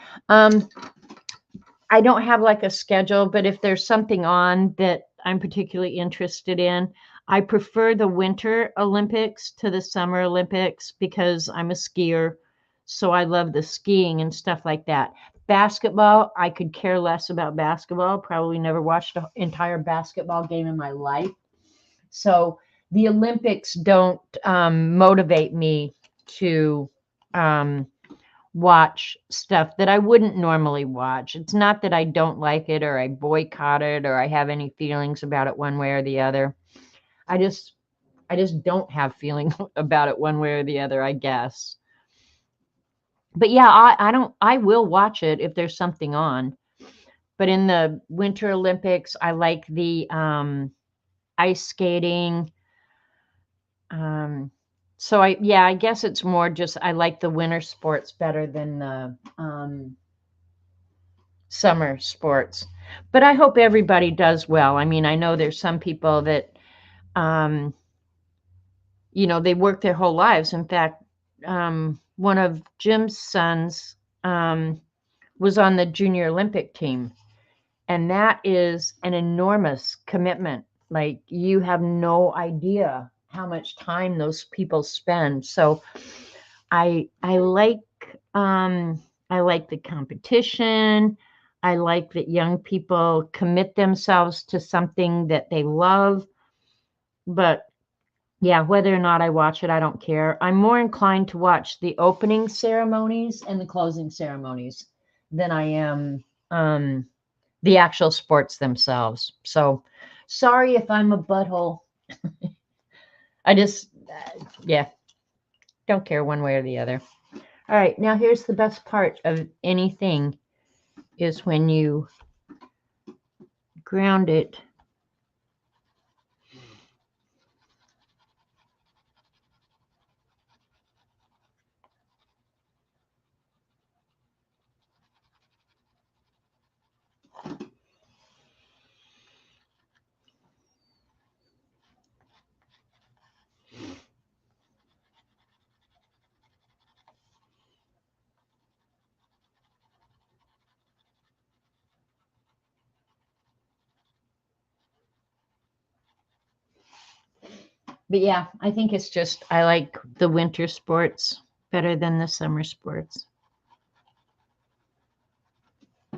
I don't have like a schedule, but if there's something on that I'm particularly interested in, I prefer the Winter Olympics to the Summer Olympics because I'm a skier. So I love the skiing and stuff like that. Basketball, I could care less about basketball. Probably never watched an entire basketball game in my life. So the Olympics don't motivate me to watch stuff that I wouldn't normally watch. It's not that I don't like it or I boycott it or I have any feelings about it one way or the other. I just don't have feeling about it one way or the other, I guess. But yeah, I will watch it if there's something on. But in the Winter Olympics, I like the ice skating. So I guess it's more just I like the winter sports better than the summer sports. But I hope everybody does well. I mean, I know there's some people that they work their whole lives. In fact, one of Jim's sons was on the Junior Olympic team. And that is an enormous commitment. Like, you have no idea how much time those people spend. So I like the competition. I like that young people commit themselves to something that they love. But yeah, whether or not I watch it, I don't care. I'm more inclined to watch the opening ceremonies and the closing ceremonies than I am the actual sports themselves. So sorry if I'm a butthole. I just, yeah, don't care one way or the other. All right, now here's the best part of anything is when you ground it. But yeah, I think it's just, I like the winter sports better than the summer sports.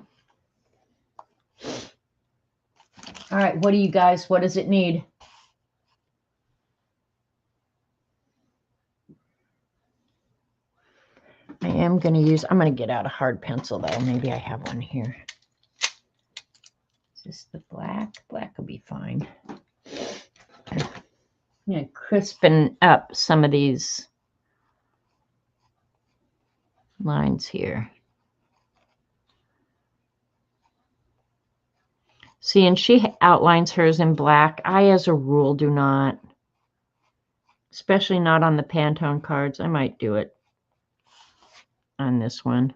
All right, what do you guys, what does it need? I'm going to get out a hard pencil though. Maybe I have one here. Is this the black? Black will be fine. I'm going to crispen up some of these lines here. See, and she outlines hers in black. I, as a rule, do not, especially not on the Pantone cards. I might do it on this one.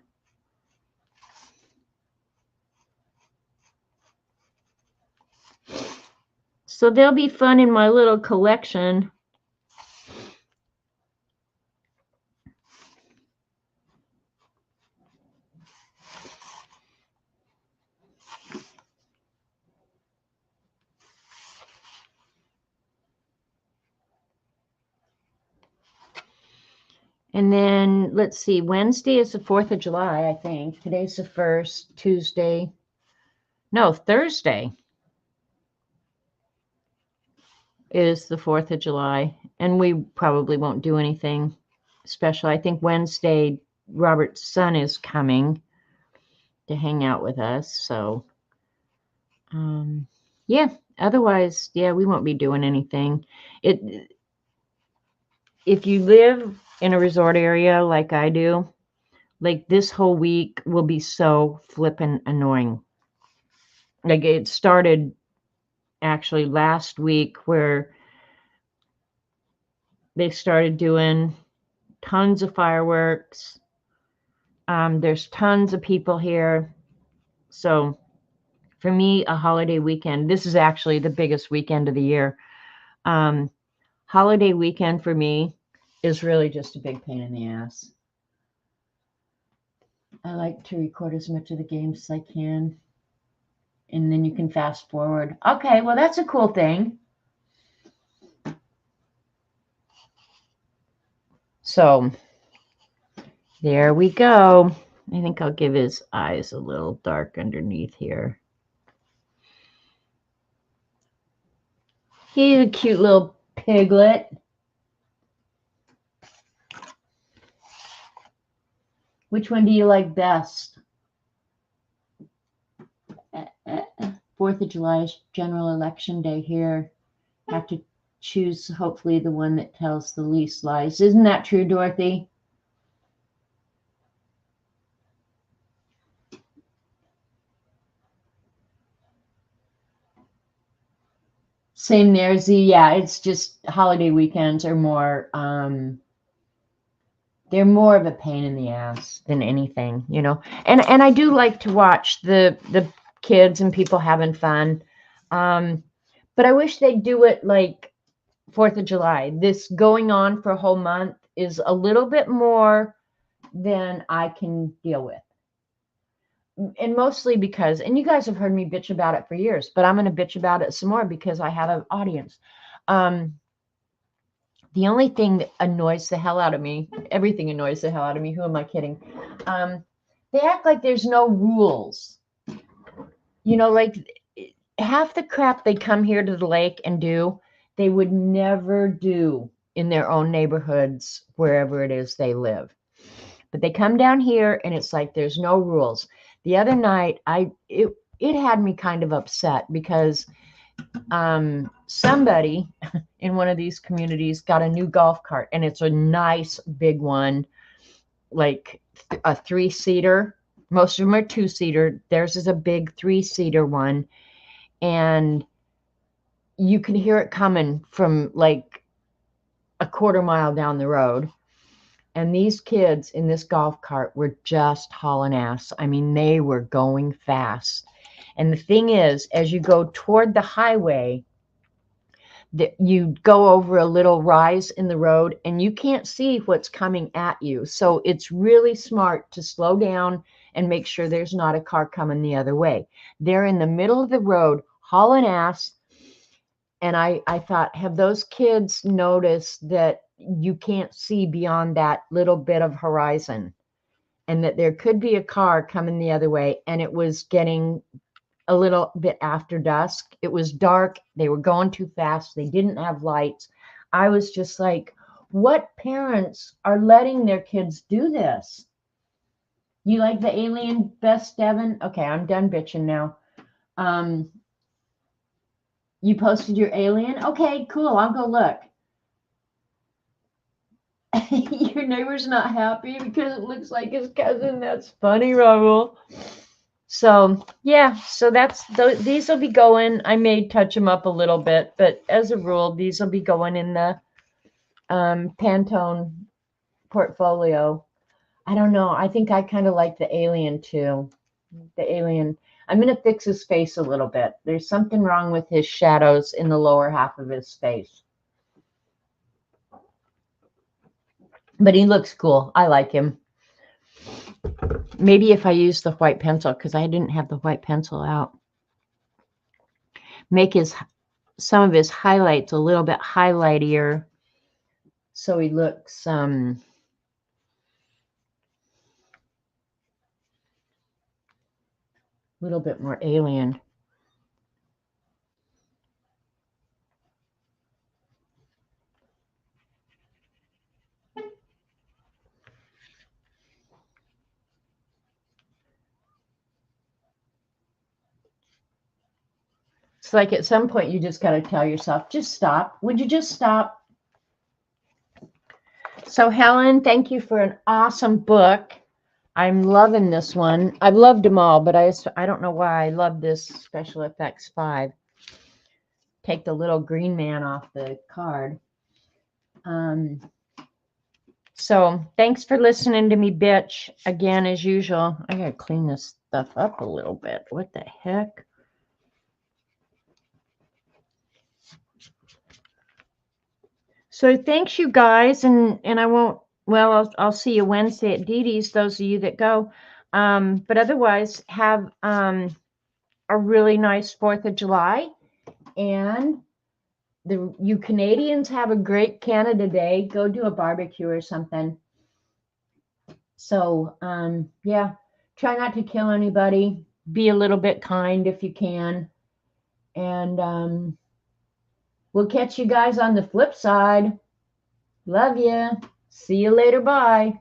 So they'll be fun in my little collection. And then, let's see, Wednesday is the 4th of July, I think. Today's the 1st, Tuesday. No, Thursday is the 4th of July. And we probably won't do anything special. I think Wednesday, Robert's son is coming to hang out with us. So, yeah, otherwise, yeah, we won't be doing anything. If you live in a resort area like I do, like this whole week will be so flippin' annoying. Like it started actually last week where they started doing tons of fireworks. There's tons of people here. So for me, a holiday weekend, this is actually the biggest weekend of the year. Holiday weekend for me is really just a big pain in the ass. I like to record as much of the games as I can. And then you can fast forward. Okay, well, that's a cool thing. So there we go. I think I'll give his eyes a little dark underneath here. He's a cute little piglet. Which one do you like best? 4th of July is general election day here. Have to choose hopefully the one that tells the least lies. Isn't that true, Dorothy? Same there, Z. Yeah, it's just holiday weekends are more, they're more of a pain in the ass than anything, you know. And I do like to watch the kids and people having fun. But I wish they'd do it like 4th of July. This going on for a whole month is a little bit more than I can deal with. And mostly because, and you guys have heard me bitch about it for years, but I'm going to bitch about it some more because I have an audience. The only thing that annoys the hell out of me, everything annoys the hell out of me. Who am I kidding? They act like there's no rules. You know, like half the crap they come here to the lake and do, they would never do in their own neighborhoods, wherever it is they live. But they come down here and it's like there's no rules. The other night, it had me kind of upset because somebody in one of these communities got a new golf cart, and it's a nice big one, like a 3-seater. Most of them are 2-seater. Theirs is a big 3-seater one, and you can hear it coming from like a quarter mile down the road. And these kids in this golf cart were just hauling ass. I mean, they were going fast. And the thing is, as you go toward the highway, you go over a little rise in the road and you can't see what's coming at you. So it's really smart to slow down and make sure there's not a car coming the other way. They're in the middle of the road hauling ass. And I thought, have those kids noticed that you can't see beyond that little bit of horizon and that there could be a car coming the other way? And it was getting a little bit after dusk. It was dark. They were going too fast. They didn't have lights. I was just like, what parents are letting their kids do this? You like the alien best, Devin? Okay, I'm done bitching now. You posted your alien? Okay, cool. I'll go look. Your neighbor's not happy because it looks like his cousin. That's funny, Raul. So yeah, so these will be going. I may touch them up a little bit, but as a rule, these will be going in the Pantone portfolio. I don't know. I think I kind of like the alien too. The alien. I'm going to fix his face a little bit. There's something wrong with his shadows in the lower half of his face. But he looks cool. I like him. Maybe if I use the white pencil, because I didn't have the white pencil out. Make some of his highlights a little bit highlightier, so he looks a little bit more alien. It's like at some point you just got to tell yourself, just stop. Would you just stop? So Helen, thank you for an awesome book. I'm loving this one. I've loved them all, but I don't know why I love this Special Effects 5. Take the little green man off the card. So thanks for listening to me bitch again as usual. I gotta clean this stuff up a little bit. What the heck? So thanks you guys, and I won't. Well, I'll see you Wednesday at Dee Dee's. Those of you that go, but otherwise have a really nice 4th of July, and you Canadians have a great Canada Day. Go do a barbecue or something. So yeah, try not to kill anybody. Be a little bit kind if you can, and we'll catch you guys on the flip side. Love you. See you later. Bye.